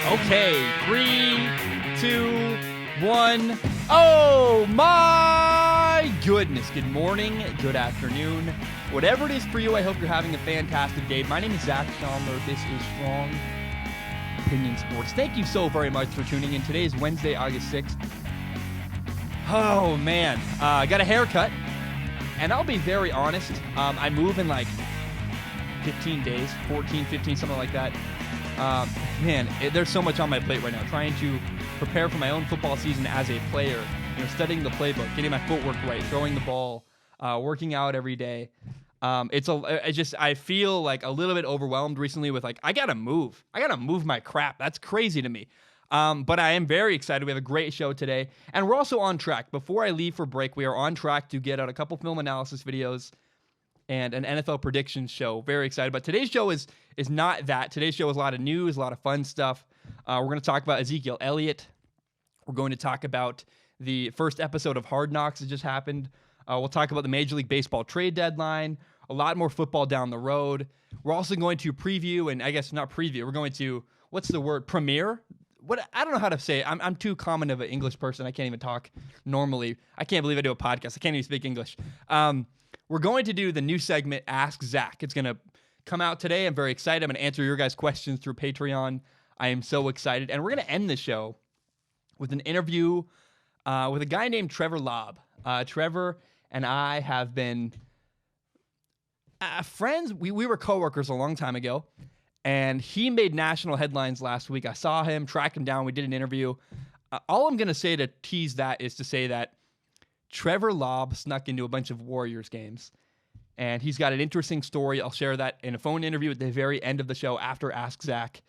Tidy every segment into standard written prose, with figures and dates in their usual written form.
Okay, 3, 2, 1. Oh my goodness. Good morning, good afternoon. Whatever it is for you, I hope you're having a fantastic day. My name is Zack. This is Fromm Opinion Sports. Thank you so very much for tuning in. Today is Wednesday, August 6th. Oh man, I got a haircut, and I'll be very honest, I move in like 15 days, 14, 15, something like that. There's so much on my plate right now, trying to prepare for my own football season as a player, studying the playbook, getting my footwork right, throwing the ball, working out every day. I feel like a little bit overwhelmed recently with I gotta move my crap. That's crazy to me. But I am very excited. We have a great show today, and we're also on track. Before I leave for break, we are on track to get out a couple film analysis videos and an NFL predictions show. Very excited. But today's show is not that. Today's show is a lot of news, a lot of fun stuff. We're going to talk about Ezekiel Elliott. We're going to talk about the first episode of Hard Knocks that just happened. We'll talk about the Major League Baseball trade deadline, a lot more football down the road. We're also going to preview, and I guess not preview, we're going to, what's the word, premiere? I don't know how to say it. I'm too common of an English person. I can't even talk normally. I can't believe I do a podcast. I can't even speak English. We're going to do the new segment, Ask Zack. It's going to come out today. I'm very excited. I'm going to answer your guys' questions through Patreon. I am so excited. And we're going to end the show with an interview with a guy named Trevor Lob. Trevor and I have been friends. We were coworkers a long time ago, and he made national headlines last week. I saw him, track him down. We did an interview. All I'm going to say to tease that is to say that Trevor Lob snuck into a bunch of Warriors games, and he's got an interesting story. I'll share that in a phone interview at the very end of the show after Ask Zack.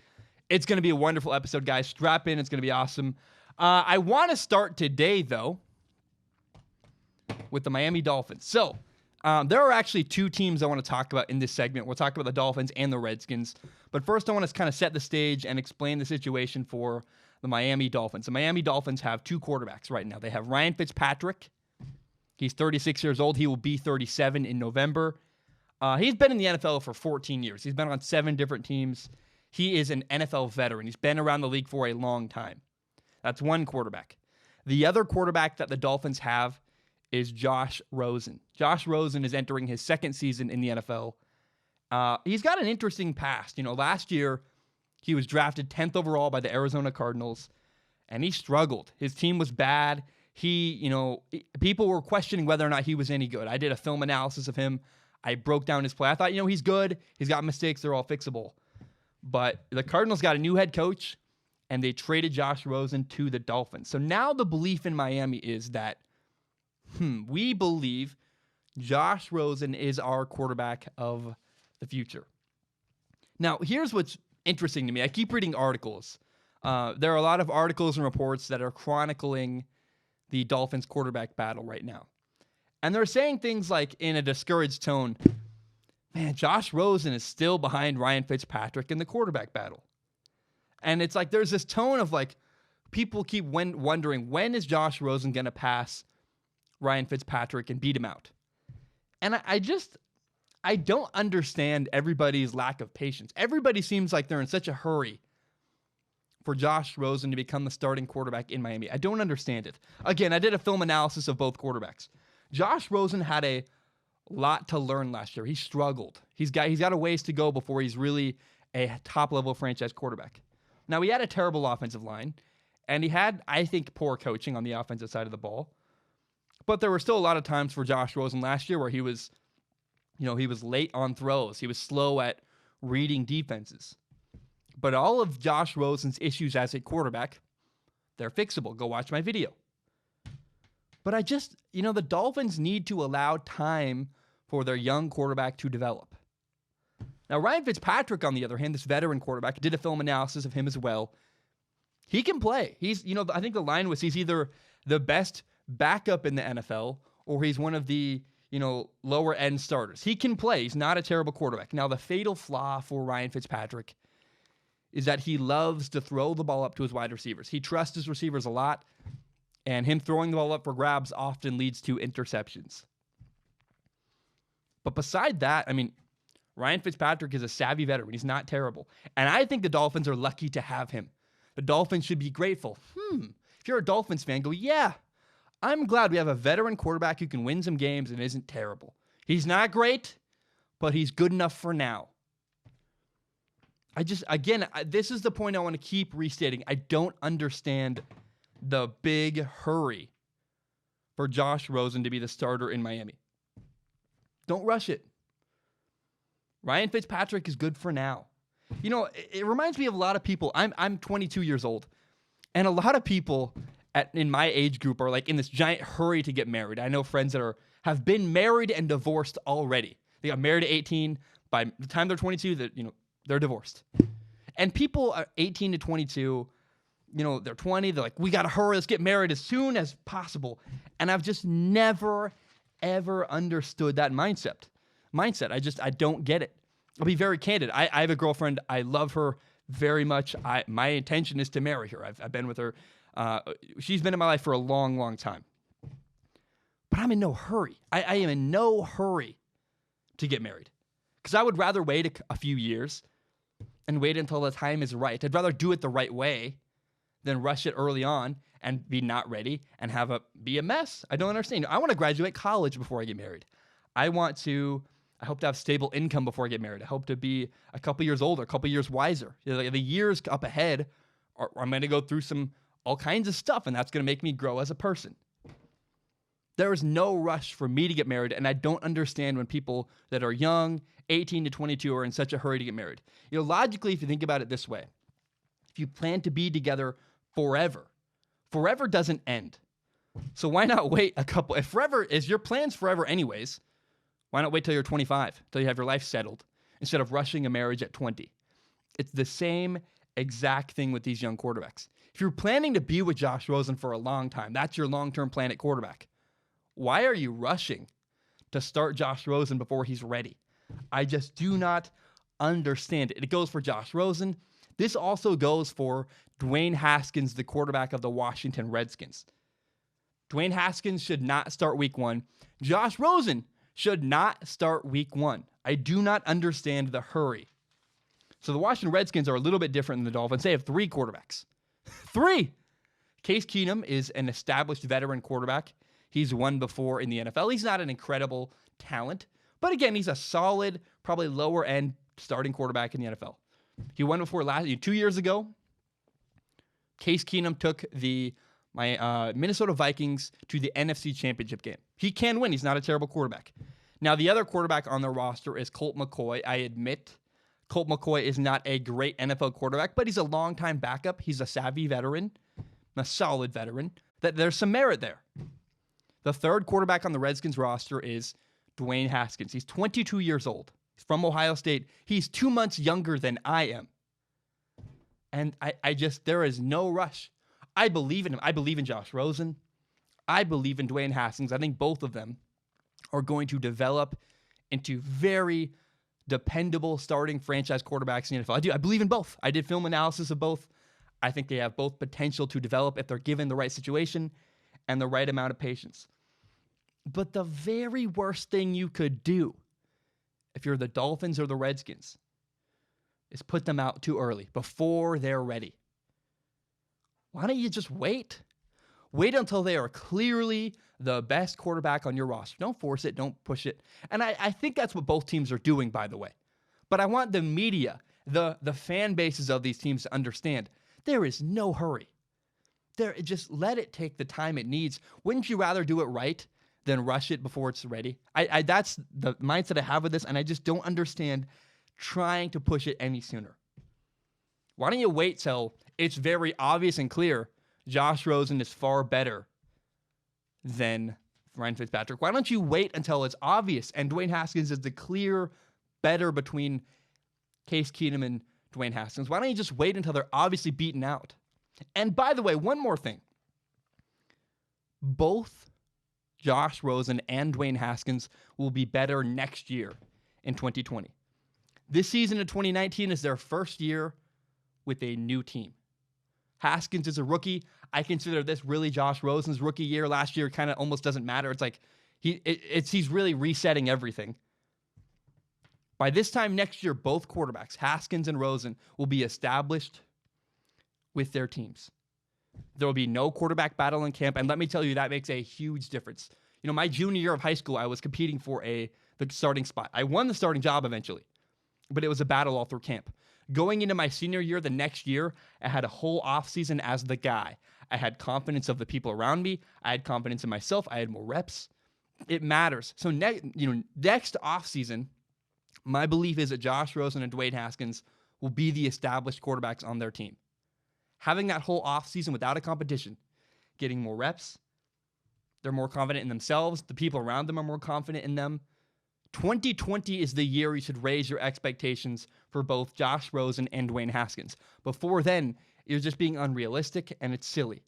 It's going to be a wonderful episode, guys. Strap in. It's going to be awesome. I want to start today, though, with the Miami Dolphins. So there are actually two teams I want to talk about in this segment. We'll talk about the Dolphins and the Redskins. But first, I want to kind of set the stage and explain the situation for the Miami Dolphins. The Miami Dolphins have two quarterbacks right now. They have Ryan Fitzpatrick. He's 36 years old. He will be 37 in November. He's been in the NFL for 14 years. He's been on 7 different teams. He is an NFL veteran. He's been around the league for a long time. That's one quarterback. The other quarterback that the Dolphins have is Josh Rosen. Josh Rosen is entering his second season in the NFL. He's got an interesting past. Last year, he was drafted 10th overall by the Arizona Cardinals, and he struggled. His team was bad. People were questioning whether or not he was any good. I did a film analysis of him. I broke down his play. I thought, he's good. He's got mistakes. They're all fixable. But the Cardinals got a new head coach, and they traded Josh Rosen to the Dolphins. So now the belief in Miami is that, we believe Josh Rosen is our quarterback of the future. Now, here's what's interesting to me. I keep reading articles. There are a lot of articles and reports that are chronicling the Dolphins quarterback battle right now. And they're saying things like, in a discouraged tone, man, Josh Rosen is still behind Ryan Fitzpatrick in the quarterback battle. And it's like there's this tone of people keep wondering, when is Josh Rosen going to pass Ryan Fitzpatrick and beat him out? And I don't understand everybody's lack of patience. Everybody seems like they're in such a hurry for Josh Rosen to become the starting quarterback in Miami. I don't understand it. Again, I did a film analysis of both quarterbacks. Josh Rosen had a lot to learn last year. He struggled. He's got a ways to go before he's really a top-level franchise quarterback. Now, he had a terrible offensive line, and he had, I think, poor coaching on the offensive side of the ball. But there were still a lot of times for Josh Rosen last year where he was late on throws. He was slow at reading defenses. But all of Josh Rosen's issues as a quarterback, they're fixable. Go watch my video. But the Dolphins need to allow time for their young quarterback to develop. Now, Ryan Fitzpatrick, on the other hand, this veteran quarterback, did a film analysis of him as well. He can play. He's, I think the line was he's either the best backup in the NFL or he's one of the, lower end starters. He can play. He's not a terrible quarterback. Now, the fatal flaw for Ryan Fitzpatrick is that he loves to throw the ball up to his wide receivers. He trusts his receivers a lot, and him throwing the ball up for grabs often leads to interceptions. But beside that, Ryan Fitzpatrick is a savvy veteran. He's not terrible. And I think the Dolphins are lucky to have him. The Dolphins should be grateful. If you're a Dolphins fan, go, yeah, I'm glad we have a veteran quarterback who can win some games and isn't terrible. He's not great, but he's good enough for now. This is the point I want to keep restating. I don't understand the big hurry for Josh Rosen to be the starter in Miami. Don't rush it. Ryan Fitzpatrick is good for now. You know, it reminds me of a lot of people. I'm 22 years old, and a lot of people in my age group are like in this giant hurry to get married. I know friends that have been married and divorced already. They got married at 18. By the time they're 22, they're divorced. And people are 18 to 22, they're 20. They're like, we got to hurry. Let's get married as soon as possible. And I've just never, ever understood that mindset. I don't get it. I'll be very candid. I have a girlfriend. I love her very much. My intention is to marry her. I've been with her. She's been in my life for a long, long time. But I'm in no hurry. I am in no hurry to get married. Because I would rather wait a few years and wait until the time is right. I'd rather do it the right way than rush it early on and be not ready and be a mess. I don't understand. I want to graduate college before I get married. I hope to have stable income before I get married. I hope to be a couple years older, a couple years wiser. The years up ahead, I'm going to go through all kinds of stuff, and that's going to make me grow as a person. There is no rush for me to get married, and I don't understand when people that are young, 18 to 22, are in such a hurry to get married. Logically, if you think about it this way, if you plan to be together forever doesn't end. So why not wait if forever is your plan's forever anyways, why not wait till you're 25, till you have your life settled, instead of rushing a marriage at 20? It's the same exact thing with these young quarterbacks. If you're planning to be with Josh Rosen for a long time, that's your long-term plan at quarterback, why are you rushing to start Josh Rosen before he's ready? I just do not understand it. It goes for Josh Rosen. This also goes for Dwayne Haskins, the quarterback of the Washington Redskins. Dwayne Haskins should not start week 1. Josh Rosen should not start week 1. I do not understand the hurry. So the Washington Redskins are a little bit different than the Dolphins. They have 3 quarterbacks. 3! Case Keenum is an established veteran quarterback. He's won before in the NFL. He's not an incredible talent, but again, he's a solid, probably lower-end starting quarterback in the NFL. He won before 2 years ago. Case Keenum took my Minnesota Vikings to the NFC Championship game. He can win. He's not a terrible quarterback. Now, the other quarterback on their roster is Colt McCoy. I admit Colt McCoy is not a great NFL quarterback, but he's a longtime backup. He's a savvy veteran, a solid veteran. There's some merit there. The third quarterback on the Redskins roster is Dwayne Haskins. He's 22 years old. He's from Ohio State. He's 2 months younger than I am. And there is no rush. I believe in him. I believe in Josh Rosen. I believe in Dwayne Haskins. I think both of them are going to develop into very dependable starting franchise quarterbacks in the NFL. I believe in both. I did film analysis of both. I think they have both potential to develop if they're given the right situation and the right amount of patience. But the very worst thing you could do if you're the Dolphins or the Redskins is put them out too early, before they're ready. Why don't you just wait? Wait until they are clearly the best quarterback on your roster. Don't force it. Don't push it. And I think that's what both teams are doing, by the way. But I want the media, the fan bases of these teams to understand there is no hurry. Just let it take the time it needs. Wouldn't you rather do it right than rush it before it's ready? That's the mindset I have with this, and I just don't understand trying to push it any sooner. Why don't you wait till it's very obvious and clear Josh Rosen is far better than Ryan Fitzpatrick? Why don't you wait until it's obvious and Dwayne Haskins is the clear better between Case Keenum and Dwayne Haskins? Why don't you just wait until they're obviously beaten out? And by the way, one more thing. Both Josh Rosen and Dwayne Haskins will be better next year in 2020. This season of 2019 is their first year with a new team. Haskins is a rookie. I consider this really Josh Rosen's rookie year. Last year kind of almost doesn't matter. It's like he's really resetting everything. By this time next year, both quarterbacks, Haskins and Rosen, will be established with their teams. There will be no quarterback battle in camp, and let me tell you, that makes a huge difference. You know, my junior year of high school, I was competing for the starting spot. I won the starting job eventually, but it was a battle all through camp. Going into my senior year, the next year, I had a whole offseason as the guy. I had confidence of the people around me. I had confidence in myself. I had more reps. It matters. So, next offseason, my belief is that Josh Rosen and Dwayne Haskins will be the established quarterbacks on their team. Having that whole offseason without a competition, getting more reps, they're more confident in themselves. The people around them are more confident in them. 2020 is the year you should raise your expectations for both Josh Rosen and Dwayne Haskins. Before then, you're just being unrealistic, and it's silly.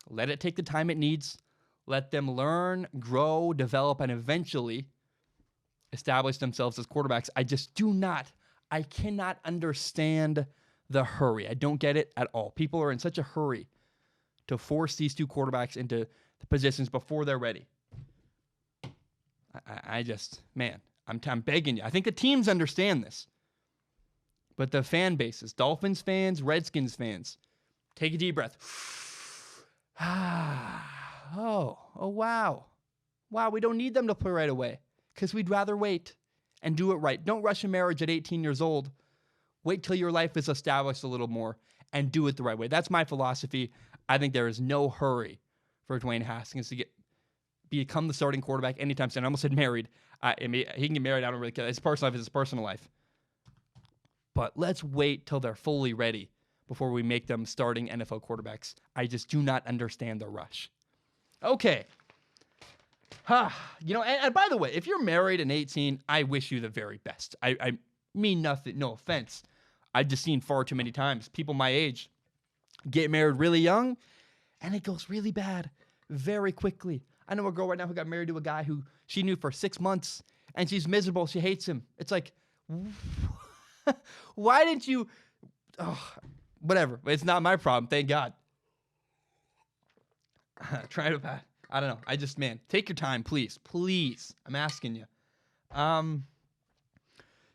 Let it take the time it needs. Let them learn, grow, develop, and eventually establish themselves as quarterbacks. I cannot understand the hurry. I don't get it at all. People are in such a hurry to force these two quarterbacks into the positions before they're ready. I'm begging you. I think the teams understand this. But the fan bases, Dolphins fans, Redskins fans, take a deep breath. Oh, wow. Wow, we don't need them to play right away because we'd rather wait and do it right. Don't rush a marriage at 18 years old. Wait till your life is established a little more and do it the right way. That's my philosophy. I think there is no hurry for Dwayne Haskins to become the starting quarterback anytime soon. I almost said married. He can get married. I don't really care. His personal life is his personal life. But let's wait till they're fully ready before we make them starting NFL quarterbacks. I just do not understand the rush. Okay. And by the way, if you're married and 18, I wish you the very best. I mean nothing, no offense. I've just seen far too many times people my age get married really young, and it goes really bad very quickly. I know a girl right now who got married to a guy who she knew for 6 months, and she's miserable. She hates him. It's like, why didn't you? Oh, whatever. It's not my problem. Thank God. I don't know. Take your time, please. Please. I'm asking you.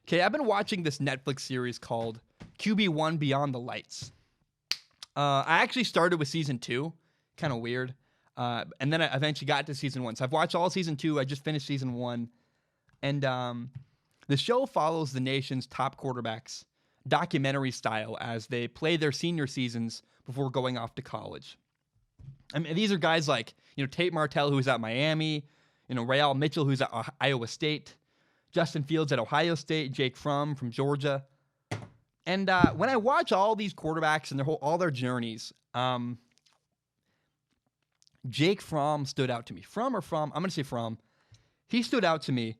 Okay, I've been watching this Netflix series called QB1 Beyond the Lights. I actually started with season 2. Kind of weird. And then I eventually got to season 1. So I've watched all season 2. I just finished season 1. And the show follows the nation's top quarterbacks, documentary style, as they play their senior seasons before going off to college. I mean, these are guys like, Tate Martell, who's at Miami, Rael Mitchell, who's at Iowa State, Justin Fields at Ohio State, Jake Fromm from Georgia. And when I watch all these quarterbacks and all their journeys, Jake Fromm stood out to me. Fromm? I'm going to say Fromm. He stood out to me.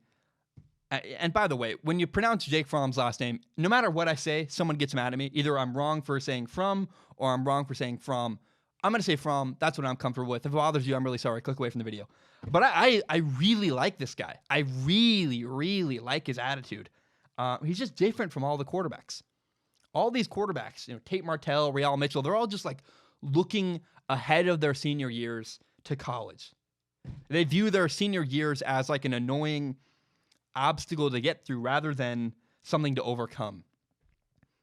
And by the way, when you pronounce Jake Fromm's last name, no matter what I say, someone gets mad at me. Either I'm wrong for saying Fromm or I'm wrong for saying Fromm. I'm going to say Fromm. That's what I'm comfortable with. If it bothers you, I'm really sorry. Click away from the video. But I really like this guy. I really, really like his attitude. He's just different from all the quarterbacks. All these quarterbacks, Tate Martell, Rael Mitchell, they're all just like looking ahead of their senior years to college. They view their senior years as like an annoying obstacle to get through rather than something to overcome.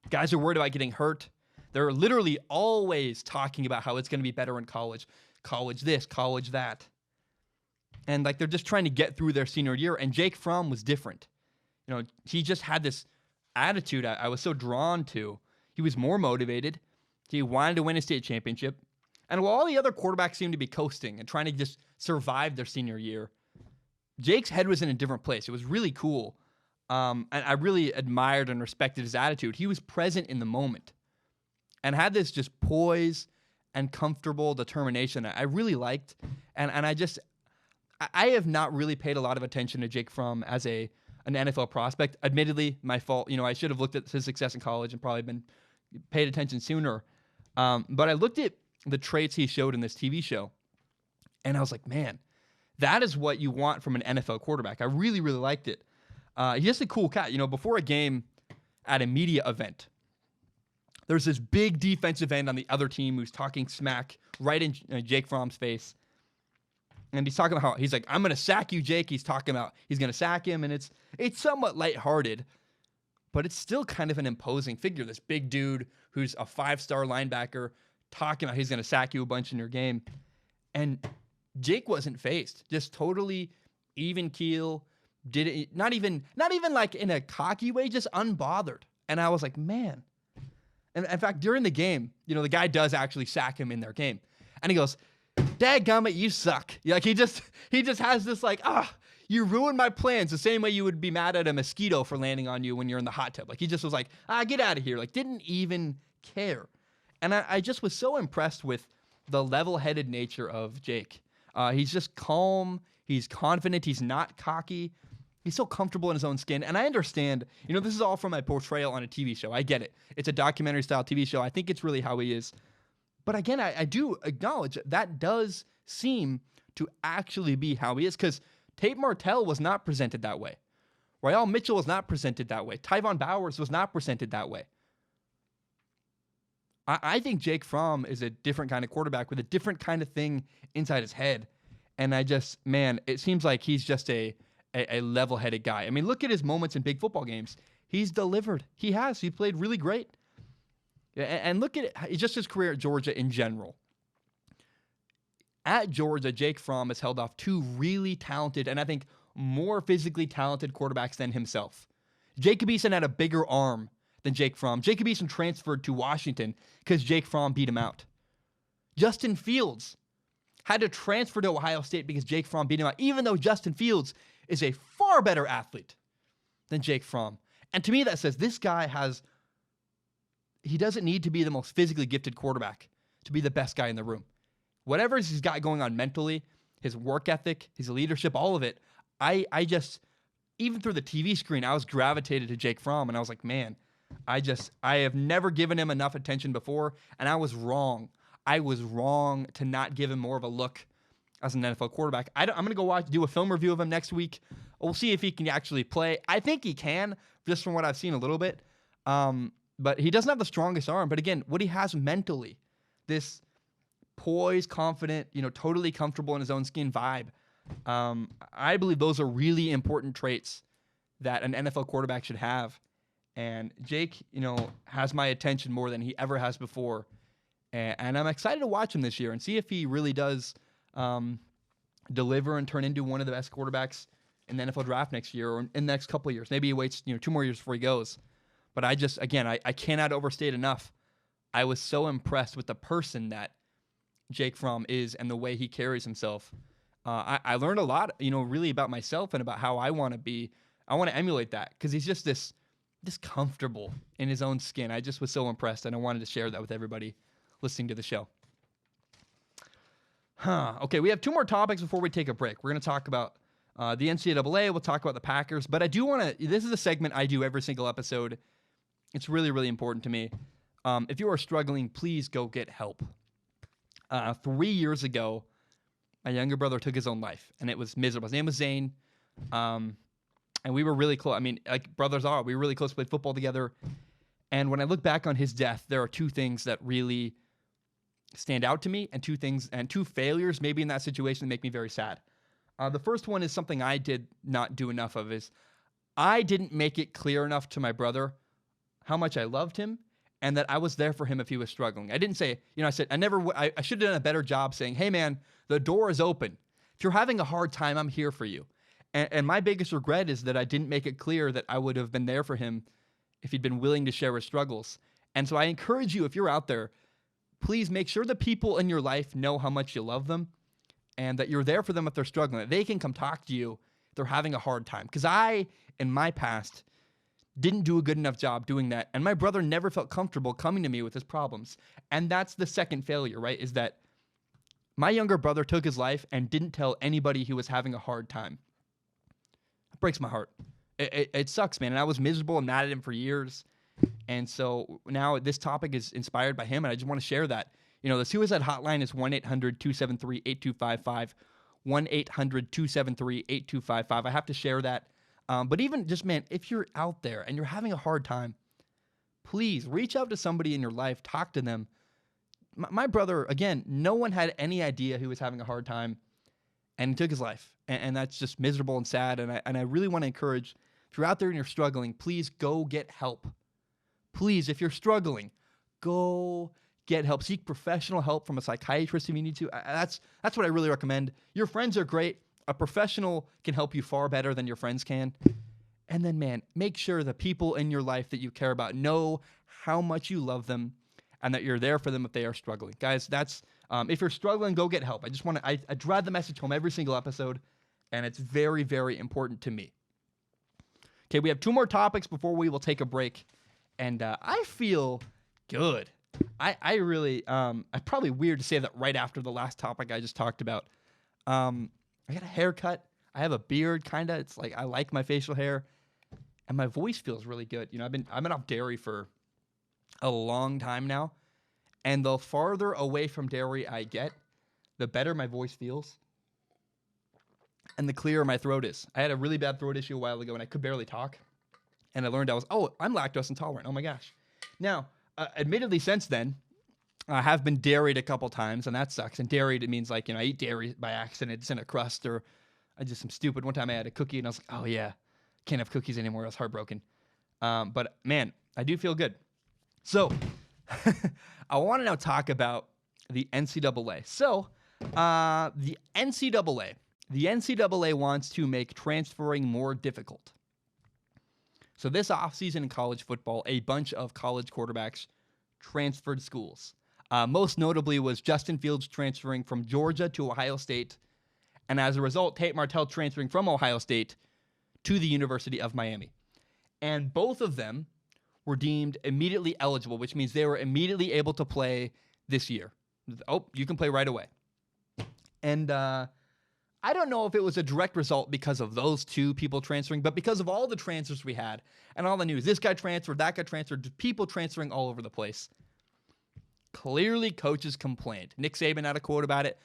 Guys are worried about getting hurt. They're literally always talking about how it's going to be better in college. College this, college that. And like they're just trying to get through their senior year. And Jake Fromm was different. He just had this attitude I was so drawn to. He was more motivated. He wanted to win a state championship. And while all the other quarterbacks seemed to be coasting and trying to just survive their senior year, Jake's head was in a different place. It was really cool. And I really admired and respected his attitude. He was present in the moment and had this just poise and comfortable determination I really liked. And I have not really paid a lot of attention to Jake Fromm as an NFL prospect. Admittedly, my fault. I should have looked at his success in college and probably been paid attention sooner. But I looked at the traits he showed in this TV show, and I was like, man, that is what you want from an NFL quarterback. I really, really liked it. He's just a cool cat. Before a game at a media event, there's this big defensive end on the other team who's talking smack right in Jake Fromm's face. And he's talking about how he's like, I'm going to sack you, Jake. He's talking about he's going to sack him. And it's somewhat lighthearted, but it's still kind of an imposing figure. This big dude who's a 5-star linebacker talking about he's going to sack you a bunch in your game. And Jake wasn't phased, just totally even keel. Did it not even like in a cocky way, just unbothered. And I was like, man. And in fact, during the game, the guy does actually sack him in their game. And he goes, "Dadgummit, you suck." Like he just has this like, you ruined my plans, the same way you would be mad at a mosquito for landing on you when you're in the hot tub. Like he just was like, get out of here. Like didn't even care. And I just was so impressed with the level-headed nature of Jake. He's just calm. He's confident. He's not cocky. He's so comfortable in his own skin. And I understand, this is all from my portrayal on a TV show. I get it. It's a documentary-style TV show. I think it's really how he is. But again, I do acknowledge that does seem to actually be how he is, because Tate Martell was not presented that way. Royale Mitchell was not presented that way. Tyvon Bowers was not presented that way. I think Jake Fromm is a different kind of quarterback with a different kind of thing inside his head. And it seems like he's just a level-headed guy. I mean, look at his moments in big football games. He's delivered. He played really great. And look at it, just his career at Georgia in general. At Georgia, Jake Fromm has held off two really talented and I think more physically talented quarterbacks than himself. Jacob Eason had a bigger arm than Jake Fromm. Jacob Eason transferred to Washington because Jake Fromm beat him out. Justin Fields had to transfer to Ohio State because Jake Fromm beat him out, even though Justin Fields is a far better athlete than Jake Fromm. And to me, that says this guy he doesn't need to be the most physically gifted quarterback to be the best guy in the room. Whatever he's got going on mentally, his work ethic, his leadership, all of it, I just, even through the TV screen, I was gravitated to Jake Fromm, and I was like, man, I have never given him enough attention before, and I was wrong. I was wrong to not give him more of a look as an NFL quarterback. I'm going to go do a film review of him next week. We'll see if he can actually play. I think he can, just from what I've seen a little bit. But he doesn't have the strongest arm. But again, what he has mentally, this poised, confident, totally comfortable in his own skin vibe. I believe those are really important traits that an NFL quarterback should have. And Jake, has my attention more than he ever has before. And I'm excited to watch him this year and see if he really does deliver and turn into one of the best quarterbacks in the NFL draft next year or in the next couple of years. Maybe he waits 2 more years before he goes. But I cannot overstate enough. I was so impressed with the person that Jake Fromm is and the way he carries himself. I learned a lot, really about myself and about how I want to be. I want to emulate that because he's just this comfortable in his own skin. I just was so impressed, and I wanted to share that with everybody listening to the show. Okay, we have 2 more topics before we take a break. We're going to talk about the NCAA. We'll talk about the Packers. But I do want to – this is a segment I do every single episode. It's really, really important to me. If you are struggling, please go get help. 3 years ago, my younger brother took his own life, and it was miserable. His name was Zane, and we were really close. I mean, like brothers are. We were really close, played football together. And when I look back on his death, there are 2 things that really stand out to me, and 2 failures maybe in that situation that make me very sad. The first one is something I did not do enough of, is I didn't make it clear enough to my brother how much I loved him and that I was there for him if he was struggling. I didn't say, I said, I should have done a better job saying, hey man, the door is open. If you're having a hard time, I'm here for you. And my biggest regret is that I didn't make it clear that I would have been there for him if he'd been willing to share his struggles. And so I encourage you, if you're out there, please make sure the people in your life know how much you love them and that you're there for them if they're struggling, that they can come talk to you if they're having a hard time. Because I, in my past, didn't do a good enough job doing that. And my brother never felt comfortable coming to me with his problems. And that's the second failure, right? Is that my younger brother took his life and didn't tell anybody he was having a hard time. It breaks my heart. It sucks, man. And I was miserable and mad at him for years. And so now this topic is inspired by him, and I just want to share that. The suicide hotline is 1-800-273-8255, 1-800-273-8255. I have to share that. But even just, man, if you're out there and you're having a hard time, please reach out to somebody in your life, talk to them. My brother, again, no one had any idea he was having a hard time, and he took his life. And that's just miserable and sad. And I really want to encourage, if you're out there and you're struggling, please go get help. Please, if you're struggling, go get help. Seek professional help from a psychiatrist if you need to. That's what I really recommend. Your friends are great. A professional can help you far better than your friends can. And then, man, make sure the people in your life that you care about know how much you love them and that you're there for them if they are struggling. Guys, that's if you're struggling, go get help. I drive the message home every single episode, and it's very, very important to me. Okay, we have 2 more topics before we will take a break, and I feel good. I really, probably weird to say that right after the last topic I just talked about. I got a haircut. I have a beard, kind of. It's like I like my facial hair, and my voice feels really good. You know, I've been off dairy for a long time now, and the farther away from dairy I get, the better my voice feels, and the clearer my throat is. I had a really bad throat issue a while ago, and I could barely talk, and I learned I'm lactose intolerant. Oh my gosh. Now, admittedly, since then, I have been dairied a couple times, and that sucks. And dairied, it means like, I eat dairy by accident. It's in a crust, or I did some stupid. One time I had a cookie, and I was like, oh yeah, can't have cookies anymore. I was heartbroken. But man, I do feel good. So I want to now talk about the NCAA. So the NCAA wants to make transferring more difficult. So this offseason in college football, a bunch of college quarterbacks transferred schools. Most notably was Justin Fields transferring from Georgia to Ohio State. And as a result, Tate Martell transferring from Ohio State to the University of Miami. And both of them were deemed immediately eligible, which means they were immediately able to play this year. Oh, you can play right away. And I don't know if it was a direct result because of those 2 people transferring, but because of all the transfers we had and all the news, this guy transferred, that guy transferred, people transferring all over the place. Clearly, coaches complained. Nick Saban had a quote about it.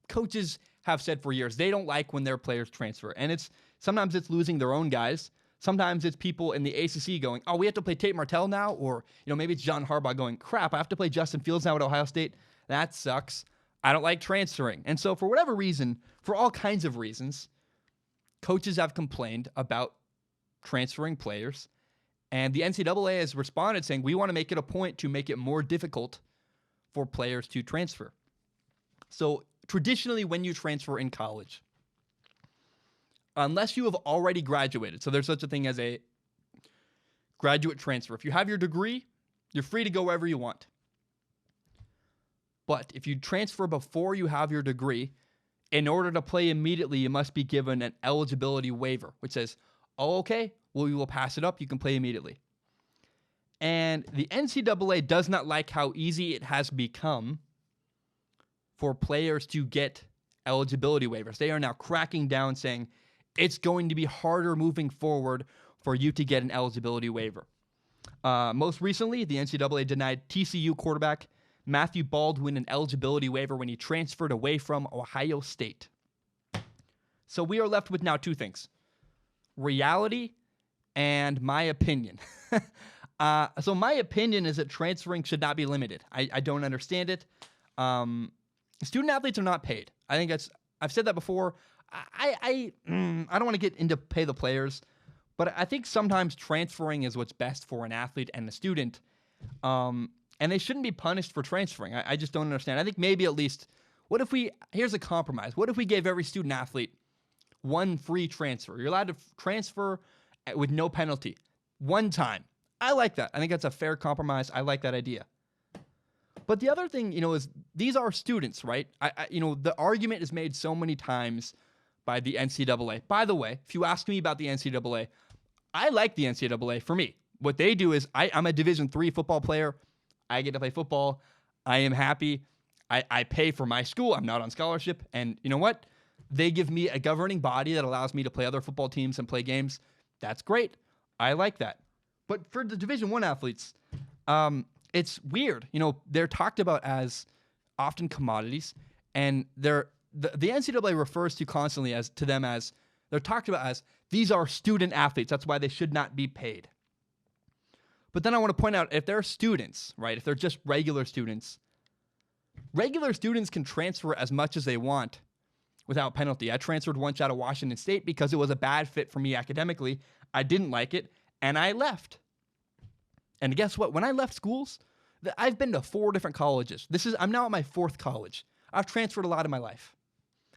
Coaches have said for years they don't like when their players transfer, and sometimes it's losing their own guys. Sometimes it's people in the ACC going, oh, we have to play Tate Martell now, or maybe it's John Harbaugh going, crap, I have to play Justin Fields now at Ohio State. That sucks. I don't like transferring. And so for whatever reason, for all kinds of reasons, coaches have complained about transferring players. And the NCAA has responded saying, we want to make it a point to make it more difficult for players to transfer. So traditionally, when you transfer in college, unless you have already graduated, so there's such a thing as a graduate transfer. If you have your degree, you're free to go wherever you want. But if you transfer before you have your degree, in order to play immediately, you must be given an eligibility waiver, which says, oh, okay, well, we will pass it up. You can play immediately. And the NCAA does not like how easy it has become for players to get eligibility waivers. They are now cracking down, saying it's going to be harder moving forward for you to get an eligibility waiver. Most recently, the NCAA denied TCU quarterback Matthew Baldwin an eligibility waiver when he transferred away from Ohio State. So we are left with now 2 things: reality and my opinion. So my opinion is that transferring should not be limited. I don't understand it. Student athletes are not paid. I think I've said that before. I don't want to get into pay the players, but I think sometimes transferring is what's best for an athlete and a student. And they shouldn't be punished for transferring. I just don't understand. I think maybe at least, here's a compromise. What if we gave every student athlete 1 free transfer? You're allowed to transfer with no penalty 1 time. I like that. I think that's a fair compromise. I like that idea. But the other thing, is these are students, right? The argument is made so many times by the NCAA. By the way, if you ask me about the NCAA, I like the NCAA for me. What they do is I'm a Division III football player. I get to play football. I am happy. I pay for my school. I'm not on scholarship. And you know what? They give me a governing body that allows me to play other football teams and play games. That's great. I like that. But for the Division I athletes, it's weird. They're talked about as often commodities, and the NCAA refers to constantly to them as they're talked about as these are student athletes. That's why they should not be paid. But then I want to point out, if they're students, right, if they're just regular students can transfer as much as they want without penalty. I transferred once out of Washington State because it was a bad fit for me academically. I didn't like it, and I left. And guess what? When I left schools, I've been to 4 different colleges. I'm now at my 4th college. I've transferred a lot in my life.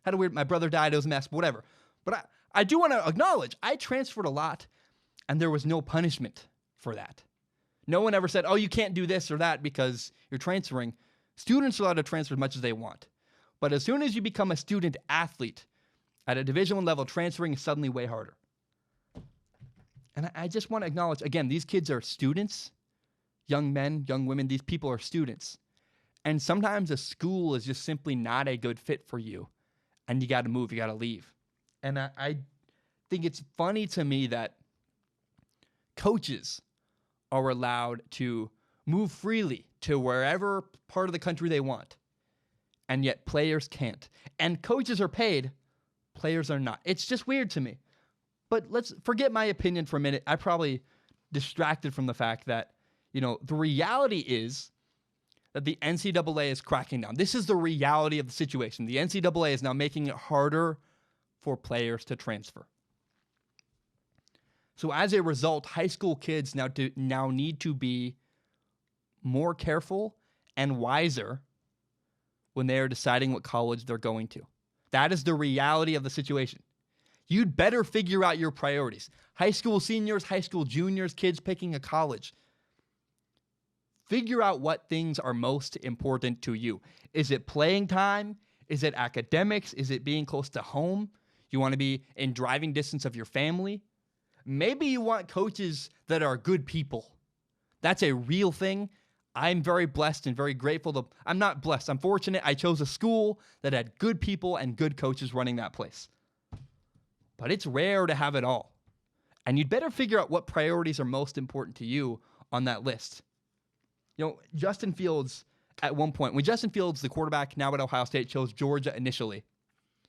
My brother died, it was a mess, whatever. But I do want to acknowledge, I transferred a lot, and there was no punishment for that. No one ever said, oh, you can't do this or that because you're transferring. Students are allowed to transfer as much as they want. But as soon as you become a student athlete at a Division I level, transferring is suddenly way harder. And I just want to acknowledge, again, these kids are students, young men, young women. These people are students. And sometimes a school is just simply not a good fit for you. And you got to move, you got to leave. And I think it's funny to me that coaches are allowed to move freely to wherever part of the country they want. And yet players can't. And coaches are paid, players are not. It's just weird to me. But let's forget my opinion for a minute. I probably distracted from the fact that, the reality is that the NCAA is cracking down. This is the reality of the situation. The NCAA is now making it harder for players to transfer. So as a result, high school kids now need to be more careful and wiser when they are deciding what college they're going to. That is the reality of the situation. You'd better figure out your priorities. High school seniors, high school juniors, kids picking a college. Figure out what things are most important to you. Is it playing time? Is it academics? Is it being close to home? You want to be in driving distance of your family? Maybe you want coaches that are good people. That's a real thing. I'm very blessed and very grateful. I'm not blessed. I'm fortunate. I chose a school that had good people and good coaches running that place. But it's rare to have it all. And you'd better figure out what priorities are most important to you on that list. Justin Fields, at one point, when Justin Fields, the quarterback now at Ohio State, chose Georgia initially,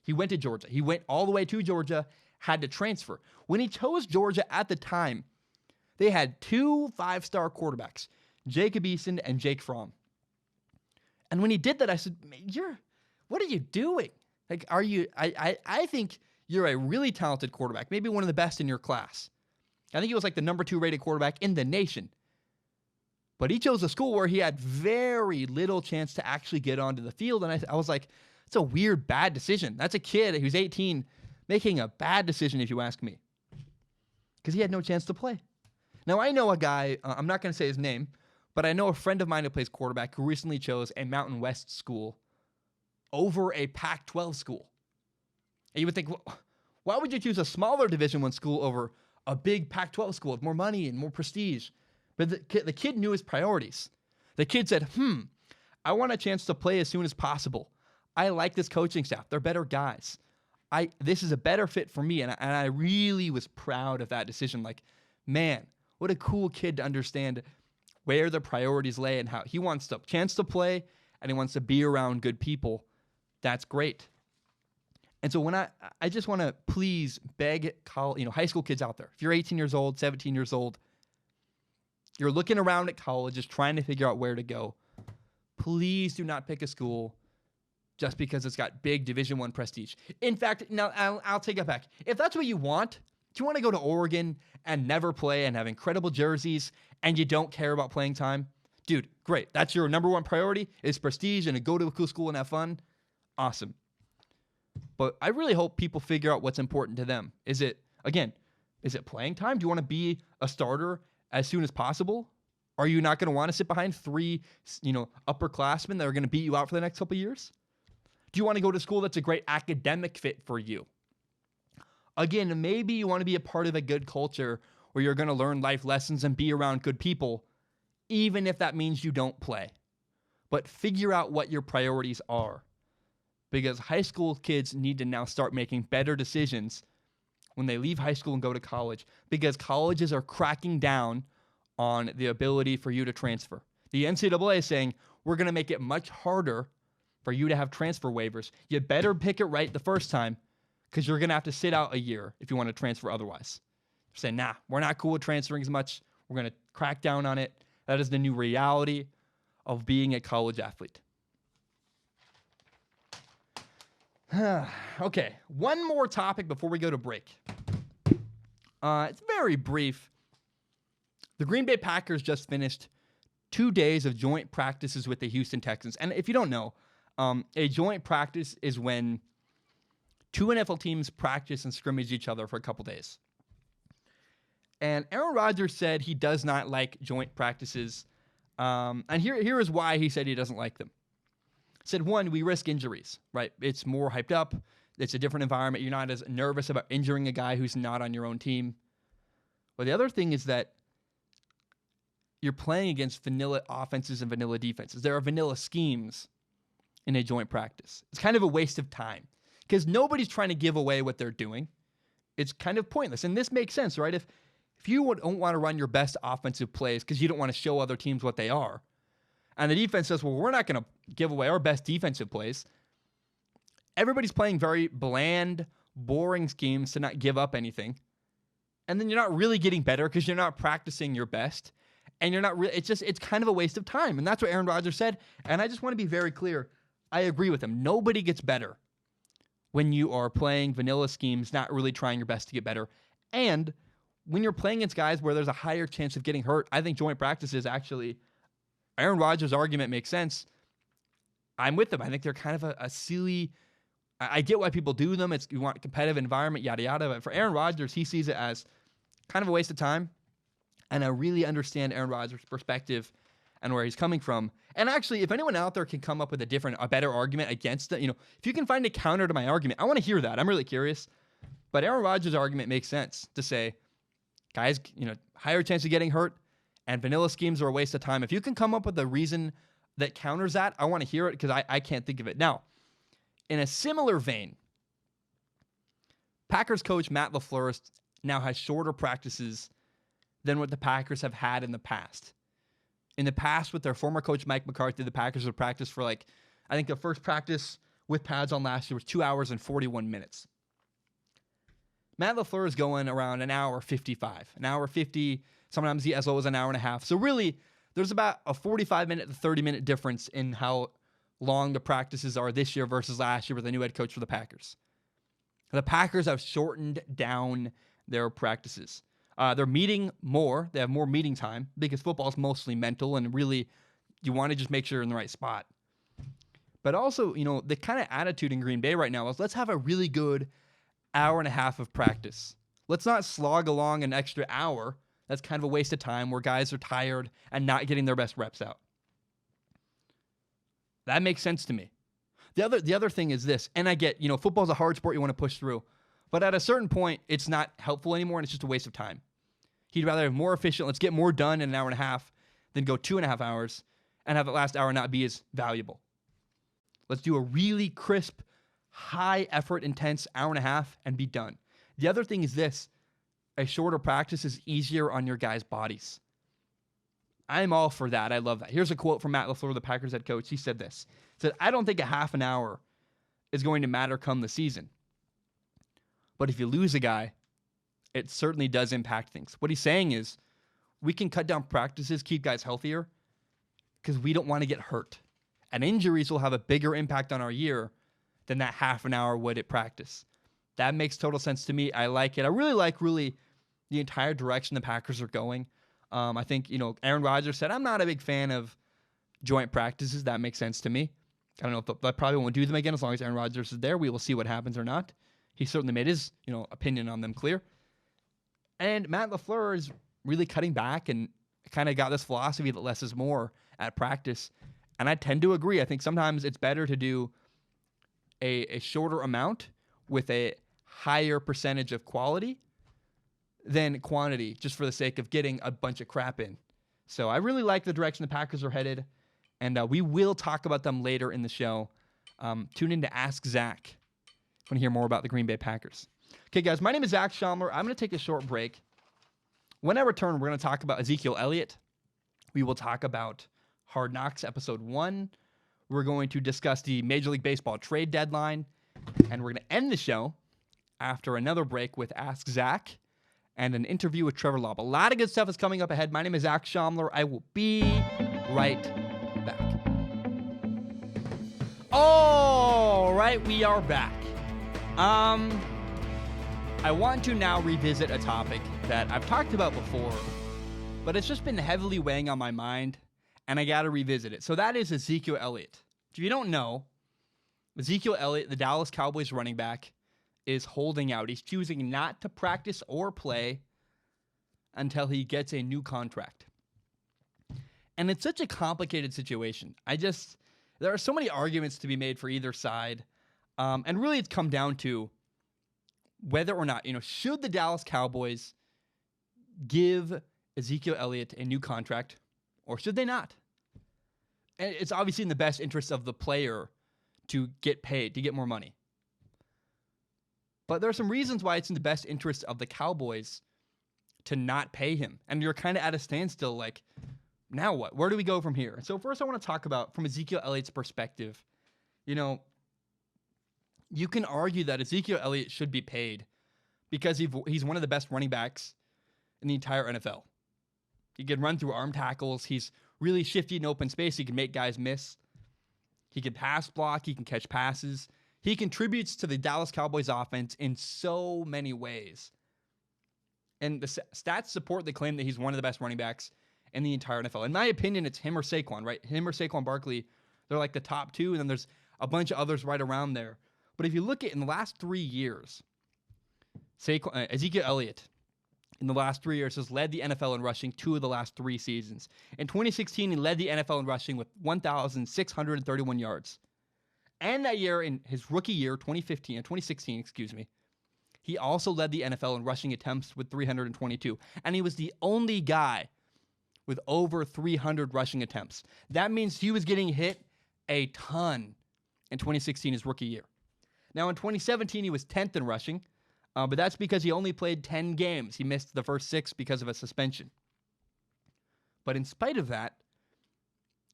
he went to Georgia. He went all the way to Georgia, had to transfer. When he chose Georgia at the time, they had 2 5-star quarterbacks, Jacob Eason and Jake Fromm. And when he did that, I said, what are you doing? I think you're a really talented quarterback, maybe one of the best in your class. I think he was like the number 2 rated quarterback in the nation. But he chose a school where he had very little chance to actually get onto the field. And I was like, it's a weird, bad decision. That's a kid who's 18 making a bad decision, if you ask me. Because he had no chance to play. Now, I know a guy, I'm not going to say his name, but I know a friend of mine who plays quarterback who recently chose a Mountain West school over a Pac-12 school. And you would think, well, why would you choose a smaller Division I school over a big Pac-12 school with more money and more prestige? But the kid knew his priorities. The kid said, I want a chance to play as soon as possible. I like this coaching staff. They're better guys. This is a better fit for me. And I really was proud of that decision. Like, man, what a cool kid to understand where the priorities lay and how he wants a chance to play and he wants to be around good people. That's great. And so when I just want to please beg high school kids out there, if you're 18 years old, 17 years old, you're looking around at colleges trying to figure out where to go, please do not pick a school just because it's got big Division I prestige. In fact, now I'll take it back. If that's what you want, do you want to go to Oregon and never play and have incredible jerseys and you don't care about playing time? Dude, great. That's your number 1 priority is prestige and to go to a cool school and have fun. Awesome. But I really hope people figure out what's important to them. Is it playing time? Do you want to be a starter as soon as possible? Are you not going to want to sit behind 3, upperclassmen that are going to beat you out for the next couple of years? Do you want to go to school that's a great academic fit for you? Again, maybe you want to be a part of a good culture where you're going to learn life lessons and be around good people, even if that means you don't play. But figure out what your priorities are. Because high school kids need to now start making better decisions when they leave high school and go to college, because colleges are cracking down on the ability for you to transfer. The NCAA is saying, we're going to make it much harder for you to have transfer waivers. You better pick it right the first time, because you're going to have to sit out a year if you want to transfer otherwise. They're saying, nah, we're not cool with transferring as much. We're going to crack down on it. That is the new reality of being a college athlete. Okay, one more topic before we go to break. It's very brief. The Green Bay Packers just finished 2 days of joint practices with the Houston Texans. And if you don't know, a joint practice is when two NFL teams practice and scrimmage each other for a couple days. And Aaron Rodgers said he does not like joint practices. And here is why he said he doesn't like them. He said, one, we risk injuries, right? It's more hyped up. It's a different environment. You're not as nervous about injuring a guy who's not on your own team. But the other thing is that you're playing against vanilla offenses and vanilla defenses. There are vanilla schemes in a joint practice. It's kind of a waste of time because nobody's trying to give away what they're doing. It's kind of pointless. And this makes sense, right? If you don't want to run your best offensive plays because you don't want to show other teams what they are, and the defense says, well, we're not going to give away our best defensive plays, everybody's playing very bland, boring schemes to not give up anything. And then you're not really getting better because you're not practicing your best. And you're not really, it's kind of a waste of time. And that's what Aaron Rodgers said. And I just want to be very clear. I agree with him. Nobody gets better when you are playing vanilla schemes, not really trying your best to get better. And when you're playing against guys where there's a higher chance of getting hurt, I think joint practices actually, Aaron Rodgers' argument makes sense. I'm with them. I think they're kind of a silly, I get why people do them. You want a competitive environment, yada, yada. But for Aaron Rodgers, he sees it as kind of a waste of time. And I really understand Aaron Rodgers' perspective and where he's coming from. And actually, if anyone out there can come up with a better argument against it, if you can find a counter to my argument, I want to hear that. I'm really curious. But Aaron Rodgers' argument makes sense to say, guys, higher chance of getting hurt and vanilla schemes are a waste of time. If you can come up with a reason that counters that, I want to hear it because I can't think of it. Now, in a similar vein, Packers coach Matt LaFleur now has shorter practices than what the Packers have had in the past. In the past, with their former coach Mike McCarthy, the Packers would practice for I think the first practice with pads on last year was 2 hours and 41 minutes. Matt LaFleur is going around an hour 55, an hour 50, sometimes as low as an hour and a half. So really, there's about a 45-minute to 30-minute difference in how long the practices are this year versus last year with the new head coach for the Packers. The Packers have shortened down their practices. They're meeting more. They have more meeting time because football is mostly mental and really you want to just make sure you're in the right spot. But also, the kind of attitude in Green Bay right now is let's have a really good hour and a half of practice. Let's not slog along an extra hour. That's kind of a waste of time where guys are tired and not getting their best reps out. That makes sense to me. The other thing is this, and I get, football's a hard sport you want to push through. But at a certain point, it's not helpful anymore, and it's just a waste of time. He'd rather have more efficient, let's get more done in an hour and a half, than go 2.5 hours and have the last hour not be as valuable. Let's do a really crisp, high effort, intense hour and a half and be done. The other thing is this, a shorter practice is easier on your guys' bodies. I'm all for that. I love that. Here's a quote from Matt LaFleur, the Packers head coach. He said this. He said, I don't think a half an hour is going to matter come the season. But if you lose a guy, it certainly does impact things. What he's saying is we can cut down practices, keep guys healthier, because we don't want to get hurt. And injuries will have a bigger impact on our year than that half an hour would at practice. That makes total sense to me. I like it. I really like the entire direction the Packers are going. I think, Aaron Rodgers said, I'm not a big fan of joint practices. That makes sense to me. I don't know if I probably won't do them again as long as Aaron Rodgers is there. We will see what happens or not. He certainly made his, opinion on them clear. And Matt LaFleur is really cutting back and kind of got this philosophy that less is more at practice. And I tend to agree. I think sometimes it's better to do a shorter amount with a higher percentage of quality than quantity, just for the sake of getting a bunch of crap in. So I really like the direction the Packers are headed. And we will talk about them later in the show. Tune in to Ask Zack. I want to hear more about the Green Bay Packers. Okay, guys, my name is Zack Schaumler. I'm going to take a short break. When I return, we're going to talk about Ezekiel Elliott. We will talk about Hard Knocks Episode 1. We're going to discuss the Major League Baseball trade deadline. And we're going to end the show after another break with Ask Zack and an interview with Trevor Lob. A lot of good stuff is coming up ahead. My name is Zack Schaumler. I will be right back. All right, we are back. I want to now revisit a topic that I've talked about before, but it's just been heavily weighing on my mind, and I got to revisit it. So that is Ezekiel Elliott. If you don't know, Ezekiel Elliott, the Dallas Cowboys running back, is holding out. He's choosing not to practice or play until he gets a new contract. And it's such a complicated situation. There are so many arguments to be made for either side. And really it's come down to whether or not, should the Dallas Cowboys give Ezekiel Elliott a new contract or should they not? And it's obviously in the best interest of the player to get paid, to get more money. But there are some reasons why it's in the best interest of the Cowboys to not pay him. And you're kind of at a standstill, like, now what? Where do we go from here? So first I want to talk about, from Ezekiel Elliott's perspective, you can argue that Ezekiel Elliott should be paid because he's one of the best running backs in the entire NFL. He can run through arm tackles. He's really shifty in open space. He can make guys miss. He can pass block. He can catch passes. He contributes to the Dallas Cowboys offense in so many ways. And the stats support the claim that he's one of the best running backs in the entire NFL. In my opinion, it's him or Saquon, right? Him or Saquon Barkley. They're like the top two, and then there's a bunch of others right around there. But if you look at in the last 3 years, Ezekiel Elliott, in the last 3 years, has led the NFL in rushing 2 of the last 3 seasons. In 2016, he led the NFL in rushing with 1,631 yards. And that year, in his rookie year, 2016, he also led the NFL in rushing attempts with 322. And he was the only guy with over 300 rushing attempts. That means he was getting hit a ton in 2016, his rookie year. Now, in 2017, he was 10th in rushing, but that's because he only played 10 games. He missed the first 6 because of a suspension. But in spite of that,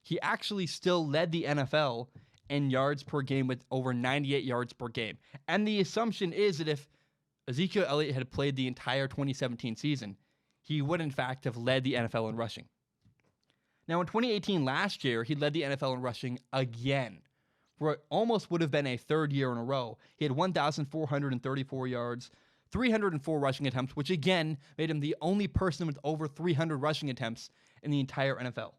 he actually still led the NFL in yards per game with over 98 yards per game. And the assumption is that if Ezekiel Elliott had played the entire 2017 season, he would, in fact, have led the NFL in rushing. Now, in 2018, last year, he led the NFL in rushing again, where it almost would have been a third year in a row. He had 1,434 yards, 304 rushing attempts, which again made him the only person with over 300 rushing attempts in the entire NFL.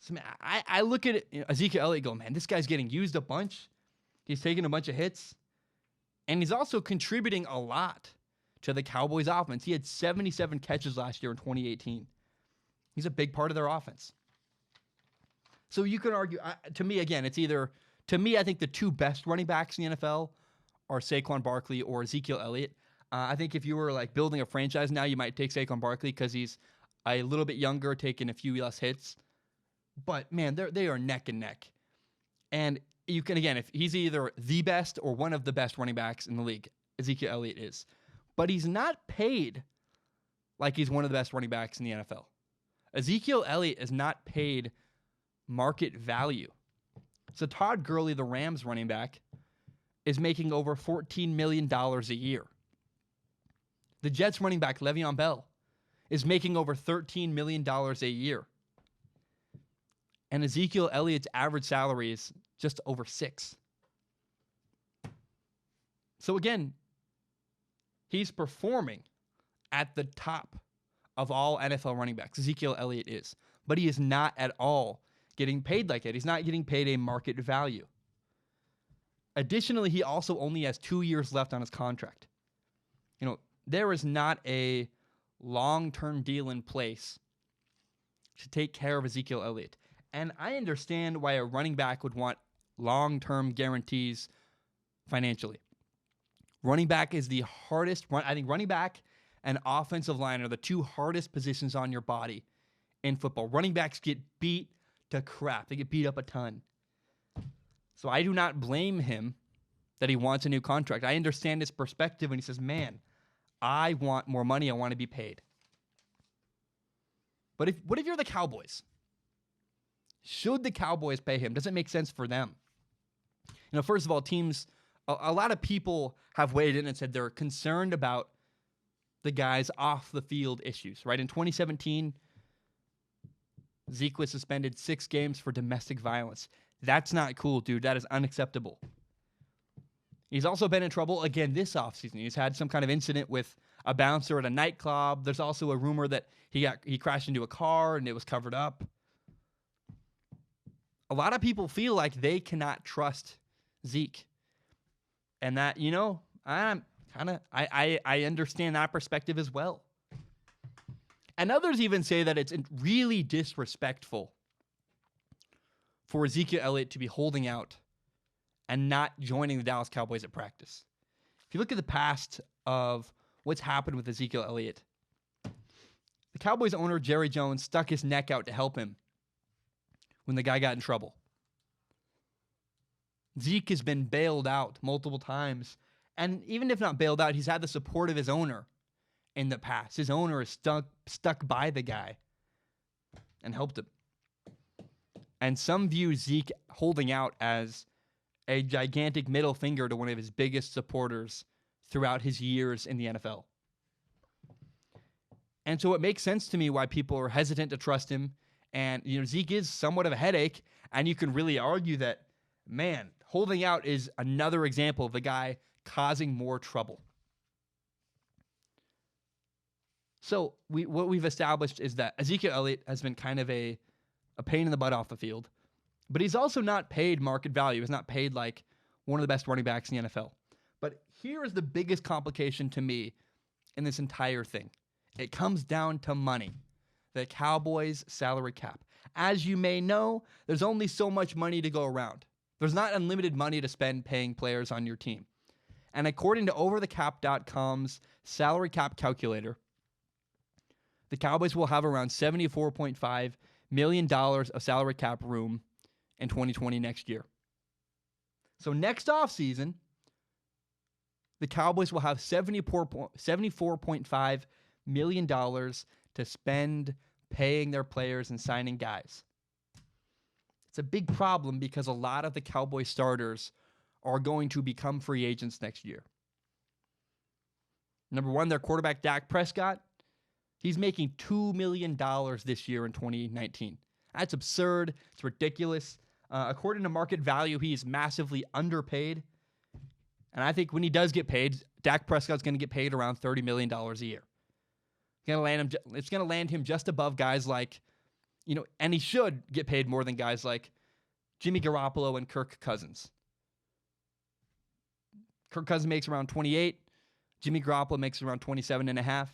So, man, I look at Ezekiel Elliott and go, man, this guy's getting used a bunch. He's taking a bunch of hits. And he's also contributing a lot to the Cowboys offense. He had 77 catches last year in 2018. He's a big part of their offense. So you can argue, to me, again, I think the 2 best running backs in the NFL are Saquon Barkley or Ezekiel Elliott. I think if you were like building a franchise now, you might take Saquon Barkley because he's a little bit younger, taking a few less hits. But man, they are neck and neck. And you can, again, if he's either the best or one of the best running backs in the league, Ezekiel Elliott is. But he's not paid like he's one of the best running backs in the NFL. Ezekiel Elliott is not paid market value. So Todd Gurley, the Rams running back, is making over $14 million a year. The Jets running back, Le'Veon Bell, is making over $13 million a year. And Ezekiel Elliott's average salary is just over $6 million. So again, he's performing at the top of all NFL running backs. Ezekiel Elliott is. But he is not at all getting paid like it. He's not getting paid a market value. Additionally, he also only has 2 years left on his contract. There is not a long-term deal in place to take care of Ezekiel Elliott. And I understand why a running back would want long-term guarantees financially. Running back is the hardest. I think running back and offensive line are the 2 hardest positions on your body in football. Running backs get beat to crap. They get beat up a ton. So I do not blame him that he wants a new contract. I understand his perspective when he says, man, I want more money. I want to be paid. But what if you're the Cowboys? Should the Cowboys pay him? Does it make sense for them? First of all, teams, a lot of people have weighed in and said they're concerned about the guy's off-the-field issues, right? In 2017, Zeke was suspended 6 games for domestic violence. That's not cool, dude. That is unacceptable. He's also been in trouble again this offseason. He's had some kind of incident with a bouncer at a nightclub. There's also a rumor that he crashed into a car and it was covered up. A lot of people feel like they cannot trust Zeke. And that, I understand that perspective as well. And others even say that it's really disrespectful for Ezekiel Elliott to be holding out and not joining the Dallas Cowboys at practice. If you look at the past of what's happened with Ezekiel Elliott, the Cowboys owner, Jerry Jones, stuck his neck out to help him when the guy got in trouble. Zeke has been bailed out multiple times. And even if not bailed out, he's had the support of his owner in the past. His owner is stuck by the guy and helped him. And some view Zeke holding out as a gigantic middle finger to one of his biggest supporters throughout his years in the NFL. And so it makes sense to me why people are hesitant to trust him. And, Zeke is somewhat of a headache. And you can really argue that, man, holding out is another example of the guy causing more trouble. So what we've established is that Ezekiel Elliott has been kind of a pain in the butt off the field. But he's also not paid market value. He's not paid like one of the best running backs in the NFL. But here is the biggest complication to me in this entire thing. It comes down to money. The Cowboys' salary cap. As you may know, there's only so much money to go around. There's not unlimited money to spend paying players on your team. And according to overthecap.com's salary cap calculator, the Cowboys will have around $74.5 million of salary cap room in 2020 next year. So next offseason, the Cowboys will have $74.5 million to spend paying their players and signing guys. It's a big problem because a lot of the Cowboys starters are going to become free agents next year. Number one, their quarterback, Dak Prescott, he's making $2 million this year in 2019. That's absurd. It's ridiculous. According to market value, he is massively underpaid. And I think when he does get paid, Dak Prescott's going to get paid around $30 million a year. It's going to land him just above guys like, and he should get paid more than guys like Jimmy Garoppolo and Kirk Cousins. Kirk Cousins makes around 28. Jimmy Garoppolo makes around 27.5.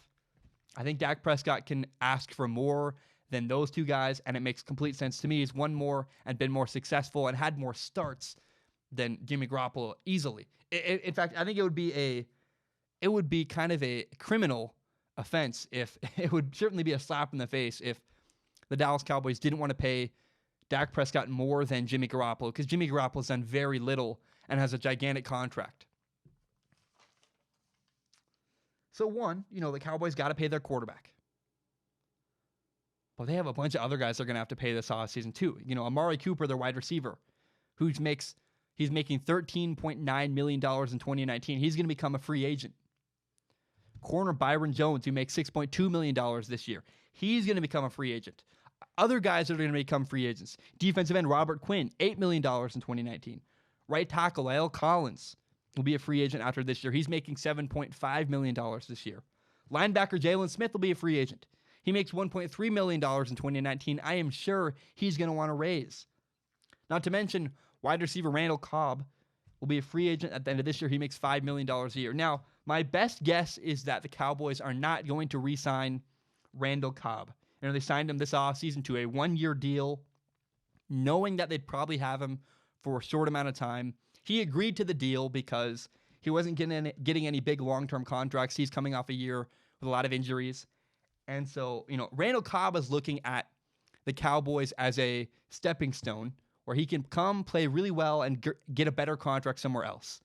I think Dak Prescott can ask for more than those two guys, and it makes complete sense to me. He's won more and been more successful and had more starts than Jimmy Garoppolo easily. In fact, I think it would be kind of a criminal offense if it would certainly be a slap in the face if the Dallas Cowboys didn't want to pay Dak Prescott more than Jimmy Garoppolo, because Jimmy Garoppolo's done very little and has a gigantic contract. So one, the Cowboys got to pay their quarterback. But they have a bunch of other guys they're going to have to pay this offseason too. Amari Cooper, their wide receiver, he's making $13.9 million in 2019. He's going to become a free agent. Corner Byron Jones, who makes $6.2 million this year, he's going to become a free agent. Other guys are going to become free agents. Defensive end Robert Quinn, $8 million in 2019. Right tackle La'el Collins will be a free agent after this year. He's making $7.5 million this year. Linebacker Jalen Smith will be a free agent. He makes $1.3 million in 2019. I am sure he's going to want to raise. Not to mention, wide receiver Randall Cobb will be a free agent at the end of this year. He makes $5 million a year. Now, my best guess is that the Cowboys are not going to re-sign Randall Cobb. They signed him this offseason to a one-year deal, knowing that they'd probably have him for a short amount of time. He agreed to the deal because he wasn't getting any big long-term contracts. He's coming off a year with a lot of injuries. And so, Randall Cobb is looking at the Cowboys as a stepping stone where he can come play really well and get a better contract somewhere else.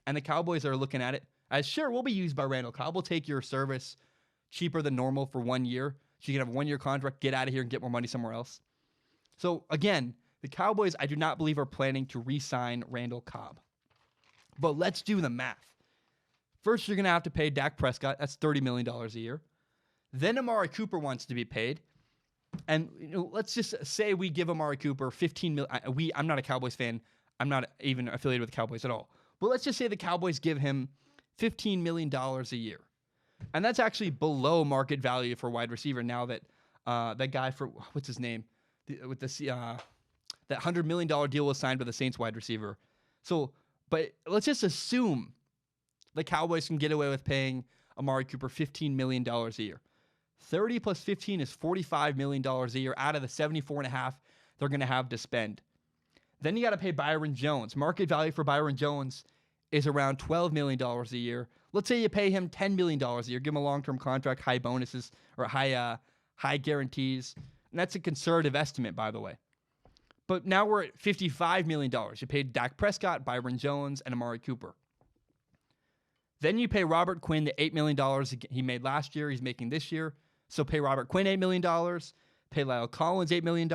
And the Cowboys are looking at it as, sure, we'll be used by Randall Cobb. We'll take your service cheaper than normal for 1 year. So you can have a 1-year contract, get out of here and get more money somewhere else. So again, the Cowboys, I do not believe, are planning to re-sign Randall Cobb. But let's do the math. First, you're going to have to pay Dak Prescott. That's $30 million a year. Then Amari Cooper wants to be paid. And let's just say we give Amari Cooper $15 million. I'm not a Cowboys fan. I'm not even affiliated with the Cowboys at all. But let's just say the Cowboys give him $15 million a year. And that's actually below market value for wide receiver now that that guy for, what's his name? That $100 million deal was signed with the Saints wide receiver. So, but let's just assume the Cowboys can get away with paying Amari Cooper $15 million a year. 30 plus 15 is $45 million a year out of the 74.5 they're going to have to spend. Then you got to pay Byron Jones. Market value for Byron Jones is around $12 million a year. Let's say you pay him $10 million a year, give him a long-term contract, high bonuses, or high guarantees. And that's a conservative estimate, by the way. But now we're at $55 million. You paid Dak Prescott, Byron Jones, and Amari Cooper. Then you pay Robert Quinn the $8 million he made last year, he's making this year. So pay Robert Quinn $8 million, pay Lyle Collins $8 million,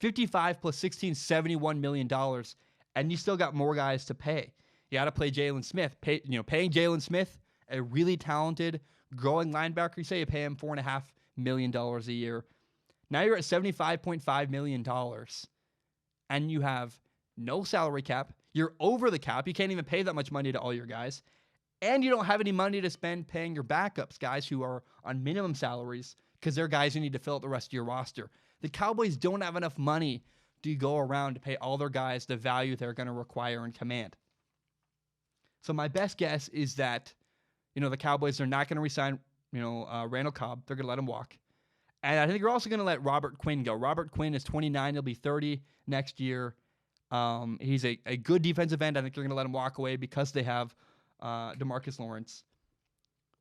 55 plus 16, $71 million, and you still got more guys to pay. You got to play Jalen Smith. Paying Jalen Smith, a really talented, growing linebacker, you say you pay him $4.5 million a year. Now you're at $75.5 million, and you have no salary cap. You're over the cap. You can't even pay that much money to all your guys. And you don't have any money to spend paying your backups, guys who are on minimum salaries, because they're guys who need to fill out the rest of your roster. The Cowboys don't have enough money to go around to pay all their guys the value they're going to require and command. So my best guess is that, the Cowboys are not going to re-sign, Randall Cobb. They're going to let him walk. And I think they're also going to let Robert Quinn go. Robert Quinn is 29. He'll be 30 next year. He's a good defensive end. I think they're going to let him walk away because they have DeMarcus Lawrence.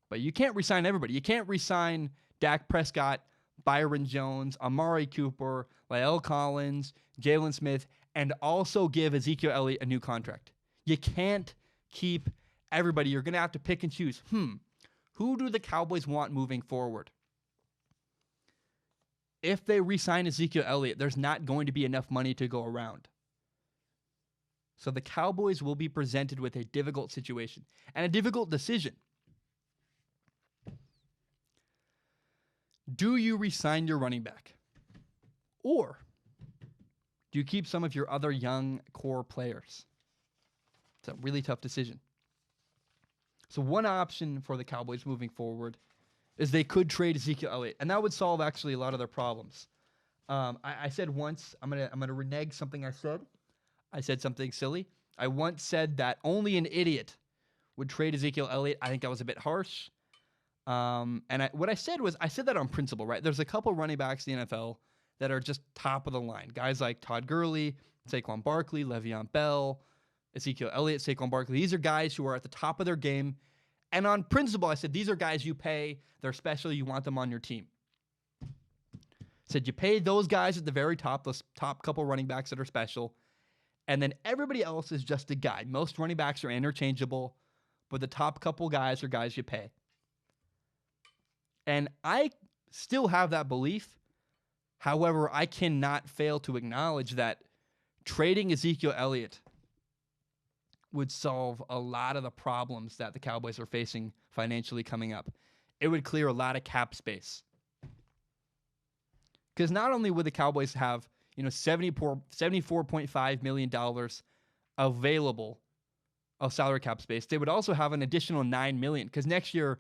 But you can't re-sign everybody. You can't re-sign Dak Prescott, Byron Jones, Amari Cooper, La'el Collins, Jalen Smith, and also give Ezekiel Elliott a new contract. You can't keep everybody. You're going to have to pick and choose. Who do the Cowboys want moving forward? If they re-sign Ezekiel Elliott, there's not going to be enough money to go around. So the Cowboys will be presented with a difficult situation and a difficult decision. Do you re-sign your running back? Or do you keep some of your other young core players? It's a really tough decision. So one option for the Cowboys moving forward is they could trade Ezekiel Elliott, and that would solve actually a lot of their problems. I said once, I'm gonna renege something I said. I said something silly. I once said that only an idiot would trade Ezekiel Elliott. I think that was a bit harsh. What I said was, I said that on principle, right? There's a couple running backs in the NFL that are just top of the line. Guys like Todd Gurley, Saquon Barkley, Le'Veon Bell, Ezekiel Elliott, Saquon Barkley. These are guys who are at the top of their game. And on principle, I said, these are guys you pay. They're special. You want them on your team. I said, you pay those guys at the very top, those top couple running backs that are special. And then everybody else is just a guide. Most running backs are interchangeable, but the top couple guys are guys you pay. And I still have that belief. However, I cannot fail to acknowledge that trading Ezekiel Elliott would solve a lot of the problems that the Cowboys are facing financially coming up. It would clear a lot of cap space. Because not only would the Cowboys have, $74.5 million available of salary cap space, they would also have an additional $9 million. Because next year,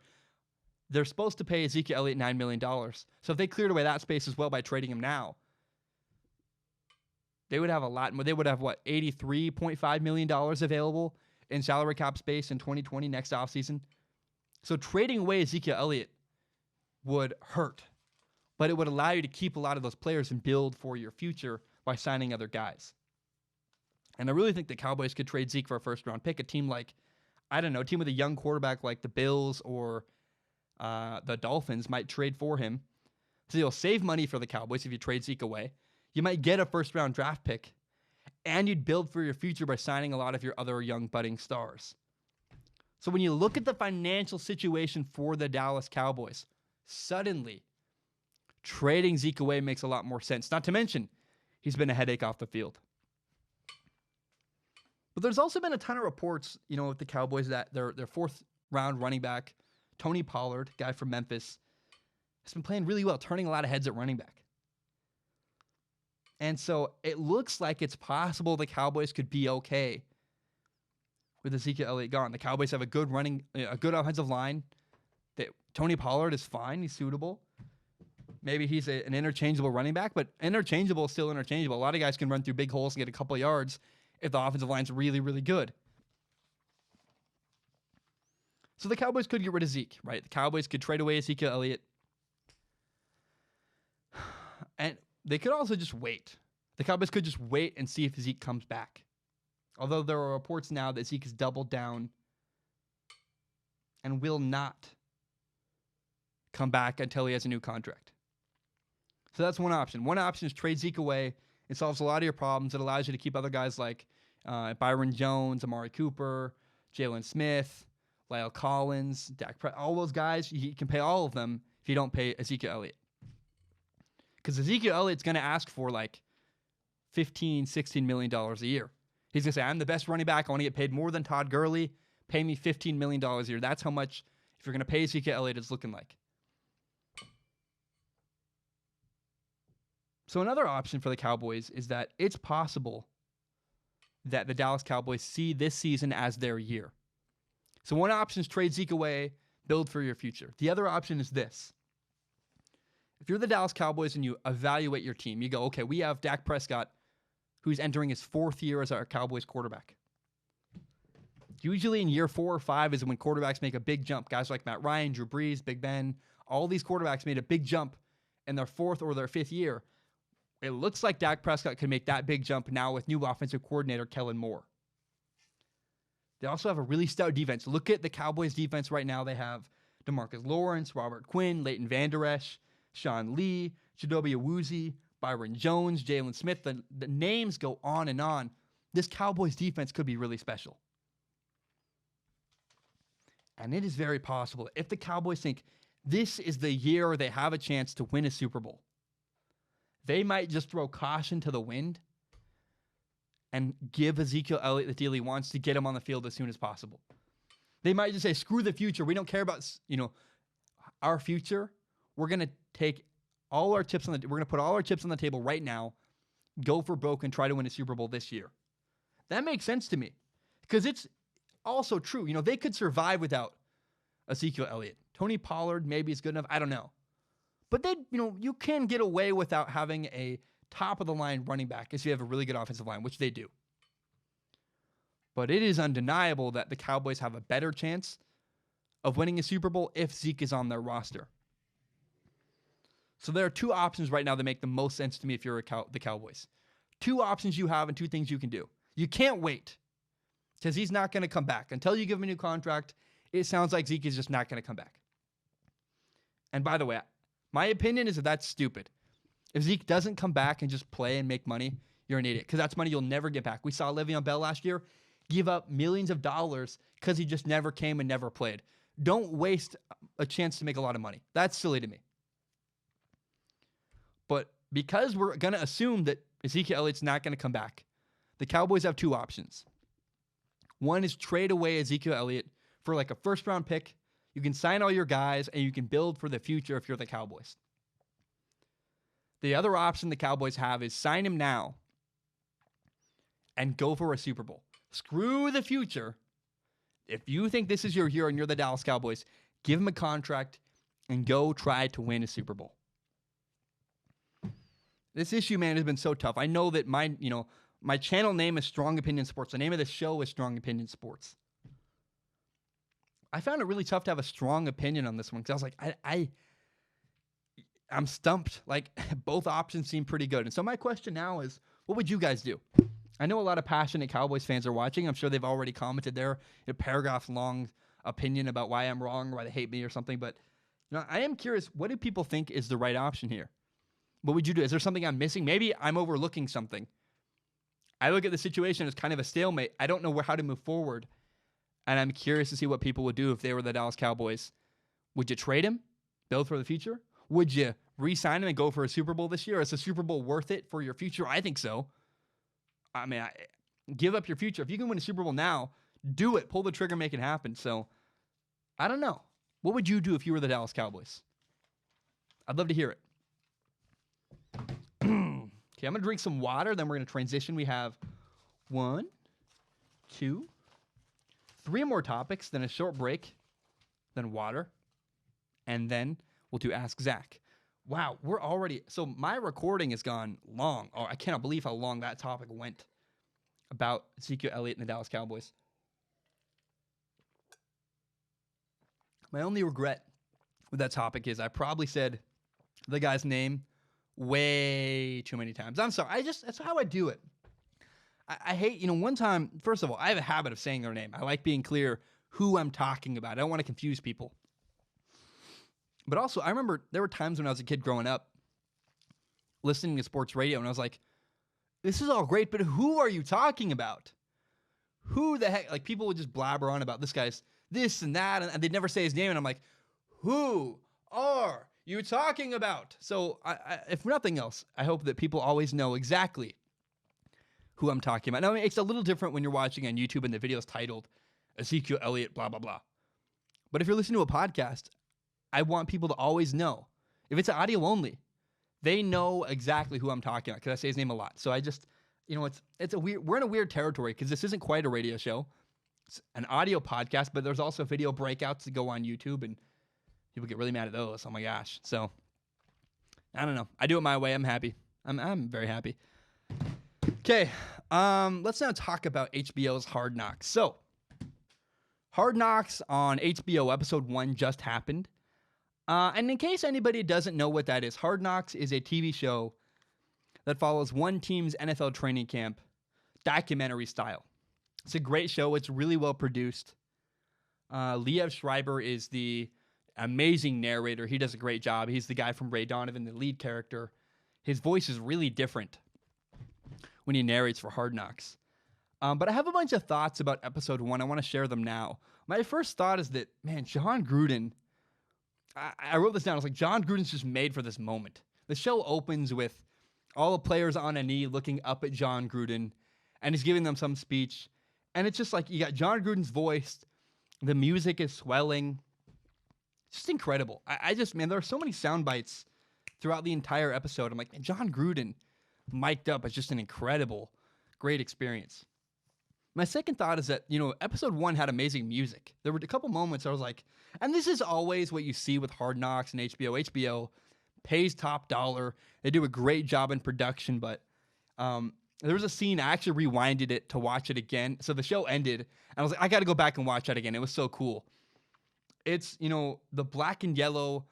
they're supposed to pay Ezekiel Elliott $9 million. So if they cleared away that space as well by trading him now, they would have a lot more. They would have, $83.5 million available in salary cap space in 2020 next offseason. So trading away Ezekiel Elliott would hurt, but it would allow you to keep a lot of those players and build for your future by signing other guys. And I really think the Cowboys could trade Zeke for a first-round pick. A team like, a team with a young quarterback like the Bills or the Dolphins might trade for him. So you'll save money for the Cowboys if you trade Zeke away. You might get a first-round draft pick, and you'd build for your future by signing a lot of your other young budding stars. So when you look at the financial situation for the Dallas Cowboys, suddenly trading Zeke away makes a lot more sense. Not to mention, he's been a headache off the field. But there's also been a ton of reports, with the Cowboys that their fourth-round running back, Tony Pollard, guy from Memphis, has been playing really well, turning a lot of heads at running back. And so it looks like it's possible the Cowboys could be okay with Ezekiel Elliott gone. The Cowboys have a good offensive line. Tony Pollard is fine. He's suitable. Maybe he's an interchangeable running back, but interchangeable is still interchangeable. A lot of guys can run through big holes and get a couple of yards if the offensive line's really, really good. So the Cowboys could get rid of Zeke, right? The Cowboys could trade away Ezekiel Elliott. And they could also just wait. The Cowboys could just wait and see if Zeke comes back. Although there are reports now that Zeke has doubled down and will not come back until he has a new contract. So that's one option. One option is trade Zeke away. It solves a lot of your problems. It allows you to keep other guys like Byron Jones, Amari Cooper, Jalen Smith, Lyle Collins, all those guys. You can pay all of them if you don't pay Ezekiel Elliott. Because Ezekiel Elliott's going to ask for like $15, $16 million a year. He's going to say, I'm the best running back. I want to get paid more than Todd Gurley. Pay me $15 million a year. That's how much, if you're going to pay Ezekiel Elliott, it's looking like. So another option for the Cowboys is that it's possible that the Dallas Cowboys see this season as their year. So one option is trade Zeke away, build for your future. The other option is this. If you're the Dallas Cowboys and you evaluate your team, you go, okay, we have Dak Prescott, who's entering his 4th year as our Cowboys quarterback. Usually in year 4 or 5 is when quarterbacks make a big jump. Guys like Matt Ryan, Drew Brees, Big Ben, all these quarterbacks made a big jump in their 4th or their 5th year. It looks like Dak Prescott could make that big jump now with new offensive coordinator Kellen Moore. They also have a really stout defense. Look at the Cowboys defense right now. They have DeMarcus Lawrence, Robert Quinn, Leighton Vander Esch, Sean Lee, Chidobe Awuzie, Byron Jones, Jalen Smith. The names go on and on. This Cowboys defense could be really special. And it is very possible if the Cowboys think this is the year they have a chance to win a Super Bowl, they might just throw caution to the wind and give Ezekiel Elliott the deal he wants to get him on the field as soon as possible. They might just say, screw the future. We don't care about, our future. We're going to take all our chips we're going to put all our chips on the table right now, go for broke and try to win a Super Bowl this year. That makes sense to me because it's also true. They could survive without Ezekiel Elliott. Tony Pollard maybe is good enough. I don't know. But you can get away without having a top-of-the-line running back if you have a really good offensive line, which they do. But it is undeniable that the Cowboys have a better chance of winning a Super Bowl if Zeke is on their roster. So there are 2 options right now that make the most sense to me if you're the Cowboys. 2 options you have and 2 things you can do. You can't wait because he's not going to come back. Until you give him a new contract, it sounds like Zeke is just not going to come back. And by the way, my opinion is that that's stupid. If Zeke doesn't come back and just play and make money, you're an idiot because that's money you'll never get back. We saw Le'Veon Bell last year give up millions of dollars because he just never came and never played. Don't waste a chance to make a lot of money. That's silly to me. But because we're going to assume that Ezekiel Elliott's not going to come back, the Cowboys have 2 options. One is trade away Ezekiel Elliott for like a first-round pick. You can sign all your guys, and you can build for the future if you're the Cowboys. The other option the Cowboys have is sign him now and go for a Super Bowl. Screw the future. If you think this is your year and you're the Dallas Cowboys, give him a contract and go try to win a Super Bowl. This issue, man, has been so tough. I know that my channel name is Strong Opinion Sports. The name of the show is Strong Opinion Sports. I found it really tough to have a strong opinion on this one because I was like, I'm stumped. Like, both options seem pretty good. And so my question now is, what would you guys do? I know a lot of passionate Cowboys fans are watching. I'm sure they've already commented there a paragraph-long opinion about why I'm wrong or why they hate me or something. But I am curious, what do people think is the right option here? What would you do? Is there something I'm missing? Maybe I'm overlooking something. I look at the situation as kind of a stalemate. I don't know how to move forward. And I'm curious to see what people would do if they were the Dallas Cowboys. Would you trade him? Build for the future? Would you re-sign him and go for a Super Bowl this year? Is the Super Bowl worth it for your future? I think so. I mean, give up your future. If you can win a Super Bowl now, do it. Pull the trigger, make it happen. So, I don't know. What would you do if you were the Dallas Cowboys? I'd love to hear it. Okay, I'm going to drink some water. Then we're going to transition. We have 1, 2, 3 more topics, then a short break, then water, and then we'll do Ask Zack. Wow, we're already... So my recording has gone long. Oh, I cannot believe how long that topic went about Ezekiel Elliott and the Dallas Cowboys. My only regret with that topic is I probably said the guy's name way too many times. I'm sorry. That's how I do it. I hate, one time, first of all, I have a habit of saying their name. I like being clear who I'm talking about. I don't want to confuse people. But also, I remember there were times when I was a kid growing up listening to sports radio, and I was like, this is all great, but who are you talking about? Who the heck? Like, people would just blabber on about this guy's this and that, and they'd never say his name, and I'm like, who are you talking about? So, if nothing else, I hope that people always know exactly who I'm talking about. Now, I mean, it's a little different when you're watching on YouTube and the video's titled Ezekiel Elliott, blah, blah, blah. But if you're listening to a podcast, I want people to always know. If it's audio only, they know exactly who I'm talking about because I say his name a lot. So I just, it's a weird, we're in a weird territory because this isn't quite a radio show. It's an audio podcast, but there's also video breakouts that go on YouTube, and people get really mad at those. Oh my gosh. So I don't know. I do it my way. I'm happy. I'm very happy. Okay. Let's now talk about HBO's Hard Knocks. So Hard Knocks on HBO episode 1 just happened. And in case anybody doesn't know what that is, Hard Knocks is a TV show that follows one team's NFL training camp, documentary style. It's a great show. It's really well produced. Liev Schreiber is the amazing narrator. He does a great job. He's the guy from Ray Donovan, the lead character. His voice is really different when he narrates for Hard Knocks. But I have a bunch of thoughts about episode 1. I want to share them now. My first thought is that, man, John Gruden... I wrote this down. I was like, John Gruden's just made for this moment. The show opens with all the players on a knee looking up at John Gruden, and he's giving them some speech. And it's just like, you got John Gruden's voice. The music is swelling. It's just incredible. Man, there are so many sound bites throughout the entire episode. I'm like, man, John Gruden mic'd up is just an incredible, great experience. My second thought is that, episode 1 had amazing music. There were a couple moments I was like, and this is always what you see with Hard Knocks and HBO. HBO pays top dollar. They do a great job in production, but there was a scene, I actually rewinded it to watch it again. So the show ended, and I was like, I got to go back and watch that again. It was so cool. It's, the black and yellow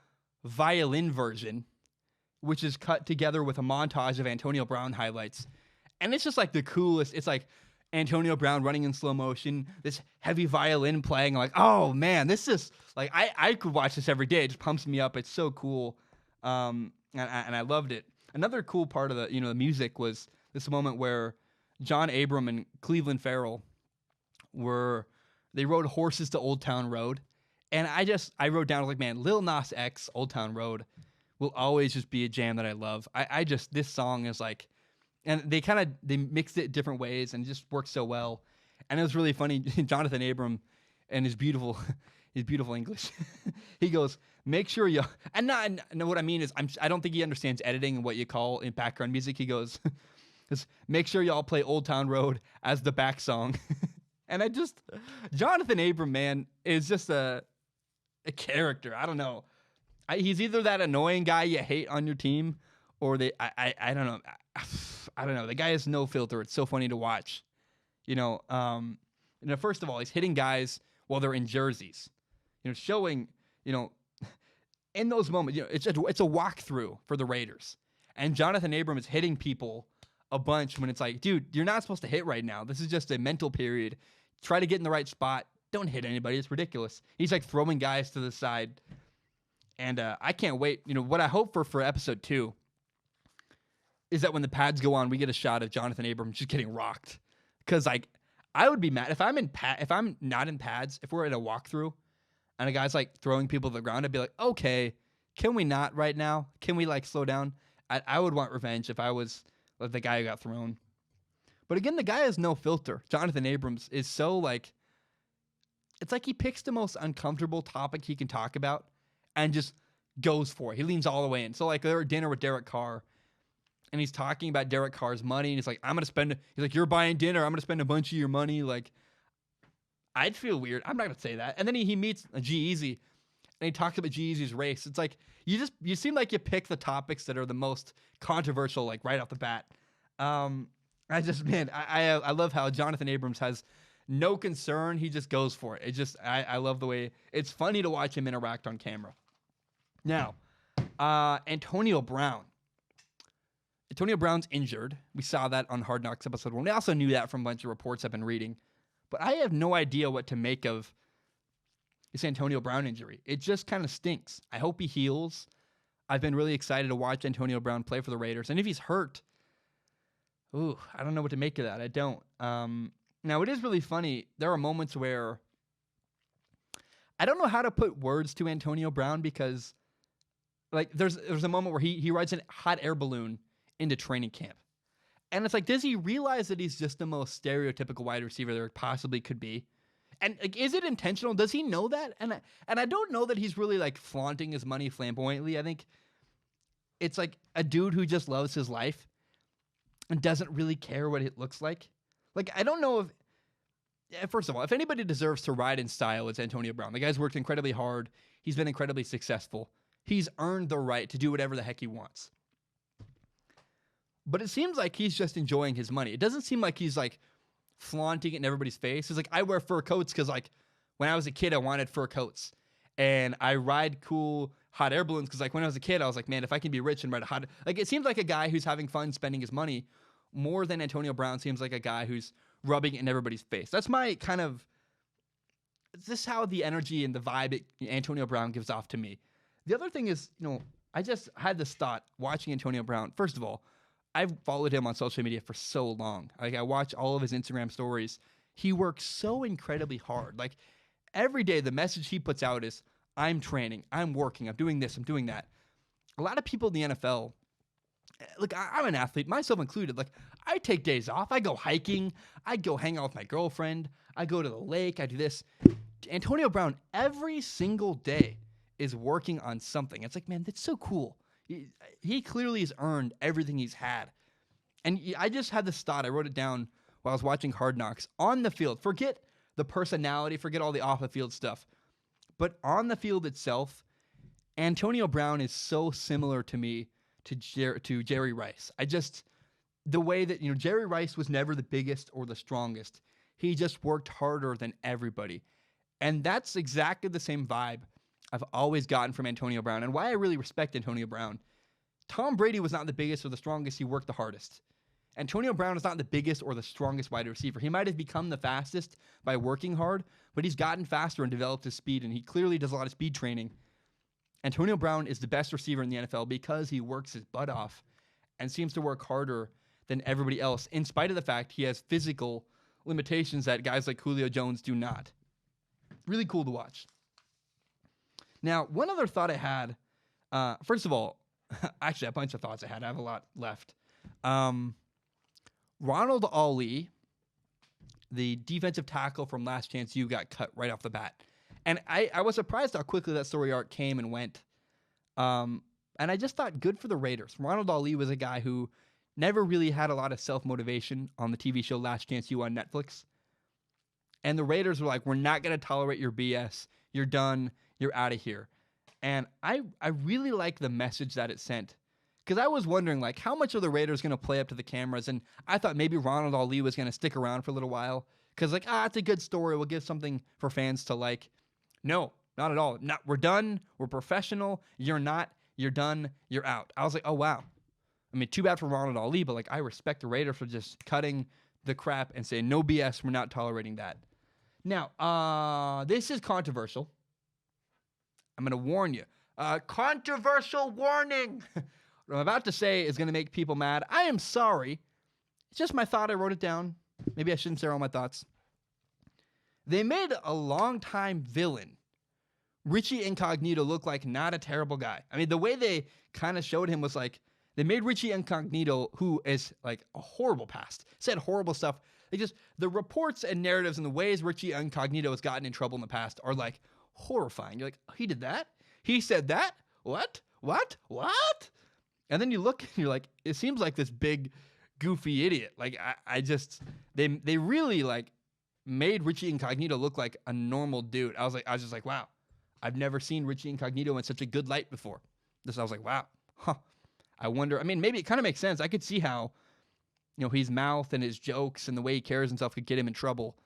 violin version, which is cut together with a montage of Antonio Brown highlights. And it's just like the coolest. It's like Antonio Brown running in slow motion, this heavy violin playing. I'm like, oh man, this is like, I could watch this every day. It just pumps me up. It's so cool. And I loved it. Another cool part of the music was this moment where John Abram and Cleveland Farrell they rode horses to Old Town Road. And I wrote down, like, man, Lil Nas X, Old Town Road will always just be a jam that I love. This song is like, and they mixed it different ways and it just worked so well. And it was really funny. Jonathan Abram and his beautiful English. He goes, make sure you, and what I mean is I don't think he understands editing and what you call in background music. He goes, make sure y'all play Old Town Road as the back song. And Jonathan Abram, man, is just a character. I don't know. He's either that annoying guy you hate on your team, or I don't know. I don't know. The guy has no filter. It's so funny to watch. First of all, he's hitting guys while they're in jerseys. Showing, in those moments, it's a walkthrough for the Raiders. And Jonathan Abram is hitting people a bunch when it's like, dude, you're not supposed to hit right now. This is just a mental period. Try to get in the right spot. Don't hit anybody. It's ridiculous. He's like throwing guys to the side. And I can't wait. What I hope for episode 2 is that when the pads go on, we get a shot of Jonathan Abram just getting rocked. Because I would be mad if I'm not in pads, if we're at a walkthrough and a guy's like throwing people to the ground, I'd be like, okay, can we not right now? Can we slow down? I would want revenge if I was the guy who got thrown. But again, the guy has no filter. Jonathan Abrams is so it's like he picks the most uncomfortable topic he can talk about and just goes for it. He leans all the way in. So they're at dinner with Derek Carr, and he's talking about Derek Carr's money, and he's like, he's like, you're buying dinner, I'm going to spend a bunch of your money. I'd feel weird. I'm not going to say that. And then he meets G-Eazy, and he talks about Jeezy's race. It's like you seem like you pick the topics that are the most controversial, like right off the bat. I love how Jonathan Abrams has no concern. He just goes for it. I love the way it's funny to watch him interact on camera. Now, Antonio Brown. Antonio Brown's injured. We saw that on Hard Knocks episode 1. We also knew that from a bunch of reports I've been reading. But I have no idea what to make of this Antonio Brown injury. It just kind of stinks. I hope he heals. I've been really excited to watch Antonio Brown play for the Raiders. And if he's hurt, I don't know what to make of that. I don't. Now, it is really funny. There are moments where I don't know how to put words to Antonio Brown because, like, there's a moment where he rides a hot air balloon into training camp. And it's like, does he realize that he's just the most stereotypical wide receiver there possibly could be? And like, is it intentional? Does he know that? And I don't know that he's really like flaunting his money flamboyantly. I think it's like a dude who just loves his life and doesn't really care what it looks like. Like, I don't know first of all, if anybody deserves to ride in style, it's Antonio Brown. The guy's worked incredibly hard. He's been incredibly successful. He's earned the right to do whatever the heck he wants. But it seems like he's just enjoying his money. It doesn't seem like he's like flaunting it in everybody's face. It's like, I wear fur coats because like when I was a kid, I wanted fur coats. And I ride cool hot air balloons because like when I was a kid, I was like, man, if I can be rich and ride a hot... Like, it seems like a guy who's having fun spending his money more than Antonio Brown seems like a guy who's rubbing it in everybody's face. That's my kind of... This is how the energy and the vibe Antonio Brown gives off to me. The other thing is, I just had this thought watching Antonio Brown. First of all, I've followed him on social media for so long. Like, I watch all of his Instagram stories. He works so incredibly hard. Like, every day the message he puts out is, I'm training, I'm working, I'm doing this, I'm doing that. A lot of people in the NFL, look, I'm an athlete, myself included. Like, I take days off. I go hiking. I go hang out with my girlfriend. I go to the lake. I do this. Antonio Brown, every single day, is working on something. It's like, man, that's so cool. He clearly has earned everything he's had. And I just had this thought. I wrote it down while I was watching Hard Knocks. On the field, forget the personality, forget all the off-the-field stuff. But on the field itself, Antonio Brown is so similar to me to Jerry Rice. The way that, Jerry Rice was never the biggest or the strongest. He just worked harder than everybody. And that's exactly the same vibe I've always gotten from Antonio Brown, and why I really respect Antonio Brown. Tom Brady was not the biggest or the strongest. He worked the hardest. Antonio Brown is not the biggest or the strongest wide receiver. He might have become the fastest by working hard, but he's gotten faster and developed his speed, and he clearly does a lot of speed training. Antonio Brown is the best receiver in the NFL because he works his butt off and seems to work harder than everybody else, in spite of the fact he has physical limitations that guys like Julio Jones do not. Really cool to watch. Now, one other thought I had, first of all, actually a bunch of thoughts I had. I have a lot left. Ronald Ali, the defensive tackle from Last Chance U, got cut right off the bat. And I was surprised how quickly that story arc came and went. And I just thought, good for the Raiders. Ronald Ali was a guy who never really had a lot of self-motivation on the TV show Last Chance U on Netflix. And the Raiders were like, we're not going to tolerate your BS. You're done. You're out of here. And I really like the message that it sent. Because I was wondering, like, how much are the Raiders going to play up to the cameras? And I thought maybe Ronald Ali was going to stick around for a little while. Because, like, it's a good story. We'll give something for fans to like. No, not at all. No, we're done. We're professional. You're not. You're done. You're out. I was like, oh, wow. I mean, too bad for Ronald Ali, but, like, I respect the Raiders for just cutting the crap and saying, no BS, we're not tolerating that. Now, this is controversial. I'm going to warn you. Controversial warning. What I'm about to say is going to make people mad. I am sorry. It's just my thought. I wrote it down. Maybe I shouldn't say all my thoughts. They made a longtime villain, Richie Incognito, look like not a terrible guy. I mean, the way they kind of showed him was like, they made Richie Incognito, who is like a horrible past, said horrible stuff. The reports and narratives and the ways Richie Incognito has gotten in trouble in the past are like horrifying. You're like, oh, he did that? He said that? What? And then you look and you're like, it seems like this big, goofy idiot. Like, they really like made Richie Incognito look like a normal dude. I was just like, wow, I've never seen Richie Incognito in such a good light before. I was like, wow, I wonder. I mean, maybe it kind of makes sense. I could see how, his mouth and his jokes and the way he carries himself could get him in trouble.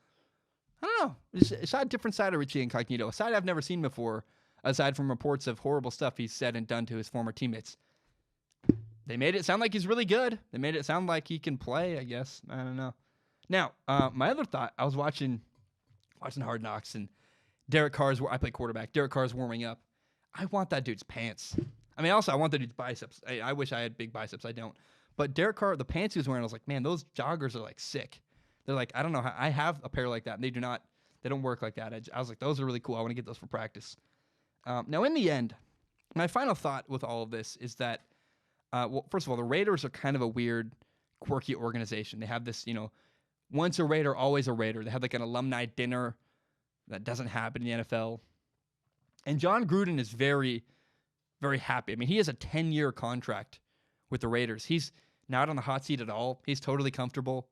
I don't know. It's a different side of Richie Incognito, a side I've never seen before, aside from reports of horrible stuff he's said and done to his former teammates. They made it sound like he's really good. They made it sound like he can play, I guess. I don't know. Now, my other thought, I was watching Hard Knocks, and I play quarterback. Derek Carr's warming up. I want that dude's pants. I mean, also, I want that dude's biceps. I wish I had big biceps. I don't. But Derek Carr, the pants he was wearing, I was like, man, those joggers are, like, sick. They're like, I don't know how. I have a pair like that, and they don't work like that. I was like, those are really cool. I want to get those for practice. Now, in the end, my final thought with all of this is that, well, first of all, the Raiders are kind of a weird, quirky organization. They have this, once a Raider, always a Raider. They have like an alumni dinner that doesn't happen in the NFL. And John Gruden is very, very happy. I mean, he has a 10-year contract with the Raiders. He's not on the hot seat at all. He's totally comfortable.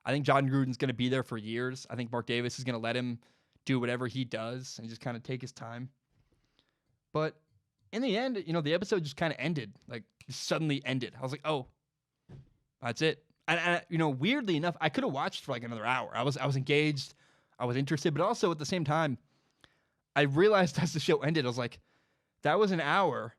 I think John Gruden's going to be there for years. I think Mark Davis is going to let him do whatever he does and just kind of take his time. But in the end, the episode just kind of ended. Like, suddenly ended. I was like, oh, that's it. And weirdly enough, I could have watched for like another hour. I was engaged. I was interested. But also at the same time, I realized as the show ended, I was like, that was an hour.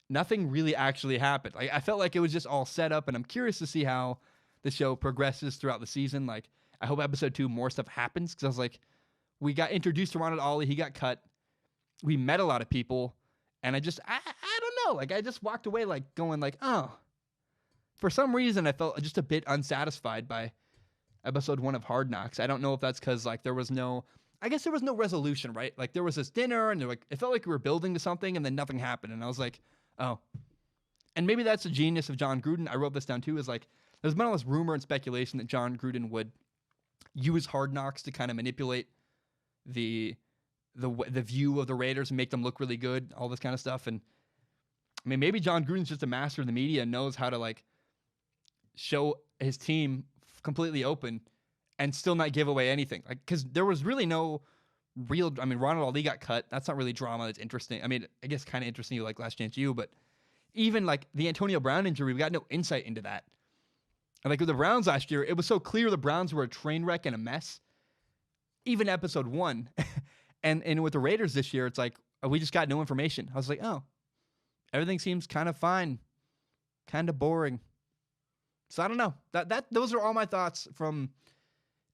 Nothing really actually happened. Like, I felt like it was just all set up, and I'm curious to see how the show progresses throughout the season. Like, I hope episode 2 more stuff happens, because I was like, we got introduced to Ronald Ollie. He got cut. We met a lot of people, and I don't know. Like, I just walked away like going like, oh. For some reason, I felt just a bit unsatisfied by episode 1 of Hard Knocks. I don't know if that's because like there was no resolution, right? Like, there was this dinner, and it felt like we were building to something, and then nothing happened, and I was like, oh. And maybe that's the genius of John Gruden. I wrote this down too. Is like, there's been all this rumor and speculation that John Gruden would use Hard Knocks to kind of manipulate the view of the Raiders and make them look really good, all this kind of stuff. And I mean, maybe John Gruden's just a master of the media and knows how to like show his team completely open and still not give away anything. Like, because there was really no real. I mean, Ronald Ali got cut. That's not really drama. That's interesting. I mean, I guess kind of interesting. You like Last Chance U, but even like the Antonio Brown injury, we got no insight into that. And like with the Browns last year, it was so clear the Browns were a train wreck and a mess. Even episode 1, and with the Raiders this year, it's like we just got no information. I was like, oh, everything seems kind of fine, kind of boring. So I don't know. Those are all my thoughts from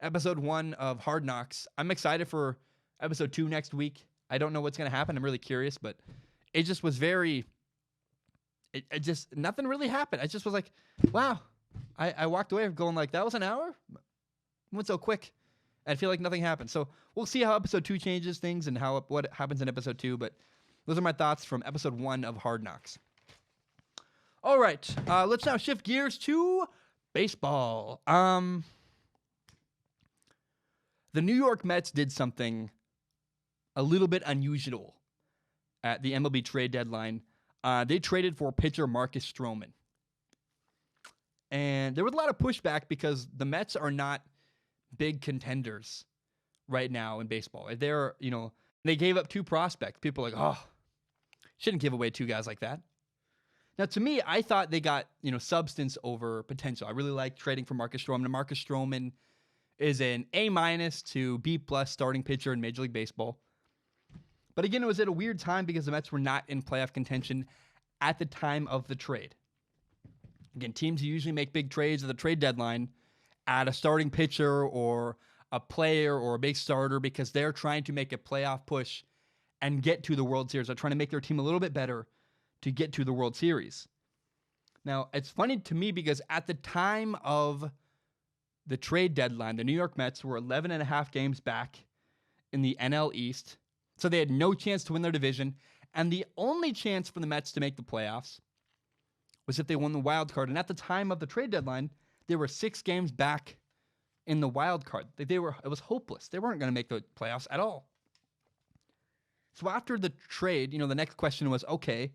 episode 1 of Hard Knocks. I'm excited for episode 2 next week. I don't know what's going to happen. I'm really curious, but it just was very. It just nothing really happened. I just was like, wow. I walked away going like, that was an hour? It went so quick. I feel like nothing happened. So we'll see how episode 2 changes things and what happens in episode 2. But those are my thoughts from episode 1 of Hard Knocks. All right. Let's now shift gears to baseball. The New York Mets did something a little bit unusual at the MLB trade deadline. They traded for pitcher Marcus Stroman. And there was a lot of pushback because the Mets are not big contenders right now in baseball. They're, they gave up 2 prospects. People are like, oh, shouldn't give away 2 guys like that. Now, to me, I thought they got, substance over potential. I really like trading for Marcus Stroman. And Marcus Stroman is an A- to B+ starting pitcher in Major League Baseball. But again, it was at a weird time because the Mets were not in playoff contention at the time of the trade. Again, teams usually make big trades at the trade deadline add a starting pitcher or a player or a big starter because they're trying to make a playoff push and get to the World Series. They're trying to make their team a little bit better to get to the World Series. Now, it's funny to me because at the time of the trade deadline, the New York Mets were 11.5 games back in the NL East, so they had no chance to win their division, and the only chance for the Mets to make the playoffs was if they won the wild card. And at the time of the trade deadline, they were 6 games back in the wild card. It was hopeless. They weren't going to make the playoffs at all. So after the trade, the next question was, okay,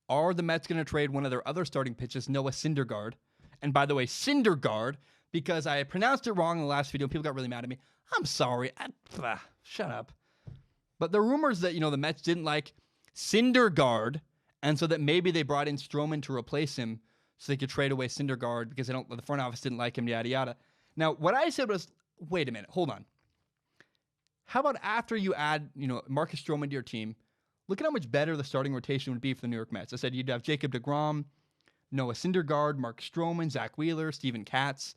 are the Mets going to trade one of their other starting pitchers, Noah Syndergaard? And by the way, Syndergaard, because I pronounced it wrong in the last video, people got really mad at me. I'm sorry. Shut up. But the rumors that, the Mets didn't like Syndergaard, and so that maybe they brought in Stroman to replace him so they could trade away Syndergaard because the front office didn't like him, yada, yada. Now, what I said was, wait a minute, hold on. How about after you add, Marcus Stroman to your team, look at how much better the starting rotation would be for the New York Mets. I said you'd have Jacob deGrom, Noah Syndergaard, Mark Stroman, Zach Wheeler, Steven Katz.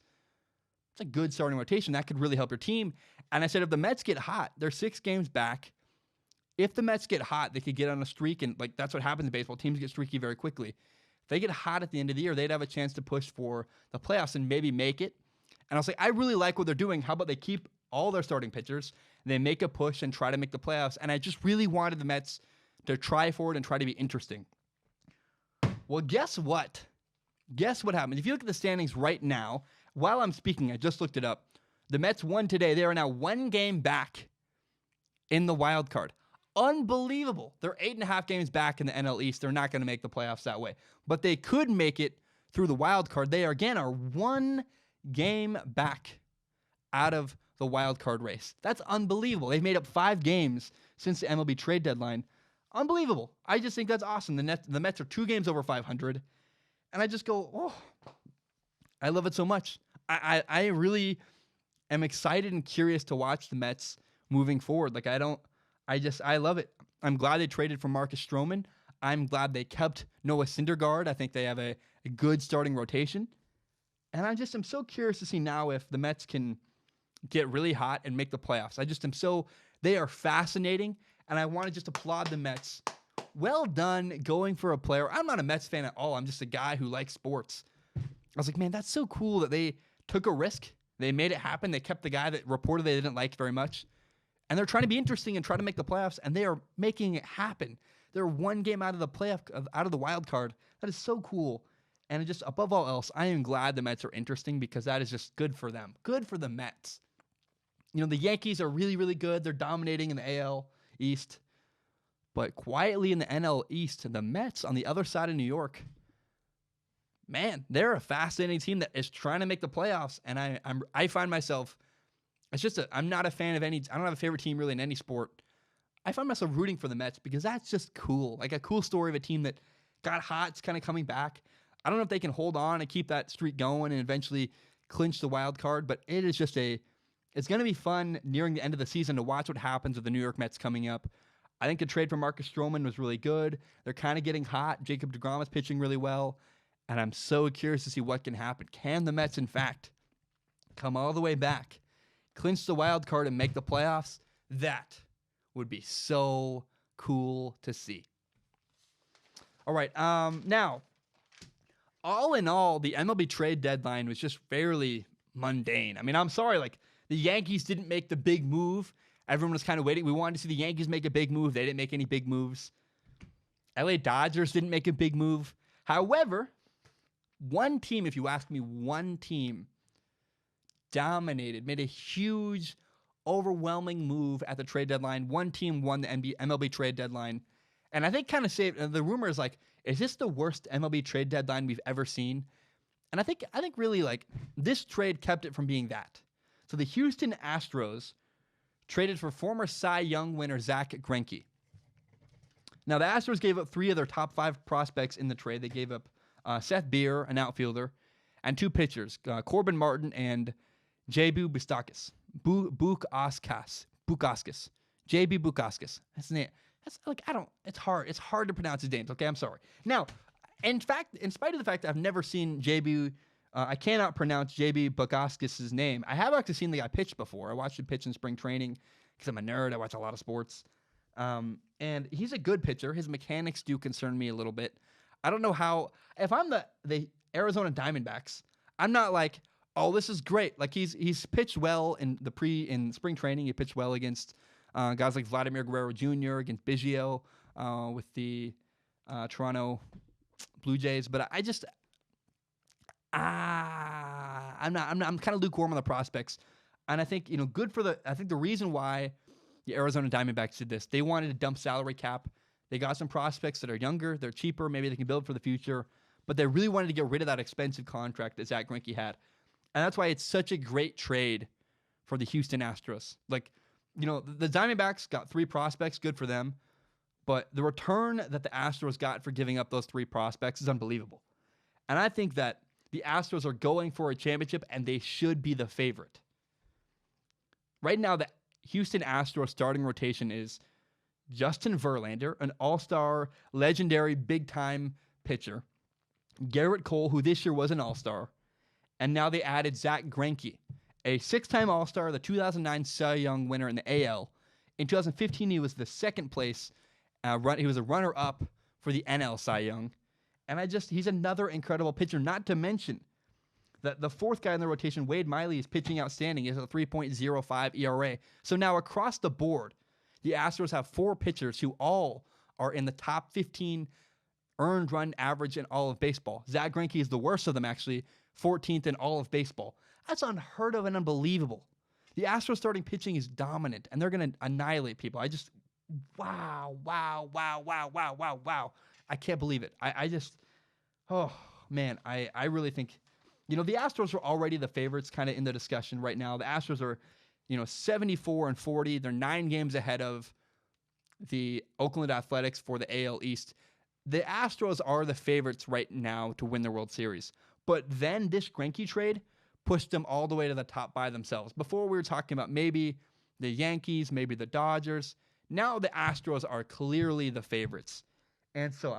It's a good starting rotation. That could really help your team. And I said if the Mets get hot, they're 6 games back. If the Mets get hot, they could get on a streak, and that's what happens in baseball. Teams get streaky very quickly. If they get hot at the end of the year, they'd have a chance to push for the playoffs and maybe make it. And I was like, I really like what they're doing. How about they keep all their starting pitchers, and they make a push and try to make the playoffs? And I just really wanted the Mets to try for it and try to be interesting. Well, guess what? Guess what happened? If you look at the standings right now, while I'm speaking, I just looked it up. The Mets won today. They are now 1 game back in the wild card. Unbelievable. They're 8.5 games back in the NL East. They're not going to make the playoffs that way. But they could make it through the wild card. They, again, are 1 game back out of the wild card race. That's unbelievable. They've made up 5 games since the MLB trade deadline. Unbelievable. I just think that's awesome. The Mets are 2 games over 500. And I just go, oh, I love it so much. I really am excited and curious to watch the Mets moving forward. I love it. I'm glad they traded for Marcus Stroman. I'm glad they kept Noah Syndergaard. I think they have a good starting rotation. And I just am so curious to see now if the Mets can get really hot and make the playoffs. They are fascinating, and I want to just applaud the Mets. Well done going for a player. I'm not a Mets fan at all. I'm just a guy who likes sports. I was like, man, that's so cool that they took a risk. They made it happen. They kept the guy that reported they didn't like very much. And they're trying to be interesting and try to make the playoffs, and they are making it happen. They're 1 game out of the out of the wild card. That is so cool. And just above all else, I am glad the Mets are interesting because that is just good for them. Good for the Mets. The Yankees are really, really good. They're dominating in the AL East. But quietly in the NL East, the Mets on the other side of New York, man, they're a fascinating team that is trying to make the playoffs. And I find myself, I'm not a fan of I don't have a favorite team really in any sport. I find myself rooting for the Mets because that's just cool. Like a cool story of a team that got hot, it's kind of coming back. I don't know if they can hold on and keep that streak going and eventually clinch the wild card, but it is it's going to be fun nearing the end of the season to watch what happens with the New York Mets coming up. I think the trade for Marcus Stroman was really good. They're kind of getting hot. Jacob deGrom is pitching really well, and I'm so curious to see what can happen. Can the Mets, in fact, come all the way back, clinch the wild card, and make the playoffs? That would be so cool to see. All right, now, all in all, the MLB trade deadline was just fairly mundane. I mean, I'm sorry, the Yankees didn't make the big move. Everyone was kind of waiting. We wanted to see the Yankees make a big move. They didn't make any big moves. LA Dodgers didn't make a big move. However, one team, if you ask me, one team dominated, made a huge, overwhelming move at the trade deadline. One team won the MLB trade deadline. And I think kind of saved, the rumor is is this the worst MLB trade deadline we've ever seen? And I think really this trade kept it from being that. So the Houston Astros traded for former Cy Young winner Zack Greinke. Now, the Astros gave up 3 of their top 5 prospects in the trade. They gave up Seth Beer, an outfielder, and 2 pitchers, Corbin Martin and J.B. Bukauskas. J.B. Bukauskas. That's the name. It's hard. It's hard to pronounce his names, okay? I'm sorry. Now, in spite of the fact that I've never seen J.B., I cannot pronounce J.B. Bukauskas' name. I have actually seen the guy pitch before. I watched him pitch in spring training because I'm a nerd. I watch a lot of sports. And he's a good pitcher. His mechanics do concern me a little bit. I don't know how. If I'm the Arizona Diamondbacks, I'm not like, oh, this is great. He's pitched well in spring training. He pitched well against guys like Vladimir Guerrero Jr., against Biggio with the Toronto Blue Jays. But I'm kind of lukewarm on the prospects. And I think, I think the reason why the Arizona Diamondbacks did this, they wanted to dump salary cap. They got some prospects that are younger, they're cheaper, maybe they can build for the future, but they really wanted to get rid of that expensive contract that Zack Greinke had. And that's why it's such a great trade for the Houston Astros. the Diamondbacks got 3 prospects, good for them. But the return that the Astros got for giving up those 3 prospects is unbelievable. And I think that the Astros are going for a championship, and they should be the favorite. Right now, the Houston Astros starting rotation is Justin Verlander, an all-star, legendary, big-time pitcher. Garrett Cole, who this year was an all-star. And now they added Zack Greinke, a 6-time all-star, the 2009 Cy Young winner in the AL. In 2015, he was the second place. He was a runner-up for the NL Cy Young. And he's another incredible pitcher, not to mention that the 4th guy in the rotation, Wade Miley, is pitching outstanding. He has a 3.05 ERA. So now across the board, the Astros have 4 pitchers who all are in the top 15 earned run average in all of baseball. Zack Greinke is the worst of them, actually, 14th in all of baseball. That's unheard of and unbelievable. The Astros starting pitching is dominant, and they're going to annihilate people. Wow. I can't believe it. Oh, man, I really think, the Astros are already the favorites kind of in the discussion right now. The Astros are, 74-40. They're 9 games ahead of the Oakland Athletics for the AL East. The Astros are the favorites right now to win the World Series. But then this Greinke trade pushed them all the way to the top by themselves. Before we were talking about maybe the Yankees, maybe the Dodgers. Now the Astros are clearly the favorites. And so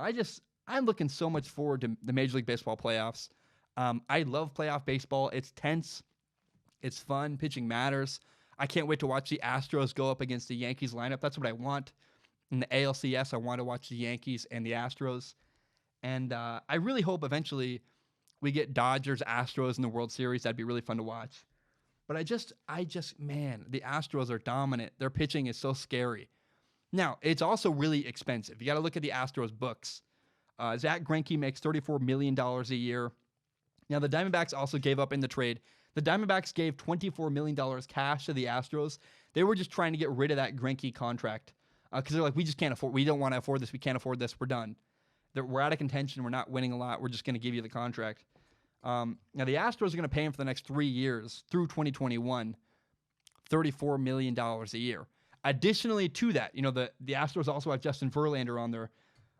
I'm looking so much forward to the Major League Baseball playoffs. I love playoff baseball. It's tense. It's fun. Pitching matters. I can't wait to watch the Astros go up against the Yankees lineup. That's what I want. In the ALCS, I want to watch the Yankees and the Astros. And I really hope eventually we get Dodgers, Astros in the World Series. That'd be really fun to watch. But man, the Astros are dominant. Their pitching is so scary. Now, it's also really expensive. You got to look at the Astros books. Zack Greinke makes $34 million a year. Now, the Diamondbacks also gave up in the trade. The Diamondbacks gave $24 million cash to the Astros. They were just trying to get rid of that Greinke contract because they're like, we don't want to afford this. We can't afford this. We're done. We're out of contention. We're not winning a lot. We're just going to give you the contract. Now, the Astros are going to pay him for the next 3 years through 2021, $34 million a year. Additionally to that, the Astros also have Justin Verlander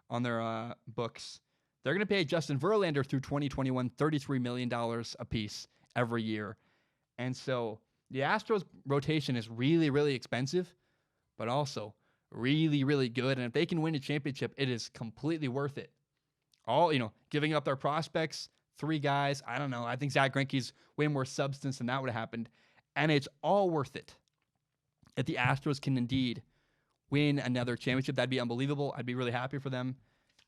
on their books. They're going to pay Justin Verlander through 2021 $33 million a piece every year. And so the Astros rotation is really, really expensive, but also really, really good. And if they can win a championship, it is completely worth it. Giving up their prospects, 3 guys, I don't know. I think Zack Greinke's way more substance than that would have happened. And it's all worth it. If the Astros can indeed win another championship, that'd be unbelievable. I'd be really happy for them.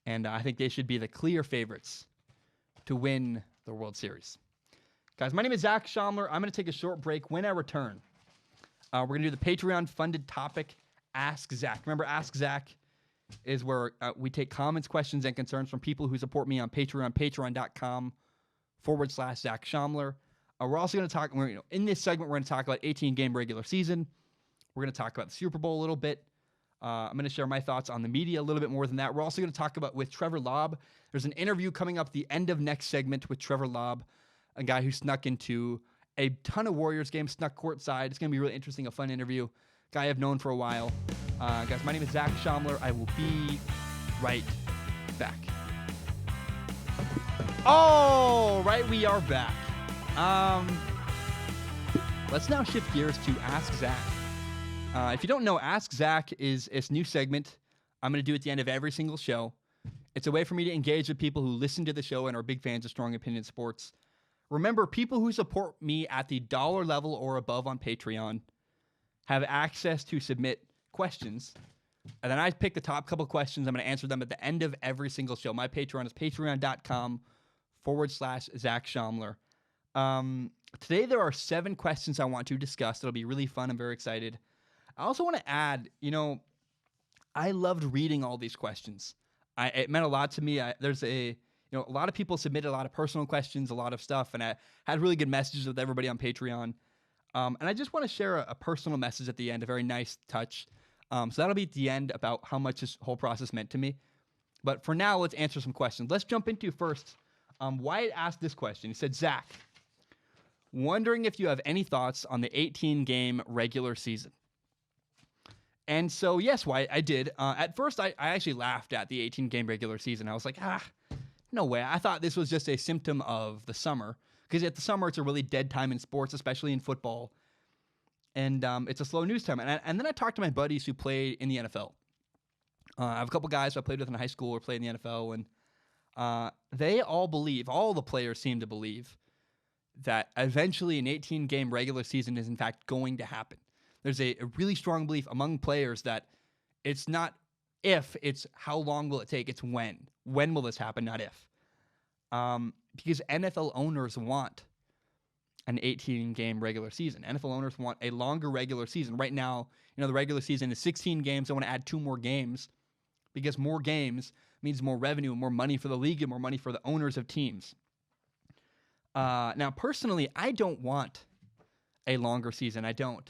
And I think they should be the clear favorites to win the World Series. Guys, my name is Zack Schaumler. I'm going to take a short break. When I return, we're going to do the Patreon-funded topic, Ask Zack. Remember, Ask Zack is where we take comments, questions, and concerns from people who support me on Patreon, patreon.com/Zack Schaumler. We're also going to talk, in this segment, we're going to talk about 18-game regular season. We're going to talk about the Super Bowl a little bit. I'm going to share my thoughts on the media a little bit more than that. We're also going to talk about with Trevor Lob. There's an interview coming up the end of next segment with Trevor Lob, a guy who snuck into a ton of Warriors games, snuck courtside. It's going to be really interesting, a fun interview. Guy I've known for a while. Guys, my name is Zack Schaumler. I will be right back. All right, we are back. Let's now shift gears to Ask Zack. If you don't know, Ask Zack is a new segment I'm going to do at the end of every single show. It's a way for me to engage with people who listen to the show and are big fans of Strong Opinion Sports. Remember, people who support me at the $1 level or above on Patreon have access to submit questions. And then I pick the top couple questions. I'm going to answer them at the end of every single show. My Patreon is patreon.com/Zack Schaumler. Today, there are 7 questions I want to discuss. It'll be really fun. I'm very excited. I also want to add, I loved reading all these questions. It meant a lot to me. There's a lot of people submitted a lot of personal questions, a lot of stuff, and I had really good messages with everybody on Patreon. And I just want to share a personal message at the end, a very nice touch. So that'll be at the end about how much this whole process meant to me. But for now, let's answer some questions. Let's jump into first. Wyatt asked this question. He said, Zack, wondering if you have any thoughts on the 18-game regular season. And so, yes, why I did. At first, I actually laughed at the 18-game regular season. I was like, no way. I thought this was just a symptom of the summer. Because at the summer, it's a really dead time in sports, especially in football. And it's a slow news time. And then I talked to my buddies who played in the NFL. I have a couple guys who I played with in high school or played in the NFL. And they all believe, all the players seem to believe, that eventually an 18-game regular season is in fact going to happen. There's a really strong belief among players that it's not if, it's how long will it take, it's when. When will this happen, not if. Because NFL owners want an 18-game regular season. NFL owners want a longer regular season. Right now, the regular season is 16 games. I want to add 2 more games because more games means more revenue and more money for the league and more money for the owners of teams. Now, personally, I don't want a longer season. I don't.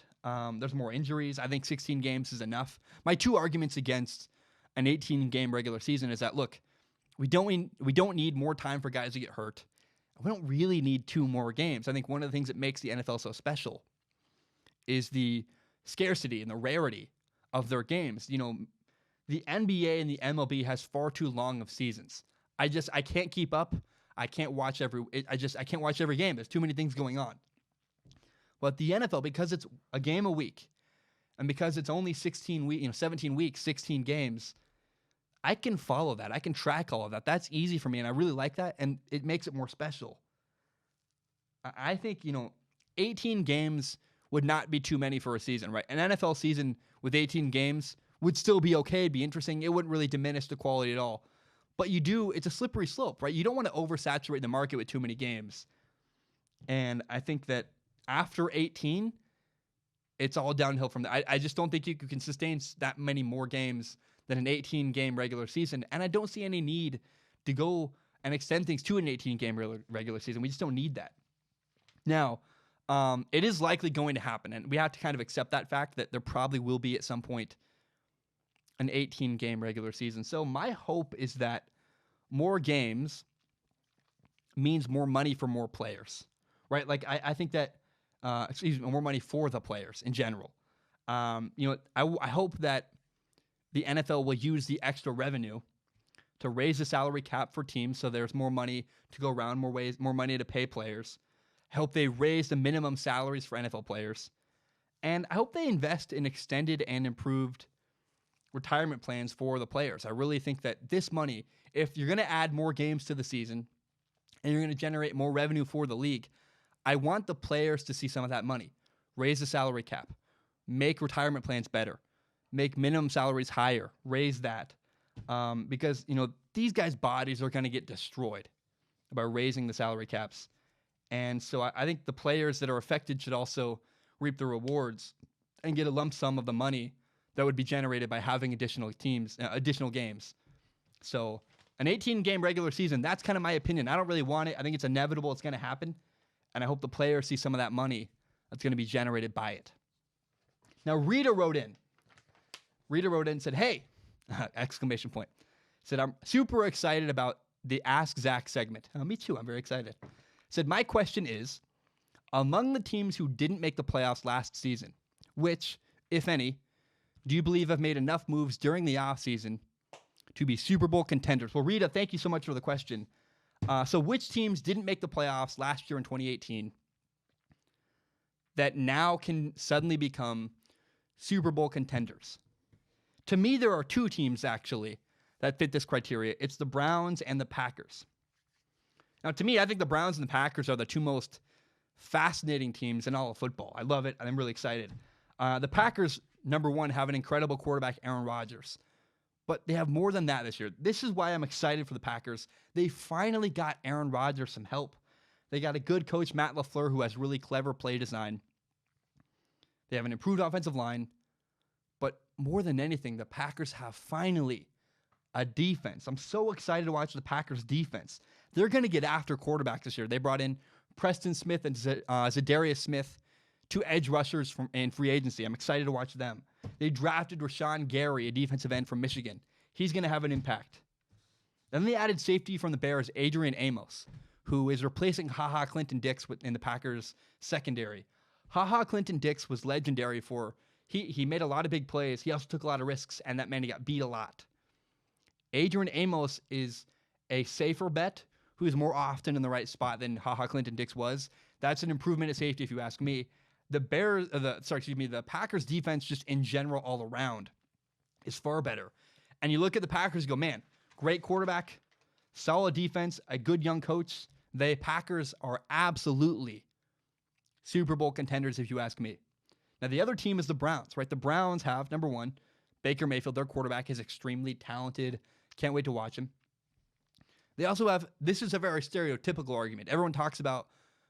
There's more injuries. I think 16 games is enough. My 2 arguments against an 18-game regular season is that, look, we don't need more time for guys to get hurt. We don't really need 2 more games. I think one of the things that makes the NFL so special is the scarcity and the rarity of their games. The NBA and the MLB has far too long of seasons. I can't keep up. I can't watch every game. There's too many things going on. But the NFL, because it's a game a week, and because it's only 17 weeks, 16 games, I can follow that. I can track all of that. That's easy for me, and I really like that, and it makes it more special. I think, 18 games would not be too many for a season, right? An NFL season with 18 games would still be okay, it'd be interesting. It wouldn't really diminish the quality at all. But it's a slippery slope, right? You don't want to oversaturate the market with too many games. And I think that after 18, it's all downhill from there. I just don't think you can sustain that many more games than an 18-game regular season. And I don't see any need to go and extend things to an 18-game regular season. We just don't need that. Now, it is likely going to happen, and we have to kind of accept that fact that there probably will be at some point an 18-game regular season. So my hope is that more games means more money for more players, right? Like I think that, more money for the players in general. I hope that the NFL will use the extra revenue to raise the salary cap for teams so there's more money to go around, more money to pay players. I hope they raise the minimum salaries for NFL players. And I hope they invest in extended and improved retirement plans for the players. I really think that this money, if you're going to add more games to the season and you're going to generate more revenue for the league, I want the players to see some of that money. Raise the salary cap. Make retirement plans better. Make minimum salaries higher. Raise that. Because, these guys' bodies are going to get destroyed by raising the salary caps. And so I think the players that are affected should also reap the rewards and get a lump sum of the money that would be generated by having additional games. So an 18-game regular season, that's kind of my opinion. I don't really want it. I think it's inevitable. It's going to happen. And I hope the players see some of that money that's going to be generated by it. Now, Rita wrote in and said, hey, exclamation point. Said, I'm super excited about the Ask Zack segment. Me too. I'm very excited. Said, my question is, among the teams who didn't make the playoffs last season, which, if any, do you believe have made enough moves during the offseason to be Super Bowl contenders? Well, Rita, thank you so much for the question. So which teams didn't make the playoffs last year in 2018 that now can suddenly become Super Bowl contenders? To me, there are 2 teams, actually, that fit this criteria. It's the Browns and the Packers. Now, to me, I think the Browns and the Packers are the 2 most fascinating teams in all of football. I love it. I'm really excited. The Packers, number 1, have an incredible quarterback, Aaron Rodgers. But they have more than that this year. This is why I'm excited for the Packers. They finally got Aaron Rodgers some help. They got a good coach, Matt LaFleur, who has really clever play design. They have an improved offensive line. But more than anything, the Packers have finally a defense. I'm so excited to watch the Packers defense. They're going to get after quarterbacks this year. They brought in Preston Smith and Zadarius Smith, 2 edge rushers in free agency. I'm excited to watch them. They drafted Rashawn Gary, a defensive end from Michigan. He's going to have an impact. Then they added safety from the Bears, Adrian Amos, who is replacing HaHa Clinton Dix in the Packers secondary. HaHa Clinton Dix was legendary for he made a lot of big plays. He also took a lot of risks, and that meant he got beat a lot. Adrian Amos is a safer bet who is more often in the right spot than Clinton Dix was. That's an improvement at safety, if you ask me. The Packers defense just in general all around is far better. And you look at the Packers, you go, man, great quarterback, solid defense, a good young coach. The Packers are absolutely Super Bowl contenders, if you ask me. Now, the other team is the Browns, right? The Browns have, number one, Baker Mayfield. Their quarterback is extremely talented. Can't wait to watch him. They also have, this is a very stereotypical argument. Everyone talks about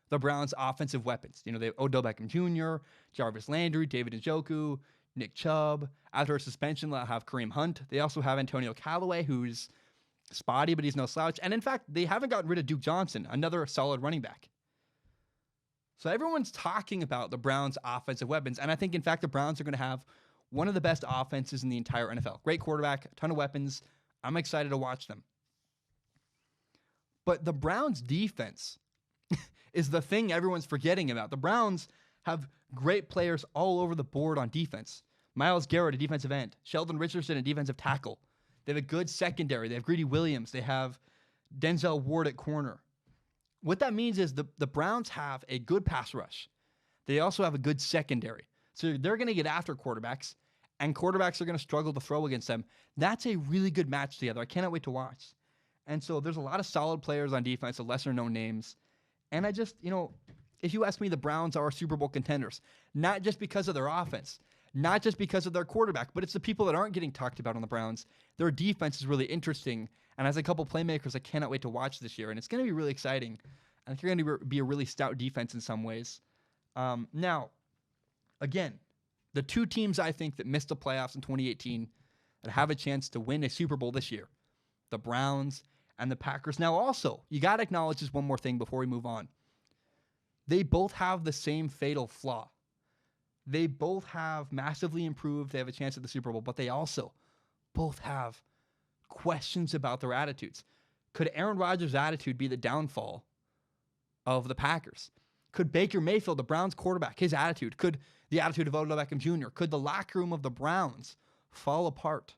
the Browns' offensive weapons. They have Odell Beckham Jr., Jarvis Landry, David Njoku, Nick Chubb. After a suspension, they'll have Kareem Hunt. They also have Antonio Callaway, who's spotty, but he's no slouch. And in fact, they haven't gotten rid of Duke Johnson, another solid running back. So everyone's talking about the Browns' offensive weapons. And I think, in fact, the Browns are going to have one of the best offenses in the entire NFL. Great quarterback, a ton of weapons. I'm excited to watch them. But the Browns' defense is the thing everyone's forgetting about. The Browns have great players all over the board on defense. Myles Garrett, a defensive end. Sheldon Richardson, a defensive tackle. They have a good secondary. They have Greedy Williams. They have Denzel Ward at corner. What that means is the Browns have a good pass rush. They also have a good secondary. So they're going to get after quarterbacks, and quarterbacks are going to struggle to throw against them. That's a really good match together. I cannot wait to watch. And so there's a lot of solid players on defense, the lesser-known names. And I just, if you ask me, the Browns are Super Bowl contenders. Not just because of their offense, not just because of their quarterback, but it's the people that aren't getting talked about on the Browns. Their defense is really interesting. And as a couple playmakers, I cannot wait to watch this year. And it's going to be really exciting. I think they're going to be a really stout defense in some ways. Now, again, the two teams I think that missed the playoffs in 2018 that have a chance to win a Super Bowl this year, the Browns and the Packers. Now, also, you got to acknowledge just one more thing before we move on. They both have the same fatal flaw. They both have massively improved. They have a chance at the Super Bowl, but they also both have questions about their attitudes. Could Aaron Rodgers' attitude be the downfall of the Packers? Could Baker Mayfield, the Browns quarterback, his attitude, could the attitude of Odell Beckham Jr., could the locker room of the Browns fall apart?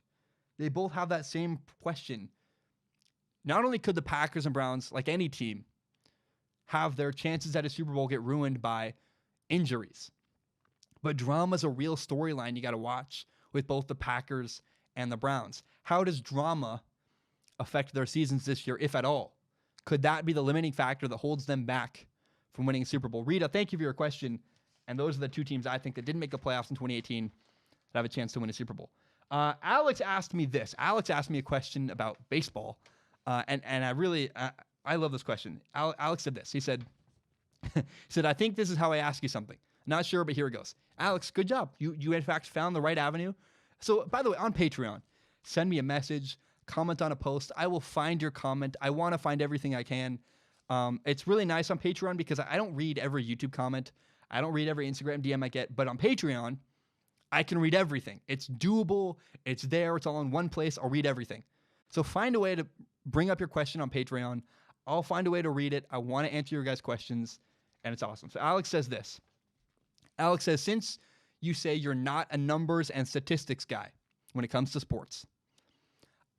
They both have that same question. Not only could the Packers and Browns, like any team, have their chances at a Super Bowl get ruined by injuries, but drama's a real storyline you got to watch with both the Packers and the Browns. How does drama affect their seasons this year, if at all? Could that be the limiting factor that holds them back from winning a Super Bowl? Rita, thank you for your question. And those are the two teams I think that didn't make the playoffs in 2018 that have a chance to win a Super Bowl. Alex asked me this. Alex asked me a question about baseball. And I love this question. Alex said this. He said, I think this is how I ask you something. Not sure, but here it goes. Alex, good job. You in fact found the right avenue. So, by the way, on Patreon, send me a message, comment on a post. I will find your comment. I want to find everything I can. It's really nice on Patreon because I don't read every YouTube comment. I don't read every Instagram DM I get. But on Patreon, I can read everything. It's doable. It's there. It's all in one place. I'll read everything. So find a way to bring up your question on Patreon. I'll find a way to read it. I want to answer your guys' questions, and it's awesome. So Alex says this. Alex says, since you say you're not a numbers and statistics guy when it comes to sports,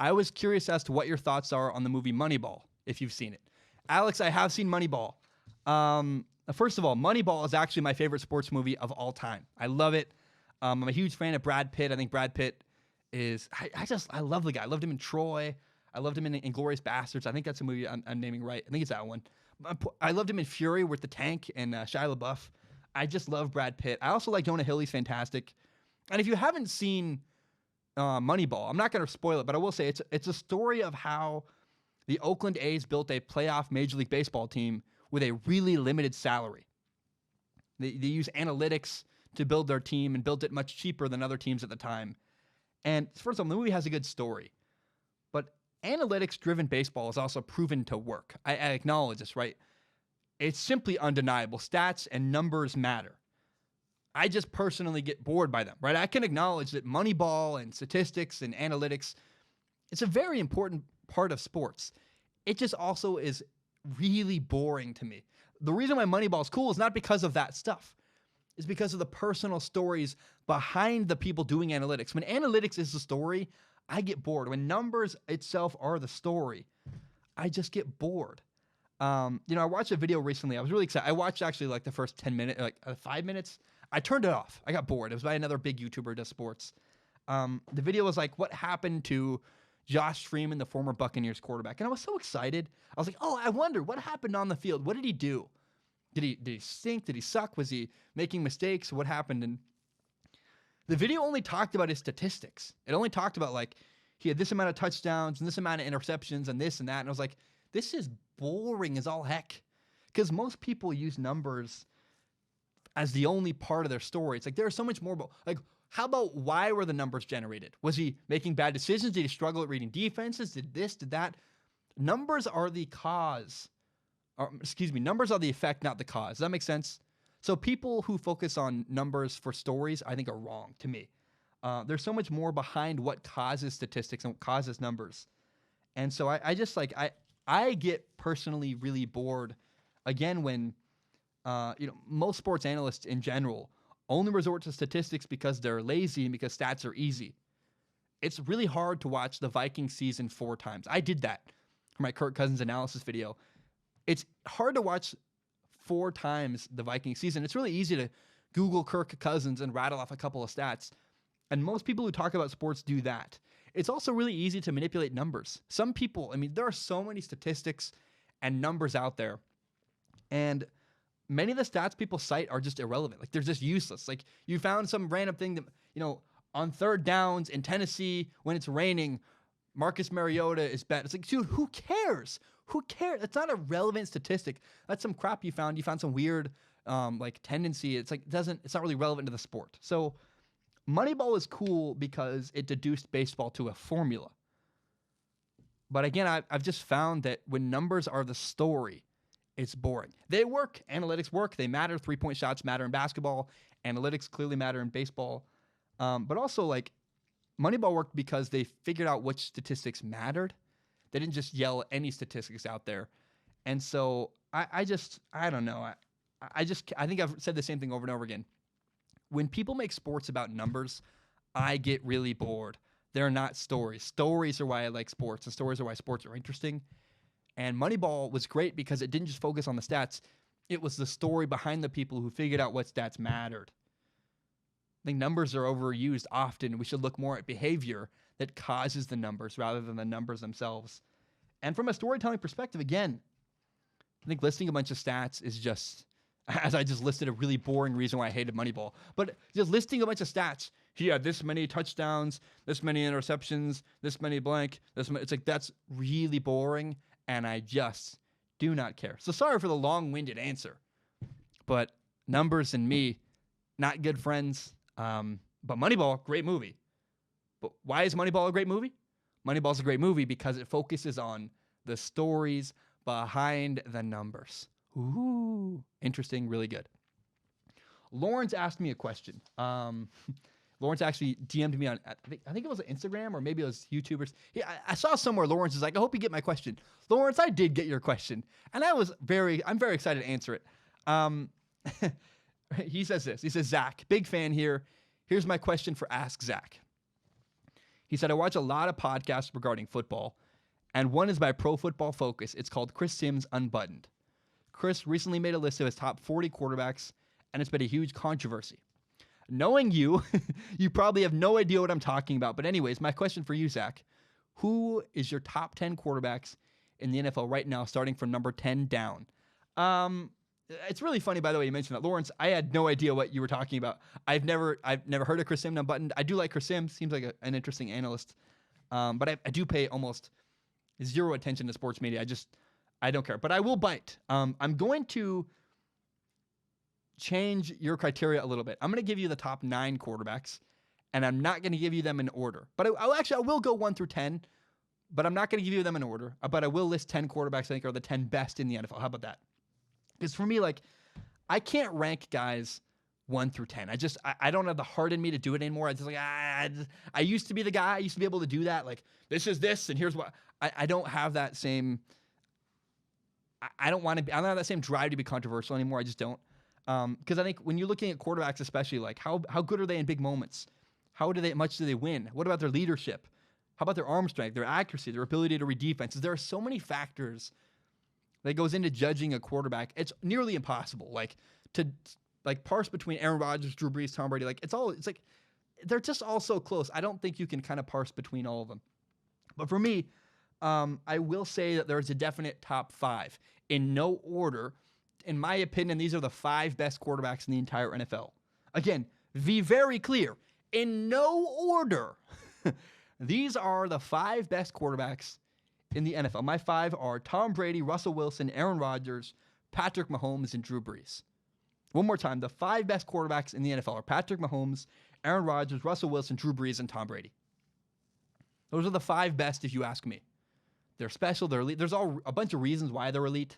I was curious as to what your thoughts are on the movie Moneyball, if you've seen it. Alex, I have seen Moneyball. First of all, Moneyball is actually my favorite sports movie of all time. I love it. I'm a huge fan of Brad Pitt. I think Brad Pitt is, I love the guy. I loved him in Troy. I loved him in Inglourious Bastards. I think that's a movie I'm naming right. I think it's that one. I loved him in Fury with the tank and Shia LaBeouf. I just love Brad Pitt. I also like Jonah Hill. He's fantastic. And if you haven't seen Moneyball, I'm not going to spoil it, but I will say it's a story of how the Oakland A's built a playoff Major League Baseball team with a really limited salary. They use analytics to build their team and built it much cheaper than other teams at the time. And first of all, the movie has a good story. But analytics-driven baseball is also proven to work. I acknowledge this, right? It's simply undeniable. Stats and numbers matter. I just personally get bored by them, right? I can acknowledge that Moneyball and statistics and analytics, it's a very important part of sports. It just also is really boring to me. The reason why Moneyball is cool is not because of that stuff. is because of the personal stories behind the people doing analytics. When analytics is the story, I get bored. When numbers itself are the story, I just get bored. I watched a video recently. I was really excited. I watched actually like the first 10 minutes, 5 minutes. I turned it off. I got bored. It was by another big YouTuber who does sports. The video was like, what happened to Josh Freeman, the former Buccaneers quarterback? And I was so excited. I was like, oh, I wonder what happened on the field. What did he do? Did he stink? Did he suck? Was he making mistakes? What happened? And the video only talked about his statistics. It only talked about like he had this amount of touchdowns and this amount of interceptions and this and that. And I was like, this is boring as all heck. Because most people use numbers as the only part of their story. It's like there's so much more about, like, how about why were the numbers generated? Was he making bad decisions? Did he struggle at reading defenses? Did this, did that? Numbers are the cause. Numbers are the effect, not the cause. Does that make sense? So people who focus on numbers for stories, I think, are wrong to me. There's so much more behind what causes statistics and what causes numbers. And so I get personally really bored, again, when most sports analysts in general only resort to statistics because they're lazy and because stats are easy. It's really hard to watch the Vikings season 4 times. I did that for my Kirk Cousins analysis video. It's hard to watch 4 times the Vikings season. It's really easy to Google Kirk Cousins and rattle off a couple of stats. And most people who talk about sports do that. It's also really easy to manipulate numbers. Some people, there are so many statistics and numbers out there. And many of the stats people cite are just irrelevant. Like, they're just useless. Like, you found some random thing that, on 3rd downs in Tennessee when it's raining, Marcus Mariota is bad. It's like, dude, who cares? Who cares? It's not a relevant statistic. That's some crap you found. You found some weird tendency. It's like, it's not really relevant to the sport. So Moneyball is cool because it deduced baseball to a formula. But again, I've just found that when numbers are the story, it's boring. They work. Analytics work. They matter. 3-point shots matter in basketball. Analytics clearly matter in baseball. But also, like, Moneyball worked because they figured out which statistics mattered. They didn't just yell any statistics out there. And so I don't know. I think I've said the same thing over and over again. When people make sports about numbers, I get really bored. They're not stories. Stories are why I like sports, and stories are why sports are interesting. And Moneyball was great because it didn't just focus on the stats. It was the story behind the people who figured out what stats mattered. I think numbers are overused often. We should look more at behavior that causes the numbers rather than the numbers themselves. And from a storytelling perspective, again, I think listing a bunch of stats is just, as I just listed, a really boring reason why I hated Moneyball. But just listing a bunch of stats, he had this many touchdowns, this many interceptions, this many blank, this many, it's like, that's really boring. And I just do not care. So sorry for the long-winded answer. But numbers and me, not good friends. But Moneyball, great movie. But why is Moneyball a great movie? Moneyball's a great movie because it focuses on the stories behind the numbers. Ooh, interesting, really good. Lawrence asked me a question. Lawrence actually DM'd me on, I think it was Instagram or maybe it was YouTubers. I saw somewhere Lawrence is like, I hope you get my question. Lawrence, I did get your question. And I'm very excited to answer it. He says this. He says, Zack, big fan here. Here's my question for Ask Zack. He said, I watch a lot of podcasts regarding football, and one is by Pro Football Focus. It's called Chris Sims Unbuttoned. Chris recently made a list of his top 40 quarterbacks, and it's been a huge controversy. Knowing you, you probably have no idea what I'm talking about. But anyways, my question for you, Zack, who is your top 10 quarterbacks in the NFL right now, starting from number 10 down? It's really funny, by the way, you mentioned that. Lawrence, I had no idea what you were talking about. I've never heard of Chris Sims Unbuttoned. I do like Chris Sims. Seems like an interesting analyst. But I do pay almost zero attention to sports media. I don't care. But I will bite. I'm going to change your criteria a little bit. I'm going to give you the top 9 quarterbacks, and I'm not going to give you them in order. But I will go 1 through 10, but I'm not going to give you them in order. But I will list 10 quarterbacks I think are the 10 best in the NFL. How about that? Because for me, like, I can't rank guys 1 through 10. I don't have the heart in me to do it anymore. I used to be the guy. I used to be able to do that. Like, this is this, and here's what. I don't have that same. I don't have that same drive to be controversial anymore. I just don't. Because I think when you're looking at quarterbacks, especially, like how good are they in big moments? How much do they win? What about their leadership? How about their arm strength, their accuracy, their ability to read defenses? There are so many factors that goes into judging a quarterback. It's nearly impossible. To parse between Aaron Rodgers, Drew Brees, Tom Brady. They're just all so close. I don't think you can kind of parse between all of them. But for me, I will say that there's a definite top 5 in no order. In my opinion, these are the 5 best quarterbacks in the entire NFL. Again, be very clear. In no order. These are the 5 best quarterbacks in the NFL. My 5 are Tom Brady, Russell Wilson, Aaron Rodgers, Patrick Mahomes, and Drew Brees. One more time. The 5 best quarterbacks in the NFL are Patrick Mahomes, Aaron Rodgers, Russell Wilson, Drew Brees, and Tom Brady. Those are the 5 best if you ask me. They're special. They're elite. There's a bunch of reasons why they're elite.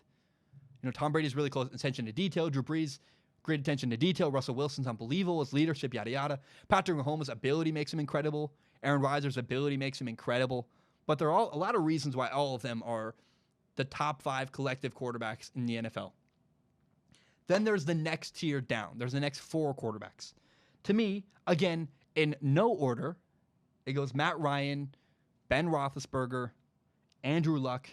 Tom Brady's really close attention to detail. Drew Brees, great attention to detail. Russell Wilson's unbelievable. His leadership, yada, yada. Patrick Mahomes' ability makes him incredible. Aaron Rodgers' ability makes him incredible. But there are a lot of reasons why all of them are the top 5 collective quarterbacks in the NFL. Then there's the next tier down. There's the next 4 quarterbacks. To me, again, in no order, it goes Matt Ryan, Ben Roethlisberger, Andrew Luck,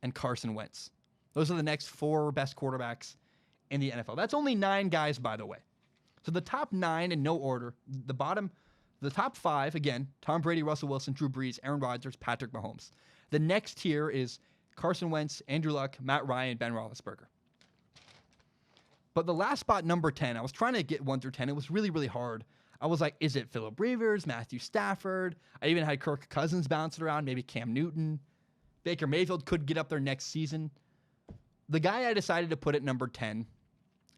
and Carson Wentz. Those are the next 4 best quarterbacks in the NFL. That's only 9 guys, by the way. So the top 9 in no order. The top 5, again, Tom Brady, Russell Wilson, Drew Brees, Aaron Rodgers, Patrick Mahomes. The next tier is Carson Wentz, Andrew Luck, Matt Ryan, Ben Roethlisberger. But the last spot, number 10, I was trying to get 1 through 10. It was really, really hard. I was like, is it Phillip Rivers, Matthew Stafford? I even had Kirk Cousins bouncing around, maybe Cam Newton. Baker Mayfield could get up there next season. The guy I decided to put at number 10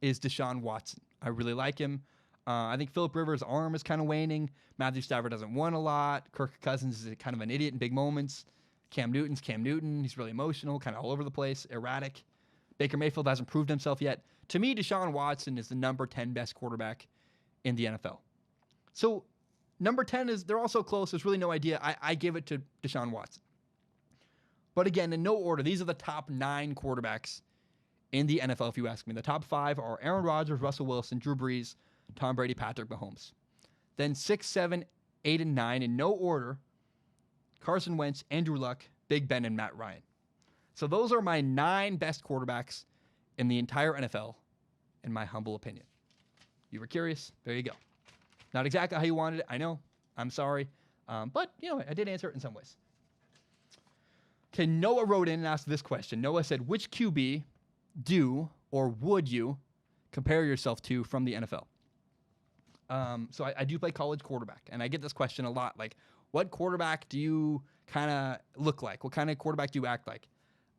is Deshaun Watson. I really like him. I think Phillip Rivers' arm is kind of waning. Matthew Stafford doesn't win a lot. Kirk Cousins is kind of an idiot in big moments. Cam Newton's Cam Newton. He's really emotional, kind of all over the place, erratic. Baker Mayfield hasn't proved himself yet. To me, Deshaun Watson is the number 10 best quarterback in the NFL. So number 10 is, they're all so close, there's really no idea. I give it to Deshaun Watson. But again, in no order, these are the top 9 quarterbacks in the NFL, if you ask me. The top 5 are Aaron Rodgers, Russell Wilson, Drew Brees, Tom Brady, Patrick Mahomes. Then 6, 7, 8, and 9, in no order, Carson Wentz, Andrew Luck, Big Ben, and Matt Ryan. So those are my 9 best quarterbacks in the entire NFL, in my humble opinion. You were curious? There you go. Not exactly how you wanted it, I know. I'm sorry. But, I did answer it in some ways. Okay, Noah wrote in and asked this question. Noah said, which QB do or would you compare yourself to from the NFL? So I do play college quarterback, and I get this question a lot. Like, what quarterback do you kind of look like? What kind of quarterback do you act like?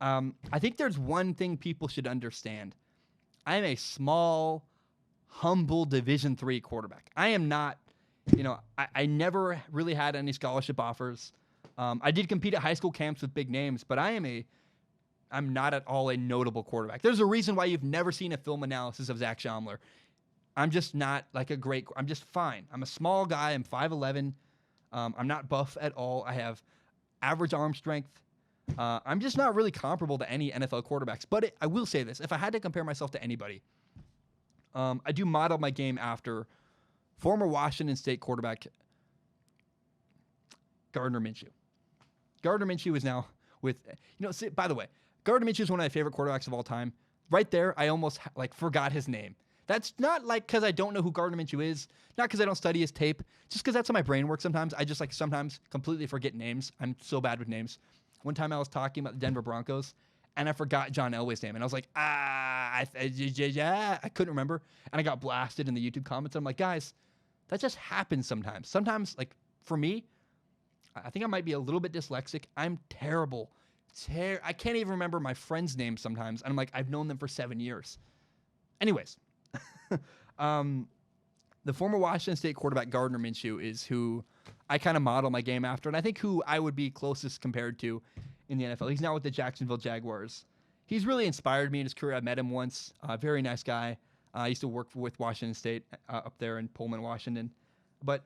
I think there's one thing people should understand. I'm a small, humble Division III quarterback. I am not, I never really had any scholarship offers. I did compete at high school camps with big names, but I'm not at all a notable quarterback. There's a reason why you've never seen a film analysis of Zack. I'm just not I'm just fine. I'm a small guy. I'm 5'11". I'm not buff at all. I have average arm strength. I'm just not really comparable to any NFL quarterbacks. But I will say this. If I had to compare myself to anybody, I do model my game after former Washington State quarterback Gardner Minshew. Gardner Minshew is now with, by the way, Gardner Minshew is one of my favorite quarterbacks of all time. Right there, I almost forgot his name. That's not because I don't know who Gardner Minshew is, not because I don't study his tape, just because that's how my brain works sometimes. I just sometimes completely forget names. I'm so bad with names. One time I was talking about the Denver Broncos, and I forgot John Elway's name, and I was like, I couldn't remember, and I got blasted in the YouTube comments. I'm like, guys, that just happens sometimes. Sometimes, for me, I think I might be a little bit dyslexic. I'm terrible. I can't even remember my friends' names sometimes. And I'm like, I've known them for 7 years. Anyways, the former Washington State quarterback Gardner Minshew is who I kind of model my game after. And I think who I would be closest compared to in the NFL. He's now with the Jacksonville Jaguars. He's really inspired me in his career. I met him once. Very nice guy. I used to work with Washington State up there in Pullman, Washington. But,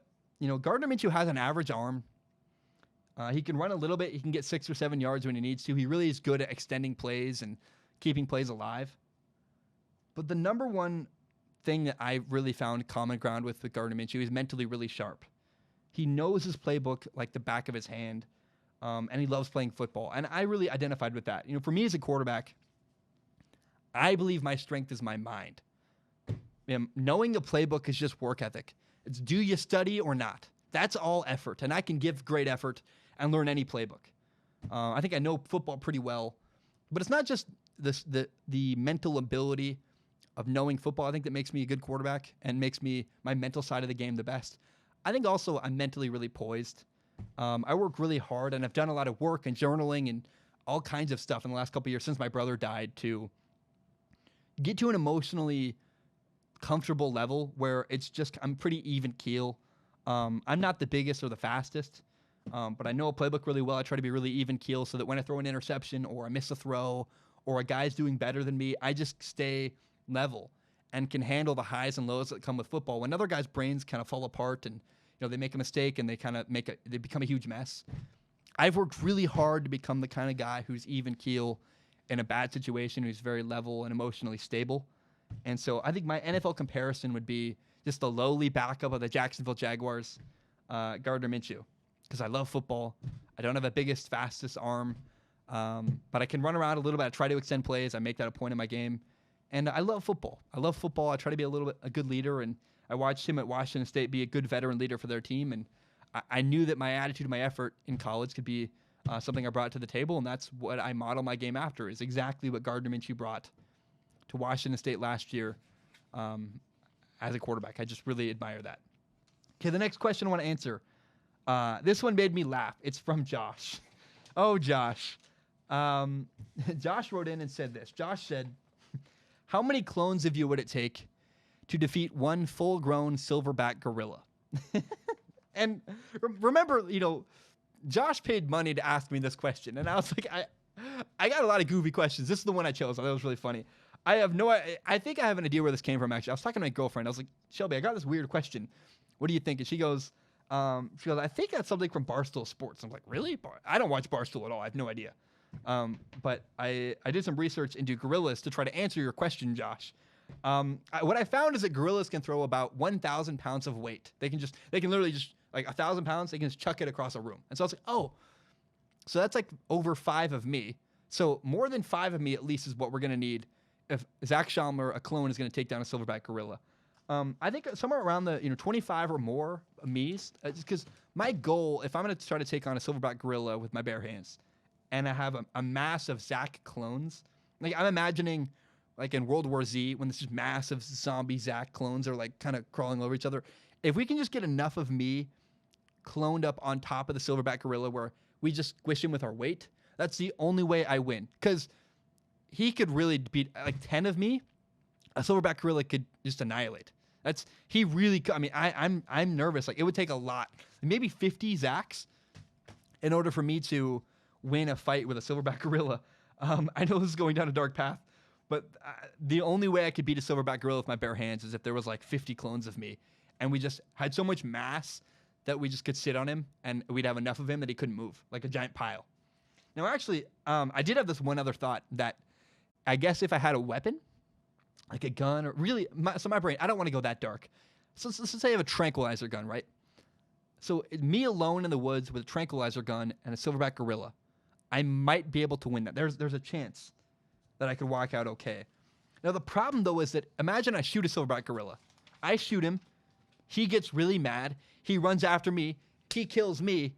Gardner Minshew has an average arm. He can run a little bit. He can get 6 or 7 yards when he needs to. He really is good at extending plays and keeping plays alive. But the number one thing that I really found common ground with Gardner Minshew. He's mentally really sharp. He knows his playbook like the back of his hand, and he loves playing football. And I really identified with that. For me as a quarterback, I believe my strength is my mind. Knowing the playbook is just work ethic. It's do you study or not? That's all effort, and I can give great effort and learn any playbook. I think I know football pretty well, but it's not just the mental ability of knowing football. I think that makes me a good quarterback and makes me my mental side of the game the best. I think also I'm mentally really poised. I work really hard, and I've done a lot of work and journaling and all kinds of stuff in the last couple of years since my brother died to get to an emotionally comfortable level where it's just I'm pretty even keel. I'm not the biggest or the fastest, but I know a playbook really well. I try to be really even keel so that when I throw an interception or I miss a throw or a guy's doing better than me, I just stay level and can handle the highs and lows that come with football. When other guys' brains kind of fall apart and they make a mistake and they become a huge mess. I've worked really hard to become the kind of guy who's even keel in a bad situation, who's very level and emotionally stable. And so I think my NFL comparison would be just the lowly backup of the Jacksonville Jaguars, Gardner Minshew, because I love football. I don't have the biggest, fastest arm, but I can run around a little bit. I try to extend plays. I make that a point in my game. And I love football. I try to be a good leader, and I watched him at Washington State be a good veteran leader for their team. And I knew that my attitude and my effort in college could be something I brought to the table, and that's what I model my game after, is exactly what Gardner Minshew brought to Washington State last year as a quarterback. I just really admire that. Okay, the next question I want to answer. This one made me laugh. It's from Josh. Oh, Josh. Josh wrote in and said this. Josh said, how many clones of you would it take to defeat one full-grown silverback gorilla? And remember, Josh paid money to ask me this question, and I was like, I got a lot of goofy questions. This is the one I chose. I thought it was really funny. I think I have an idea where this came from, actually. I was talking to my girlfriend. I was like, Shelby, I got this weird question. What do you think? And she goes, I think that's something from Barstool Sports. I'm like, really? I don't watch Barstool at all. I have no idea. But I did some research into gorillas to try to answer your question, Josh. What I found is that gorillas can throw about 1,000 pounds of weight. They can literally just, like 1,000 pounds, they can just chuck it across a room. And so I was like, oh, so that's like over 5 of me. So more than 5 of me at least is what we're going to need if Zack Schaumler, a clone, is going to take down a silverback gorilla. I think somewhere around the 25 or more of me's, because my goal, if I'm going to try to take on a silverback gorilla with my bare hands, and I have a mass of Zack clones, like I'm imagining, like in World War Z, when this just massive zombie Zack clones are like kind of crawling over each other. If we can just get enough of me cloned up on top of the silverback gorilla where we just squish him with our weight, that's the only way I win. Because he could really beat like 10 of me. A silverback gorilla could just annihilate. I'm nervous. Like it would take a lot, maybe 50 Zacks in order for me to win a fight with a silverback gorilla. I know this is going down a dark path, but the only way I could beat a silverback gorilla with my bare hands is if there was like 50 clones of me, and we just had so much mass that we just could sit on him, and we'd have enough of him that he couldn't move, like a giant pile. Now, actually, I did have this one other thought that I guess if I had a weapon, like a gun, or really, my brain, I don't want to go that dark. So let's say I have a tranquilizer gun, right? So me alone in the woods with a tranquilizer gun and a silverback gorilla, I might be able to win that. There's a chance that I could walk out okay. Now, the problem, though, is that imagine I shoot a silverback gorilla. I shoot him. He gets really mad. He runs after me. He kills me.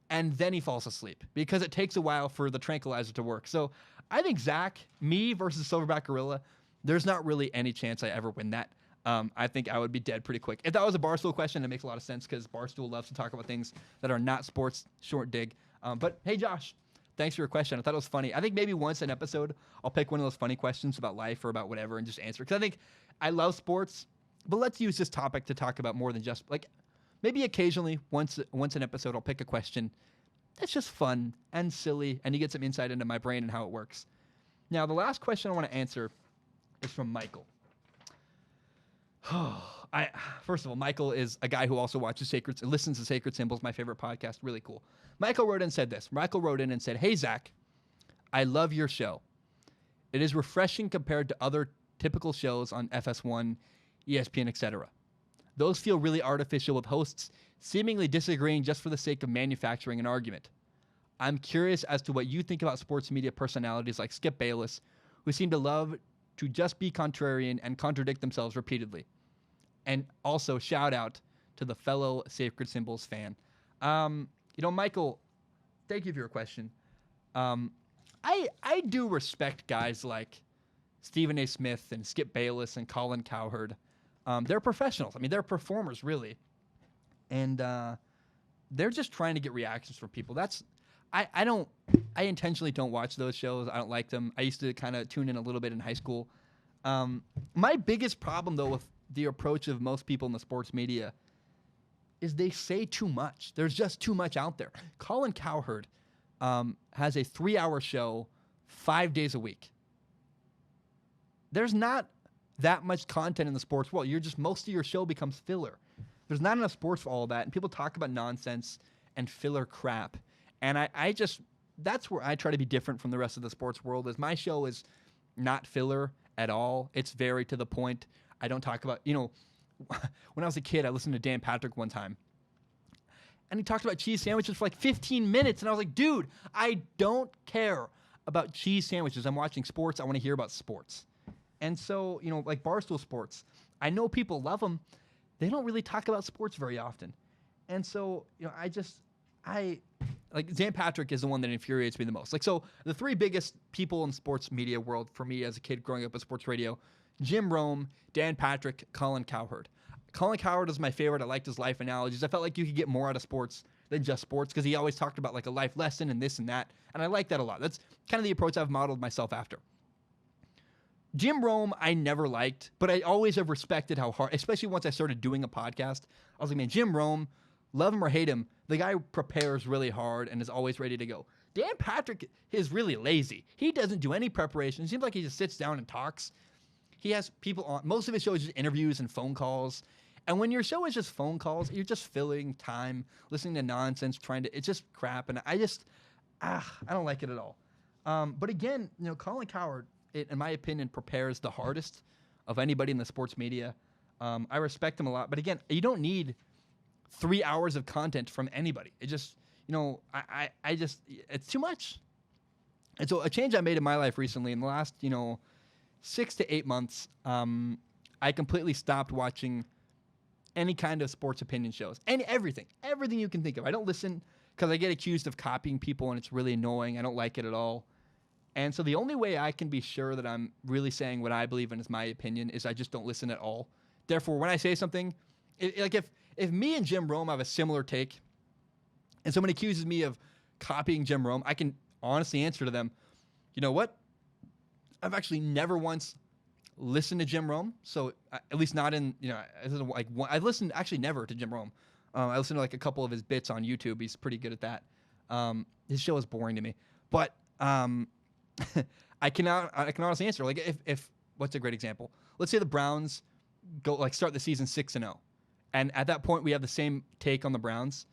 And then he falls asleep because it takes a while for the tranquilizer to work. So I think Zack, me versus silverback gorilla, there's not really any chance I ever win that. I think I would be dead pretty quick. If that was a Barstool question, it makes a lot of sense because Barstool loves to talk about things that are not sports. Short dig. But hey, Josh, thanks for your question. I thought it was funny. I think maybe once an episode, I'll pick one of those funny questions about life or about whatever and just answer. Because I think I love sports, but let's use this topic to talk about more than just like maybe occasionally once an episode, I'll pick a question that's just fun and silly, and you get some insight into my brain and how it works. Now, the last question I want to answer is from Michael. First of all, Michael is a guy who also listens to Sacred Symbols, my favorite podcast. Really cool. Michael wrote in and said this. Michael wrote in and said, "Hey, Zack, I love your show. It is refreshing compared to other typical shows on FS1. ESPN, etc. Those feel really artificial, with hosts seemingly disagreeing just for the sake of manufacturing an argument. I'm curious as to what you think about sports media personalities like Skip Bayless, who seem to love to just be contrarian and contradict themselves repeatedly. And also, shout out to the fellow Sacred Symbols fan. Michael, thank you for your question. I do respect guys like Stephen A. Smith and Skip Bayless and Colin Cowherd. They're professionals. I mean, they're performers, really. And they're just trying to get reactions from people. I intentionally don't watch those shows. I don't like them. I used to kind of tune in a little bit in high school. My biggest problem, though, with the approach of most people in the sports media is they say too much. There's just too much out there. Colin Cowherd has a 3-hour show 5 days a week. There's not that much content in the sports world. Most of your show becomes filler. There's not enough sports for all of that. And people talk about nonsense and filler crap. And that's where I try to be different from the rest of the sports world, is my show is not filler at all. It's very to the point. I don't talk about, when I was a kid, I listened to Dan Patrick one time. And he talked about cheese sandwiches for like 15 minutes. And I was like, dude, I don't care about cheese sandwiches. I'm watching sports. I want to hear about sports. And so, like Barstool Sports, I know people love them. They don't really talk about sports very often. And so, like Dan Patrick is the one that infuriates me the most. Like, so the three biggest people in the sports media world for me as a kid growing up with sports radio: Jim Rome, Dan Patrick, Colin Cowherd. Colin Cowherd is my favorite. I liked his life analogies. I felt like you could get more out of sports than just sports, because he always talked about like a life lesson and this and that. And I like that a lot. That's kind of the approach I've modeled myself after. Jim Rome, I never liked, but I always have respected how hard, especially once I started doing a podcast. I was like, man, Jim Rome, love him or hate him, the guy prepares really hard and is always ready to go. Dan Patrick is really lazy. He doesn't do any preparation. It seems like he just sits down and talks. He has people on. Most of his show is just interviews and phone calls. And when your show is just phone calls, you're just filling time, listening to nonsense, it's just crap. And I don't like it at all. But again, Colin Cowherd, in my opinion, prepares the hardest of anybody in the sports media. I respect him a lot. But again, you don't need 3 hours of content from anybody. It just, it's too much. And so a change I made in my life recently in the last, 6 to 8 months, I completely stopped watching any kind of sports opinion shows. And everything you can think of. I don't listen because I get accused of copying people and it's really annoying. I don't like it at all. And so the only way I can be sure that I'm really saying what I believe in is my opinion is I just don't listen at all. Therefore, when I say something, if me and Jim Rome have a similar take and someone accuses me of copying Jim Rome, I can honestly answer to them, you know what? I've actually never once listened to Jim Rome. So at least not in, I listened actually never to Jim Rome. I listened to like a couple of his bits on YouTube. He's pretty good at that. His show is boring to me, but I can honestly answer, like, if what's a great example? Let's say the Browns start the season 6-0, and at that point we have the same take on the Browns.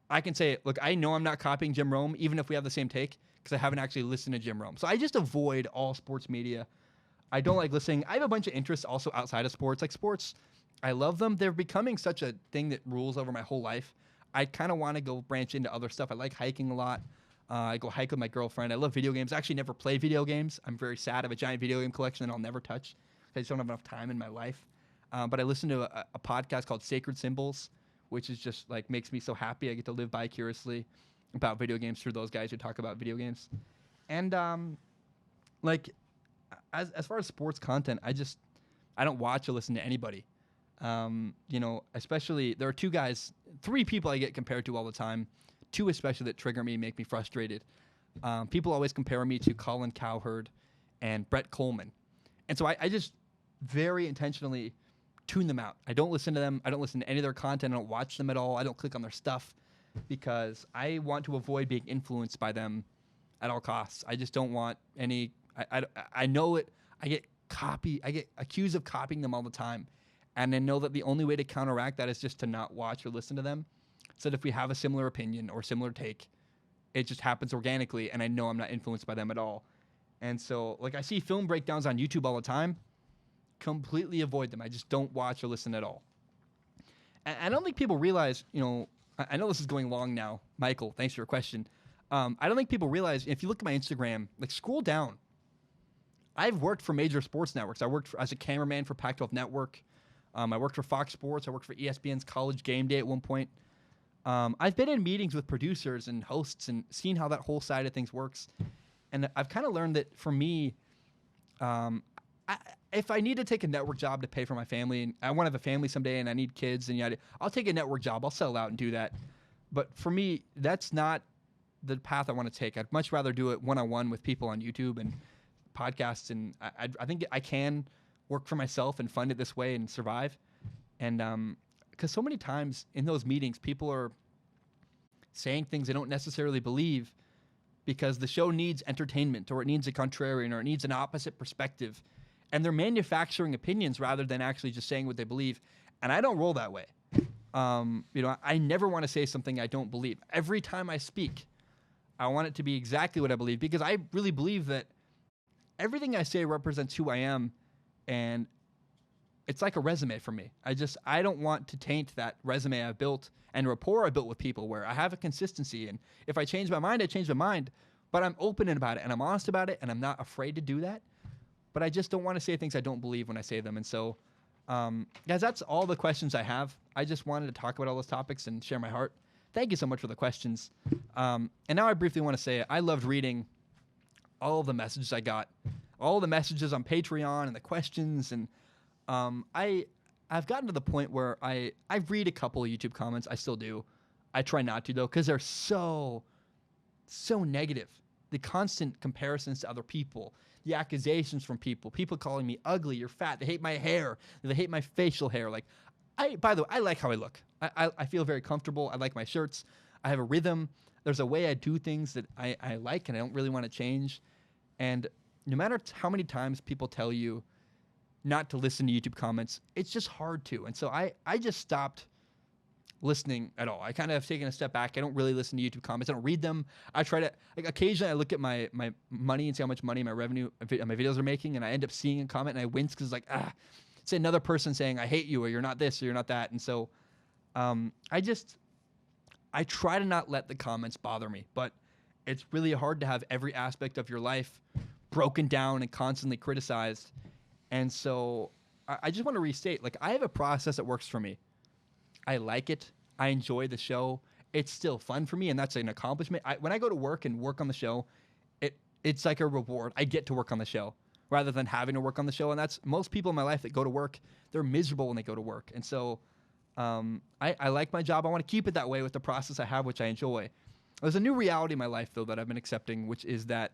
I can say, look, I know I'm not copying Jim Rome, even if we have the same take, because I haven't actually listened to Jim Rome. So I just avoid all sports media. I don't like listening. I have a bunch of interests also outside of sports. Like sports, I love them. They're becoming such a thing that rules over my whole life. I kind of want to go branch into other stuff. I like hiking a lot. I go hike with my girlfriend. I love video games. I actually never play video games. I'm very sad. I have a giant video game collection that I'll never touch. I just don't have enough time in my life. But I listen to a podcast called Sacred Symbols, which is just like makes me so happy. I get to live vicariously about video games through those guys who talk about video games. And as far as sports content, I don't watch or listen to anybody. Especially there are three people I get compared to all the time. Two especially that trigger me, make me frustrated. People always compare me to Colin Cowherd and Brett Coleman. And so I just very intentionally tune them out. I don't listen to them. I don't listen to any of their content. I don't watch them at all. I don't click on their stuff because I want to avoid being influenced by them at all costs. I just don't want any. I know it. I get accused of copying them all the time. And I know that the only way to counteract that is just to not watch or listen to them. So that if we have a similar opinion or similar take, it just happens organically, and I know I'm not influenced by them at all. And so, like, I see film breakdowns on YouTube all the time. completely avoid them. I just don't watch or listen at all. And I don't think people realize, I know this is going long now. Michael, thanks for your question. I don't think people realize, if you look at my Instagram, like scroll down. I've worked for major sports networks. I worked as a cameraman for Pac-12 Network. I worked for Fox Sports. I worked for ESPN's College Game Day at one point. I've been in meetings with producers and hosts and seen how that whole side of things works. And I've kind of learned that for me, if I need to take a network job to pay for my family, and I want to have a family someday and I need kids, and I'll take a network job. I'll settle out and do that. But for me, that's not the path I want to take. I'd much rather do it one-on-one with people on YouTube and podcasts. And I think I can work for myself and fund it this way and survive. And because so many times in those meetings, people are saying things they don't necessarily believe because the show needs entertainment, or it needs a contrarian, or it needs an opposite perspective. And they're manufacturing opinions rather than actually just saying what they believe. And I don't roll that way. I never want to say something I don't believe. Every time I speak, I want it to be exactly what I believe, because I really believe that everything I say represents who I am, and it's like a resume for me. I don't want to taint that resume I've built and rapport I built with people, where I have a consistency. And if I change my mind, I change my mind, but I'm open about it and I'm honest about it, and I'm not afraid to do that. But I just don't want to say things I don't believe when I say them. And so, guys, that's all the questions I have. I just wanted to talk about all those topics and share my heart. Thank you so much for the questions. And now I briefly want to say I loved reading all of the messages I got, all the messages on Patreon and the questions. And I've gotten to the point where I read a couple of YouTube comments. I still do. I try not to, though, because they're so negative. The constant comparisons to other people, the accusations from people calling me ugly, you're fat, they hate my hair, they hate my facial hair. Like, by the way, I like how I look. I feel very comfortable. I like my shirts. I have a rhythm. There's a way I do things that I like, and I don't really want to change. And no matter how many times people tell you not to listen to YouTube comments, it's just hard to. And so I just stopped listening at all. I kind of have taken a step back. I don't really listen to YouTube comments. I don't read them. I try to, occasionally I look at my money and see how much money my revenue, my videos are making, and I end up seeing a comment and I wince because it's like, it's another person saying, I hate you, or you're not this, or you're not that. And so I try to not let the comments bother me, but it's really hard to have every aspect of your life broken down and constantly criticized. And so I just want to restate, like, I have a process that works for me. I like it. I enjoy the show. It's still fun for me, and that's an accomplishment. When I go to work and work on the show, it's like a reward. I get to work on the show rather than having to work on the show. And that's most people in my life that go to work, they're miserable when they go to work. And so I like my job. I want to keep it that way with the process I have, which I enjoy. There's a new reality in my life, though, that I've been accepting, which is that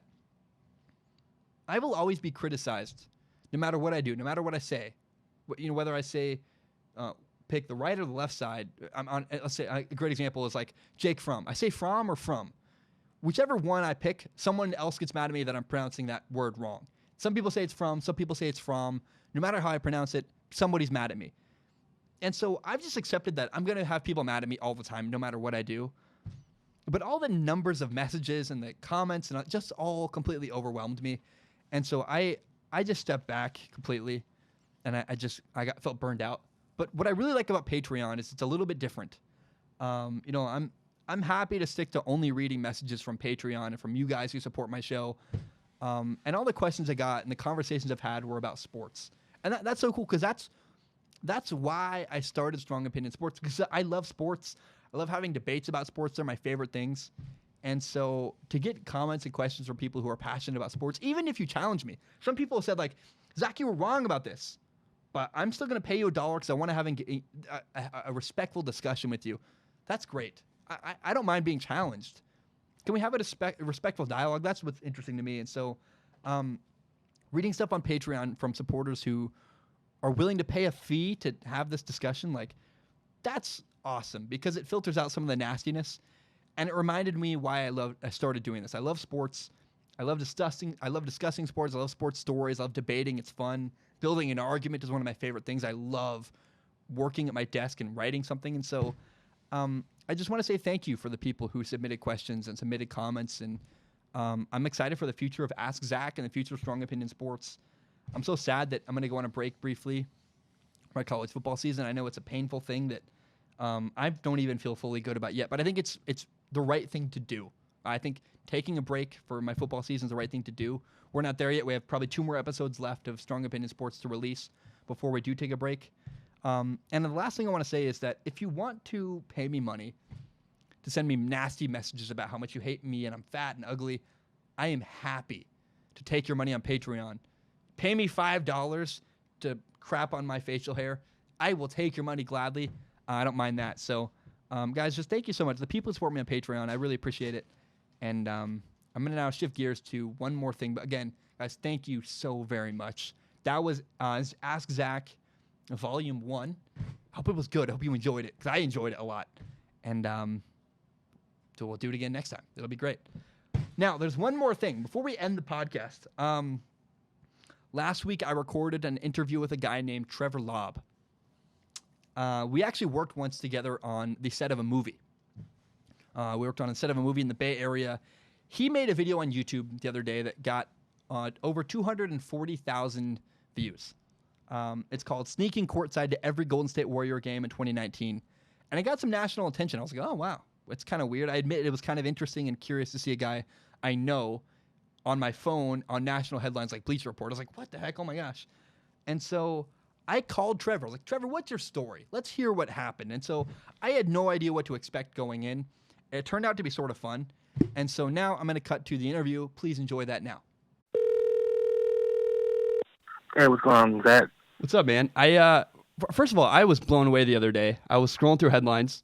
I will always be criticized no matter what I do, no matter what I say. Whether I say pick the right or the left side. Let's say a great example is like Jake Fromm. I say Fromm or Fromm. Whichever one I pick, someone else gets mad at me that I'm pronouncing that word wrong. Some people say it's Fromm. Some people say it's Fromm. No matter how I pronounce it, somebody's mad at me. And so I've just accepted that I'm going to have people mad at me all the time, no matter what I do. But all the numbers of messages and the comments and just all completely overwhelmed me. And so I just stepped back completely, and I felt burned out. But what I really like about Patreon is it's a little bit different. I'm happy to stick to only reading messages from Patreon and from you guys who support my show. And all the questions I got and the conversations I've had were about sports. And that's so cool, because that's why I started Strong Opinion Sports, because I love sports. I love having debates about sports. They're my favorite things. And so to get comments and questions from people who are passionate about sports, even if you challenge me. Some people have said, like, Zack, you were wrong about this, but I'm still going to pay you $1 because I want to have a respectful discussion with you. That's great. I don't mind being challenged. Can we have a respectful dialogue? That's what's interesting to me. And so reading stuff on Patreon from supporters who are willing to pay a fee to have this discussion, like, that's awesome, because it filters out some of the nastiness. And it reminded me why I started doing this. I love sports. I love discussing sports. I love sports stories. I love debating. It's fun. Building an argument is one of my favorite things. I love working at my desk and writing something. And so I just want to say thank you for the people who submitted questions and submitted comments. And I'm excited for the future of Ask Zack and the future of Strong Opinion Sports. I'm so sad that I'm going to go on a break briefly for my college football season. I know it's a painful thing that I don't even feel fully good about yet, but I think it's the right thing to do. I think taking a break for my football season is the right thing to do. We're not there yet. We have probably 2 more episodes left of Strong Opinion Sports to release before we do take a break. And the last thing I want to say is that if you want to pay me money to send me nasty messages about how much you hate me and I'm fat and ugly, I am happy to take your money on Patreon. Pay me $5 to crap on my facial hair. I will take your money gladly. I don't mind that. So, guys, just thank you so much. The people who support me on Patreon, I really appreciate it. And I'm going to now shift gears to one more thing. But again, guys, thank you so very much. That was Ask Zack, Volume 1. I hope it was good. I hope you enjoyed it, because I enjoyed it a lot. And so we'll do it again next time. It'll be great. Now, there's one more thing. Before we end the podcast, last week I recorded an interview with a guy named Trevor Lob. We actually worked once together on the set of a movie. We worked on a set of a movie in the Bay Area. He made a video on YouTube the other day that got over 240,000 views. It's called Sneaking Courtside to Every Golden State Warrior Game in 2019. And it got some national attention. I was like, oh, wow. It's kind of weird. I admit it was kind of interesting and curious to see a guy I know on my phone on national headlines like Bleacher Report. I was like, what the heck? Oh, my gosh. And so I called Trevor. I was like, Trevor, what's your story? Let's hear what happened. And so I had no idea what to expect going in. It turned out to be sort of fun. And so now I'm going to cut to the interview. Please enjoy that now. Hey, what's going on, Zack? What's up, man? First of all, I was blown away the other day. I was scrolling through headlines,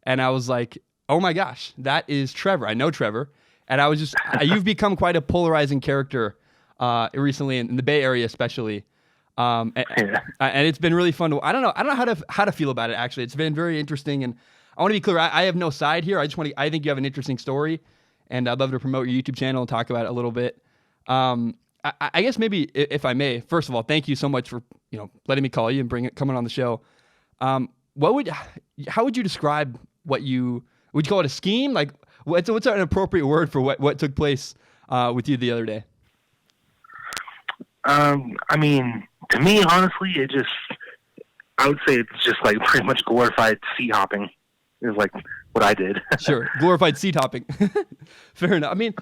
and I was like, oh my gosh, that is Trevor. I know Trevor. And I was just, you've become quite a polarizing character recently in the Bay Area, especially. And it's been really fun I don't know how to feel about it, actually. It's been very interesting, and I want to be clear. I have no side here. I think you have an interesting story, and I'd love to promote your YouTube channel and talk about it a little bit. I guess maybe if I may, first of all, thank you so much for letting me call you and coming on the show. How would you describe would you call it a scheme? Like what's an appropriate word for what took place with you the other day? I mean, to me, honestly, I would say it's just like pretty much glorified seat hopping is like what I did. Sure. Glorified seat hopping. Fair enough. I mean,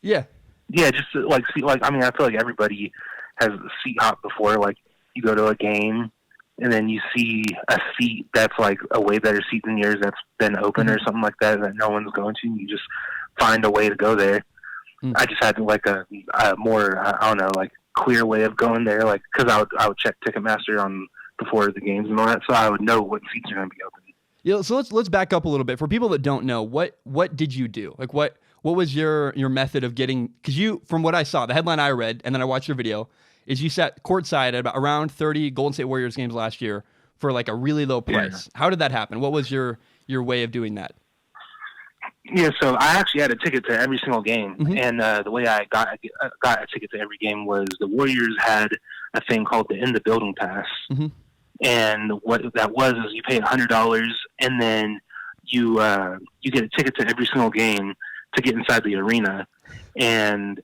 yeah. Yeah, just I mean, I feel like everybody has seat hop before. Like you go to a game and then you see a seat that's like a way better seat than yours that's been open or something like that no one's going to. And you just find a way to go there. I just had like a more, I don't know, like clear way of going there. Like, cause I would check Ticketmaster before the games and all that. So I would know what seats are going to be open. Yeah. So let's back up a little bit for people that don't know what did you do? Like what was your method of getting, cause from what I saw, the headline I read, and then I watched your video, is you sat courtside at around 30 Golden State Warriors games last year for like a really low price. Yeah. How did that happen? What was your way of doing that? Yeah, so I actually had a ticket to every single game, and the way I got a ticket to every game was the Warriors had a thing called the In the Building Pass, and what that was is you pay $100, and then you get a ticket to every single game to get inside the arena, and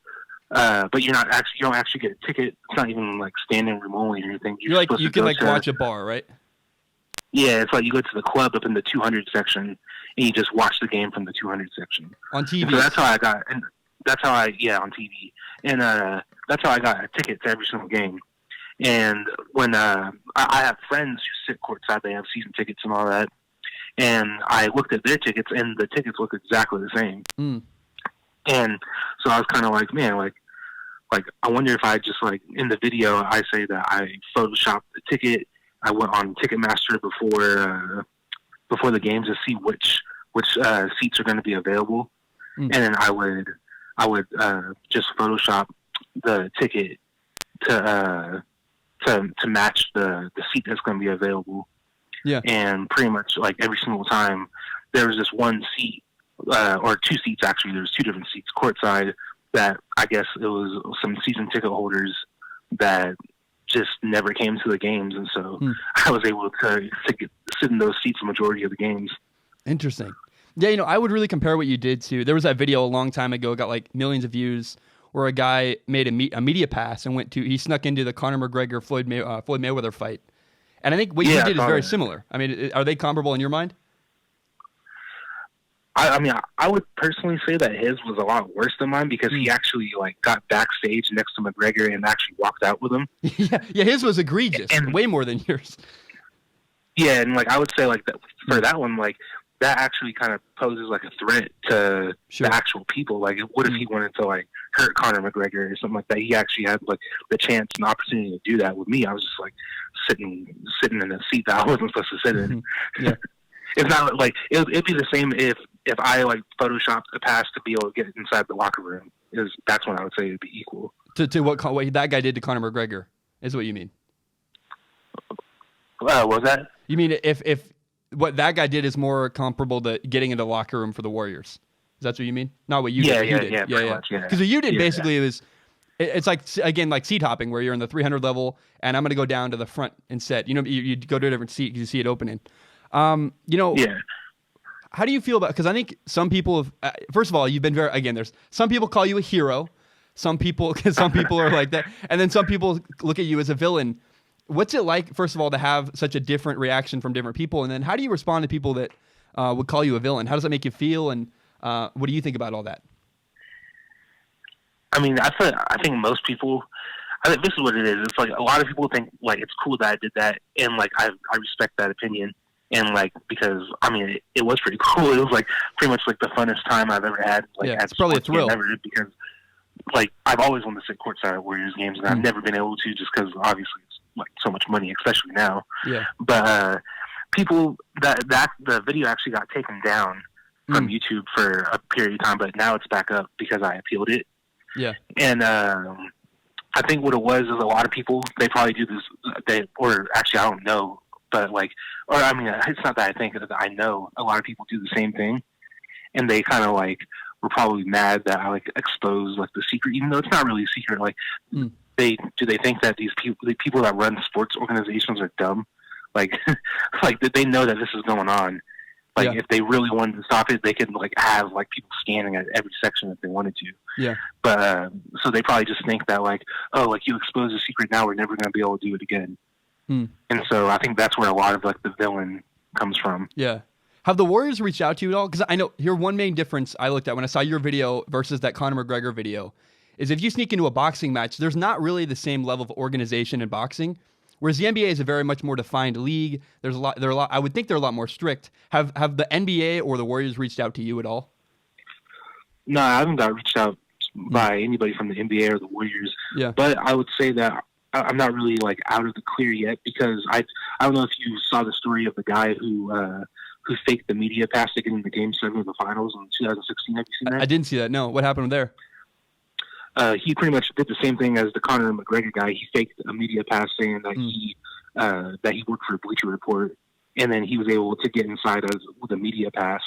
but you don't actually get a ticket. It's not even like standing room only or anything. You can watch a bar, right? Yeah, it's like you go to the club up in the 200 section, and you just watch the game from the 200 section on TV. And so that's how I got, and that's how I on TV, and that's how I got a ticket to every single game. And when I have friends who sit courtside, they have season tickets and all that, and I looked at their tickets, and the tickets look exactly the same. And so I was kind of like, man, like I wonder if I just like in the video I say that I photoshopped the ticket. I went on Ticketmaster before the games to see which seats are going to be available, and then I would just Photoshop the ticket to match the seat that's going to be available. Yeah, and pretty much like every single time there was this one seat or two seats actually. There was two different seats courtside that I guess it was some season ticket holders that just never came to the games, and so I was able to sit in those seats the majority of the games. Interesting. Yeah, I would really compare what you did to. There was that video a long time ago, got like millions of views, where a guy made a media pass and he snuck into the Conor McGregor Floyd Mayweather fight. And I think what you did is very similar. I mean, are they comparable in your mind? I mean, I would personally say that his was a lot worse than mine because he actually like got backstage next to McGregor and actually walked out with him. yeah, his was egregious, and way more than yours. Yeah, and like I would say like that for that one, like that actually kind of poses like a threat to the actual people. Like, what if he wanted to like hurt Conor McGregor or something like that? He actually had like the chance and opportunity to do that. With me, I was just like sitting in a seat that I wasn't supposed to sit in. Yeah. It's not like it'd be the same if I like photoshopped a pass to be able to get inside the locker room. That's when I would say it'd be equal to what that guy did to Conor McGregor is what you mean. What was that? You mean if what that guy did is more comparable to getting into the locker room for the Warriors? Is that what you mean? Not what you did. Yeah. Because what you did basically it's like, again, like seat hopping where you're in the 300 level and I'm going to go down to the front and sit. You know, you go to a different seat because you see it opening. How do you feel about? Because I think some people have. First of all, you've been there's some people call you a hero, some people are like that, and then some people look at you as a villain. What's it like, first of all, to have such a different reaction from different people, and then how do you respond to people that would call you a villain? How does that make you feel, and what do you think about all that? I mean, I think most people. I think this is what it is. It's like a lot of people think like it's cool that I did that, and like I respect that opinion. And like, because I mean, it was pretty cool. It was like pretty much like the funnest time I've ever had. Like, it's probably a thrill. Ever, because like I've always wanted to sit courtside at Warriors games, and I've never been able to just because obviously it's like so much money, especially now. Yeah. But people that the video actually got taken down from YouTube for a period of time, but now it's back up because I appealed it. Yeah. And I think what it was is a lot of people they probably do this. Or actually I don't know. But like, or I mean, it's not that I think that I know a lot of people do the same thing, and they kind of like were probably mad that I like exposed like the secret, even though it's not really a secret. Like, they think that the people that run sports organizations are dumb? Like, like they know that this is going on. Like, if they really wanted to stop it, they could like have like people scanning at every section if they wanted to. Yeah. But so they probably just think that like, oh, like you exposed a secret, now we're never going to be able to do it again. And so I think that's where a lot of like the villain comes from. Yeah. Have the Warriors reached out to you at all? Because I know here one main difference I looked at when I saw your video versus that Conor McGregor video is if you sneak into a boxing match, there's not really the same level of organization in boxing. Whereas the NBA is a very much more defined league. They're a lot. I would think they're a lot more strict. Have the NBA or the Warriors reached out to you at all? No, I haven't got reached out by anybody from the NBA or the Warriors. Yeah. But I would say that I'm not really like out of the clear yet because I don't know if you saw the story of the guy who faked the media pass to get into Game 7 of the Finals in 2016. Have you seen that? I didn't see that. No. What happened there? He pretty much did the same thing as the Conor McGregor guy. He faked a media pass saying that he worked for Bleacher Report, and then he was able to get inside with a media pass,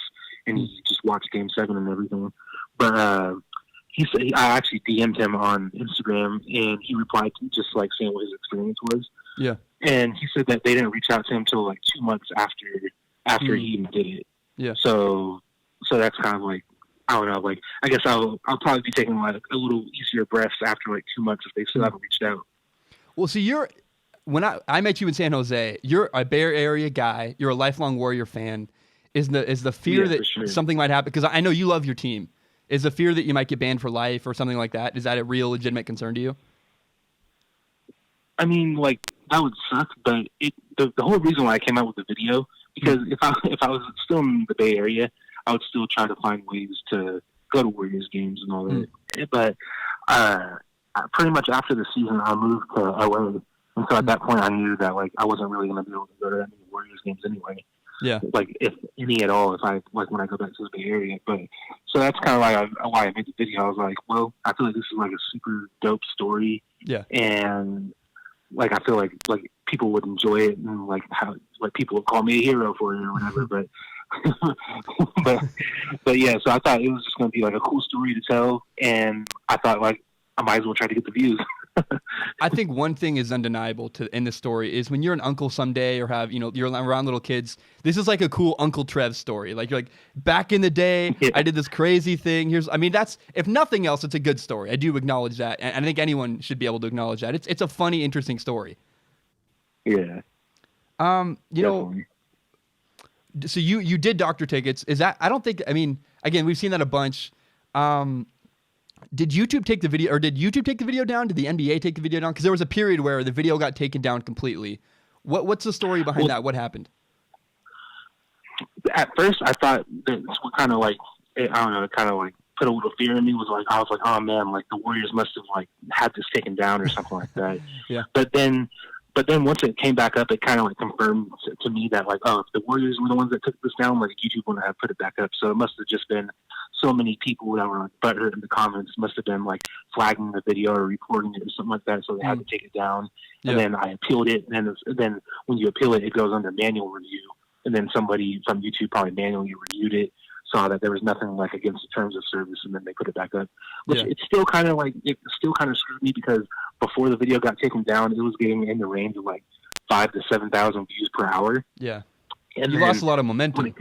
and he just watched Game 7 and everything. But he said I actually DM'd him on Instagram, and he replied to just like saying what his experience was. Yeah. And he said that they didn't reach out to him until like 2 months after he even did it. Yeah. So that's kind of like, I don't know. Like, I guess I'll probably be taking like a little easier breaths after like 2 months if they still haven't reached out. Well, see, when I met you in San Jose, you're a Bay Area guy. You're a lifelong Warrior fan. Is the fear that something might happen? Because I know you love your team. Is the fear that you might get banned for life or something like that? Is that a real legitimate concern to you? I mean, like that would suck, but the whole reason why I came out with the video because if I was still in the Bay Area, I would still try to find ways to go to Warriors games and all that. But pretty much after the season, I moved to LA, and so at that point, I knew that like I wasn't really going to be able to go to that many Warriors games anyway. Yeah. Like if any at all, if I like when I go back to the Bay Area. But so that's kind of why I made the video. I was like, well, I feel like this is like a super dope story. Yeah. And like I feel like people would enjoy it and like how like people would call me a hero for it or whatever. but yeah. So I thought it was just going to be like a cool story to tell, and I thought like I might as well try to get the views. I think one thing is undeniable in this story is when you're an uncle someday or have, you're around little kids, this is like a cool Uncle Trev story. Like, you're like, back in the day, Yeah. I did this crazy thing. That's, if nothing else, it's a good story. I do acknowledge that. And I think anyone should be able to acknowledge that. It's a funny, interesting story. Yeah. Definitely. So you did doctor tickets. Is that, I don't think, again, we've seen that a bunch. Did YouTube take the video, or did YouTube take the video down? Did the NBA take the video down? Because there was a period where the video got taken down completely. What's the story behind that? What happened? At first, I thought that what kind of like, I don't know, it kind of like put a little fear in me. I was like, oh man, like the Warriors must have like had this taken down or something like that. Yeah. But then once it came back up, it kind of like confirmed to me that like, oh, if the Warriors were the ones that took this down, like YouTube wouldn't have put it back up. So it must have just been so many people that were like butthurt in the comments must have been like flagging the video or reporting it or something like that. So they had to take it down. And then I appealed it. And then when you appeal it, it goes under manual review. And then somebody from YouTube probably manually reviewed it, saw that there was nothing like against the terms of service, and then they put it back up. Which it still kind of screwed me because before the video got taken down, it was getting in the range of like 5,000 to 7,000 views per hour. Yeah. And you lost a lot of momentum.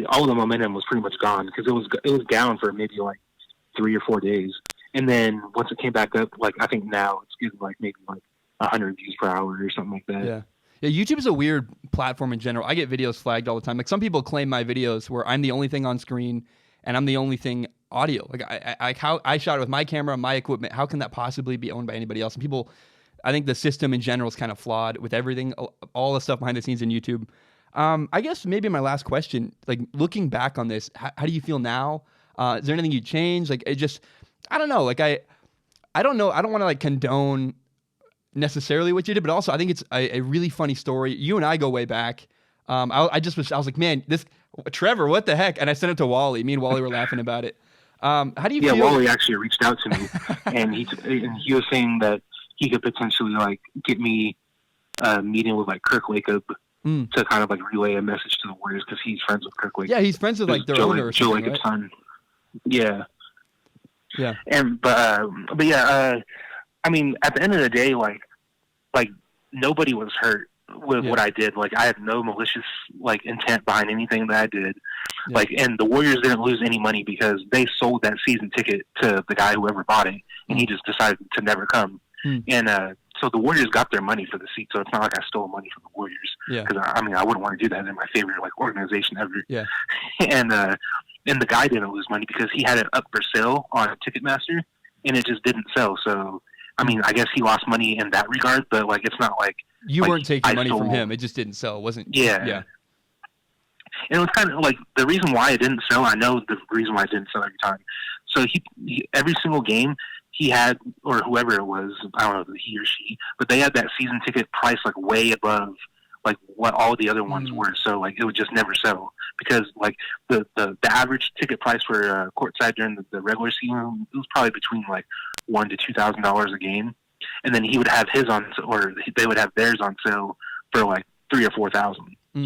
All the momentum was pretty much gone because it was down for maybe like 3 or 4 days. And then once it came back up, like I think now it's getting like maybe like 100 views per hour or something like that. Yeah. Yeah, YouTube is a weird platform in general. I get videos flagged all the time. Like, some people claim my videos where I'm the only thing on screen and I'm the only thing audio. Like, how I shot it with my camera, my equipment. How can that possibly be owned by anybody else? And people, I think the system in general is kind of flawed with everything, all the stuff behind the scenes in YouTube. I guess maybe my last question, like, looking back on this, how do you feel now? Is there anything you'd change? Like, I don't know. Like, I don't know. I don't want to like condone necessarily what you did, but also I think it's a really funny story. You and I go way back. I was like, man, this Trevor, what the heck? And I sent it to Wally. Me and Wally were laughing about it. How do you feel? Yeah, Wally actually reached out to me, and he was saying that he could potentially like get me a meeting with like Kirk Lacob to kind of like relay a message to the Warriors because he's friends with Kirk Lacob. Yeah, he's friends with like their owner or something, Joe Lacob's son. Yeah. Yeah. And but yeah, I mean, at the end of the day, like nobody was hurt with what I did. Like, I had no malicious like intent behind anything that I did. Yeah. Like, and the Warriors didn't lose any money because they sold that season ticket to the guy whoever bought it, and he just decided to never come. And so the Warriors got their money for the seat. So it's not like I stole money from the Warriors. Yeah. Because I mean, I wouldn't want to do that. They're my favorite like organization ever. Yeah. And the guy didn't lose money because he had it up for sale on Ticketmaster, and it just didn't sell. So I mean, I guess he lost money in that regard, but like it's not like you weren't taking money from him. It just didn't sell. It wasn't. Yeah. Yeah. And it was kind of like the reason why it didn't sell. I know the reason why it didn't sell every time. So he every single game he had, or whoever it was, I don't know if he or she, but they had that season ticket price like way above like what all the other ones were. So like it would just never sell because like the average ticket price for courtside during the regular season, it was probably between like $1,000 to $2,000 a game, and then he would have his on, or they would have theirs on sale for like $3,000 or $4,000.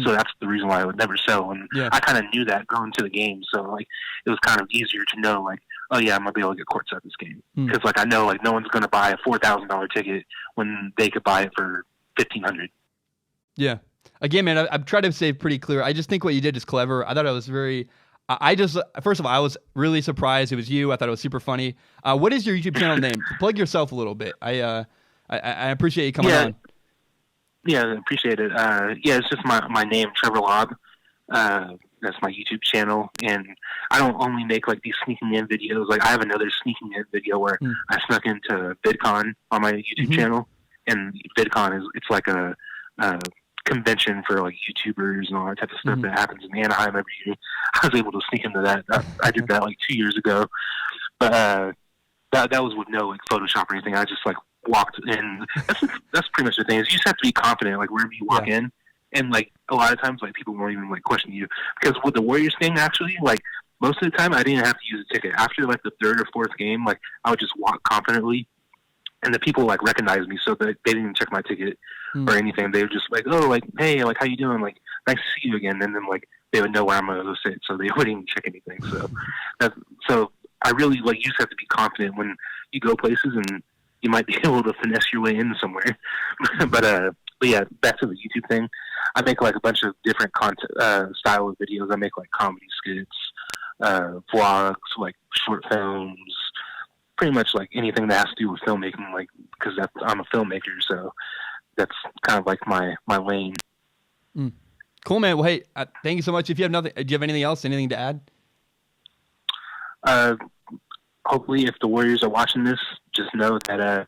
So that's the reason why it would never sell. And I kind of knew that going to the game, so like it was kind of easier to know like, oh yeah, I'm gonna be able to get courtside this game because like I know like no one's gonna buy a $4,000 ticket when they could buy it for $1,500. Yeah. Again, man, I've tried to say pretty clear. I just think what you did is clever. I thought it was very. First of all, I was really surprised it was you. I thought it was super funny. What is your YouTube channel name? Plug yourself a little bit. I appreciate you coming on. Yeah, I appreciate it. Yeah, it's just my name, Trevor Lob. That's my YouTube channel, and I don't only make like these sneaking in videos. Like I have another sneaking in video where I snuck into VidCon on my YouTube channel, and VidCon it's like a convention for like YouTubers and all that type of stuff that happens in Anaheim every year. I was able to sneak into that. I did that like 2 years ago, but that was with no like Photoshop or anything. I just like walked in. That's pretty much the thing. Is you just have to be confident like wherever you walk in, and like a lot of times like people won't even like question you because with the Warriors thing actually like most of the time I didn't have to use a ticket. After like the third or fourth game, like I would just walk confidently. And the people like recognized me, so they didn't even check my ticket or anything. They were just like, "Oh, like, hey, like, how you doing? Like, nice to see you again." And then like they would know where I'm gonna go sit, so they wouldn't even check anything. So I really like you just have to be confident when you go places, and you might be able to finesse your way in somewhere. but yeah, back to the YouTube thing. I make like a bunch of different content style of videos. I make like comedy skits, vlogs, like short films, pretty much like anything that has to do with filmmaking. Like because I'm a filmmaker, so that's kind of like my lane. Cool, man. Well, hey, thank you so much. If you have nothing, do you have anything else? Anything to add? Hopefully, if the Warriors are watching this, just know that I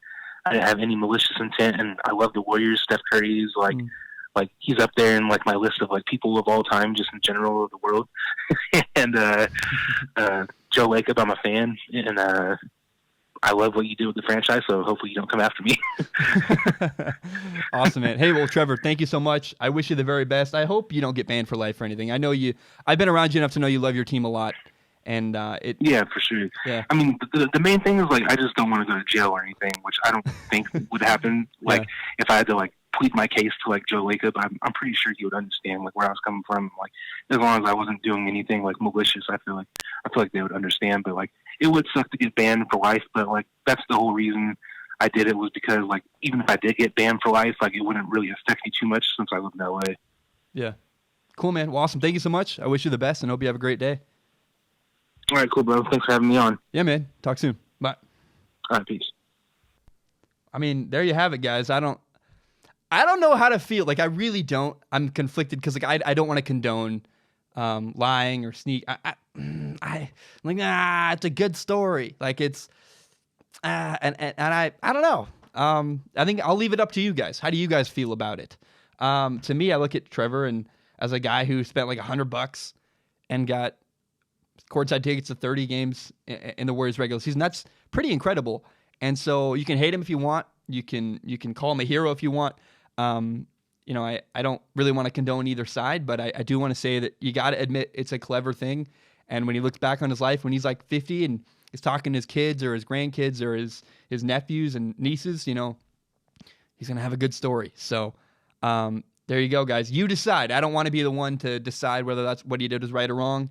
didn't have any malicious intent, and I love the Warriors. Steph Curry is like he's up there in like my list of like people of all time, just in general of the world. And Joe Lacob, I'm a fan, and I love what you do with the franchise. So hopefully you don't come after me. Awesome, man. Hey, well, Trevor, thank you so much. I wish you the very best. I hope you don't get banned for life or anything. I know you. I've been around you enough to know you love your team a lot. And yeah, for sure. Yeah. I mean, the main thing is like I just don't want to go to jail or anything, which I don't think would happen. Like if I had to like plead my case to like Joe Lacob, I'm pretty sure he would understand like where I was coming from. Like as long as I wasn't doing anything like malicious, I feel like they would understand. But like it would suck to get banned for life. But like that's the whole reason I did it, was because like even if I did get banned for life, like it wouldn't really affect me too much since I live in LA. Yeah. Cool, man. Well, awesome. Thank you so much. I wish you the best and hope you have a great day. All right, cool, bro. Thanks for having me on. Yeah, man. Talk soon. Bye. All right, peace. I mean, there you have it, guys. I don't know how to feel. Like, I really don't. I'm conflicted because, like, I don't want to condone lying or sneak. I'm like, it's a good story. Like, it's, and I don't know. I think I'll leave it up to you guys. How do you guys feel about it? To me, I look at Trevor and as a guy who spent like $100 and got courtside tickets to 30 games in the Warriors regular season. That's pretty incredible. And so you can hate him if you want. You can call him a hero if you want. You know, I don't really want to condone either side, but I do want to say that you got to admit it's a clever thing. And when he looks back on his life, when he's like 50 and is talking to his kids or his grandkids or his nephews and nieces, you know, he's going to have a good story. So there you go, guys. You decide. I don't want to be the one to decide whether that's what he did is right or wrong.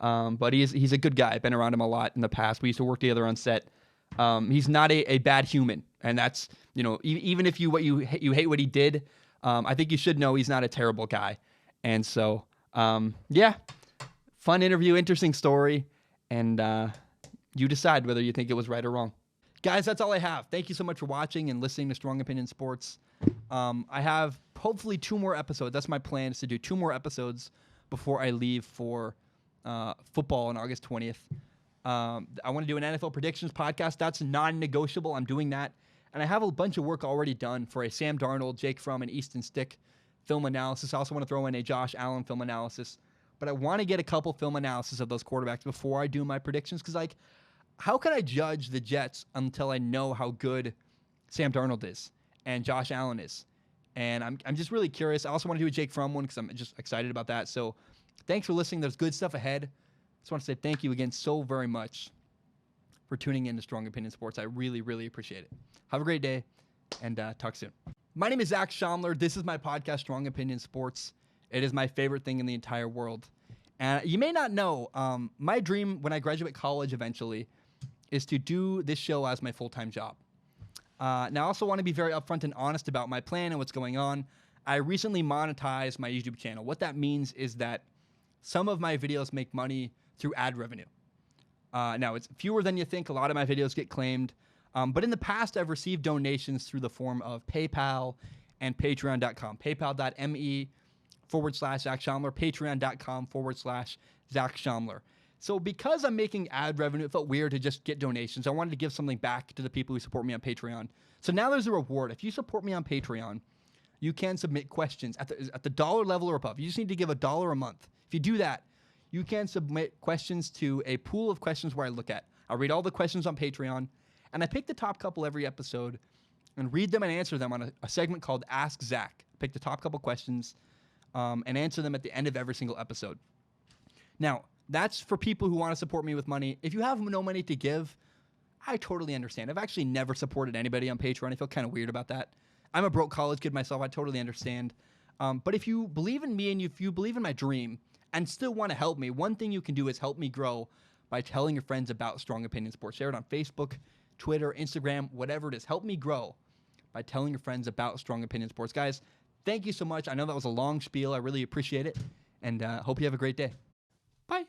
But he's a good guy. I've been around him a lot in the past. We used to work together on set. He's not a bad human, and that's, you know, even if you hate what he did, I think you should know he's not a terrible guy. And so, yeah, fun interview, interesting story, and you decide whether you think it was right or wrong. Guys, that's all I have. Thank you so much for watching and listening to Strong Opinion Sports. I have hopefully 2 more episodes. That's my plan, is to do 2 more episodes before I leave for football on August 20th. I want to do an NFL predictions podcast. That's non-negotiable. I'm doing that. And I have a bunch of work already done for a Sam Darnold, Jake Fromm, and Easton Stick film analysis. I also want to throw in a Josh Allen film analysis. But I want to get a couple film analysis of those quarterbacks before I do my predictions. Because, like, how can I judge the Jets until I know how good Sam Darnold is and Josh Allen is? And I'm just really curious. I also want to do a Jake Fromm one because I'm just excited about that. So thanks for listening. There's good stuff ahead. Just want to say thank you again so very much for tuning in to Strong Opinion Sports. I really, really appreciate it. Have a great day, and talk soon. My name is Zack Schaumler. This is my podcast, Strong Opinion Sports. It is my favorite thing in the entire world. And you may not know, my dream when I graduate college eventually is to do this show as my full-time job. Now, I also want to be very upfront and honest about my plan and what's going on. I recently monetized my YouTube channel. What that means is that some of my videos make money through ad revenue. Now, it's fewer than you think. A lot of my videos get claimed. But in the past, I've received donations through the form of PayPal and Patreon.com. PayPal.me/Zack Schaumler. Patreon.com/Zack Schaumler. So because I'm making ad revenue, it felt weird to just get donations. I wanted to give something back to the people who support me on Patreon. So now there's a reward. If you support me on Patreon, you can submit questions at the dollar level or above. You just need to give $1 a month. If you do that, you can submit questions to a pool of questions where I look at. I'll read all the questions on Patreon, and I pick the top couple every episode and read them and answer them on a segment called Ask Zack. Pick the top couple questions and answer them at the end of every single episode. Now, that's for people who want to support me with money. If you have no money to give, I totally understand. I've actually never supported anybody on Patreon. I feel kind of weird about that. I'm a broke college kid myself. I totally understand. But if you believe in me and if you believe in my dream and still want to help me, one thing you can do is help me grow by telling your friends about Strong Opinion Sports. Share it on Facebook, Twitter, Instagram, whatever it is. Help me grow by telling your friends about Strong Opinion Sports. Guys, thank you so much. I know that was a long spiel. I really appreciate it. And hope you have a great day. Bye.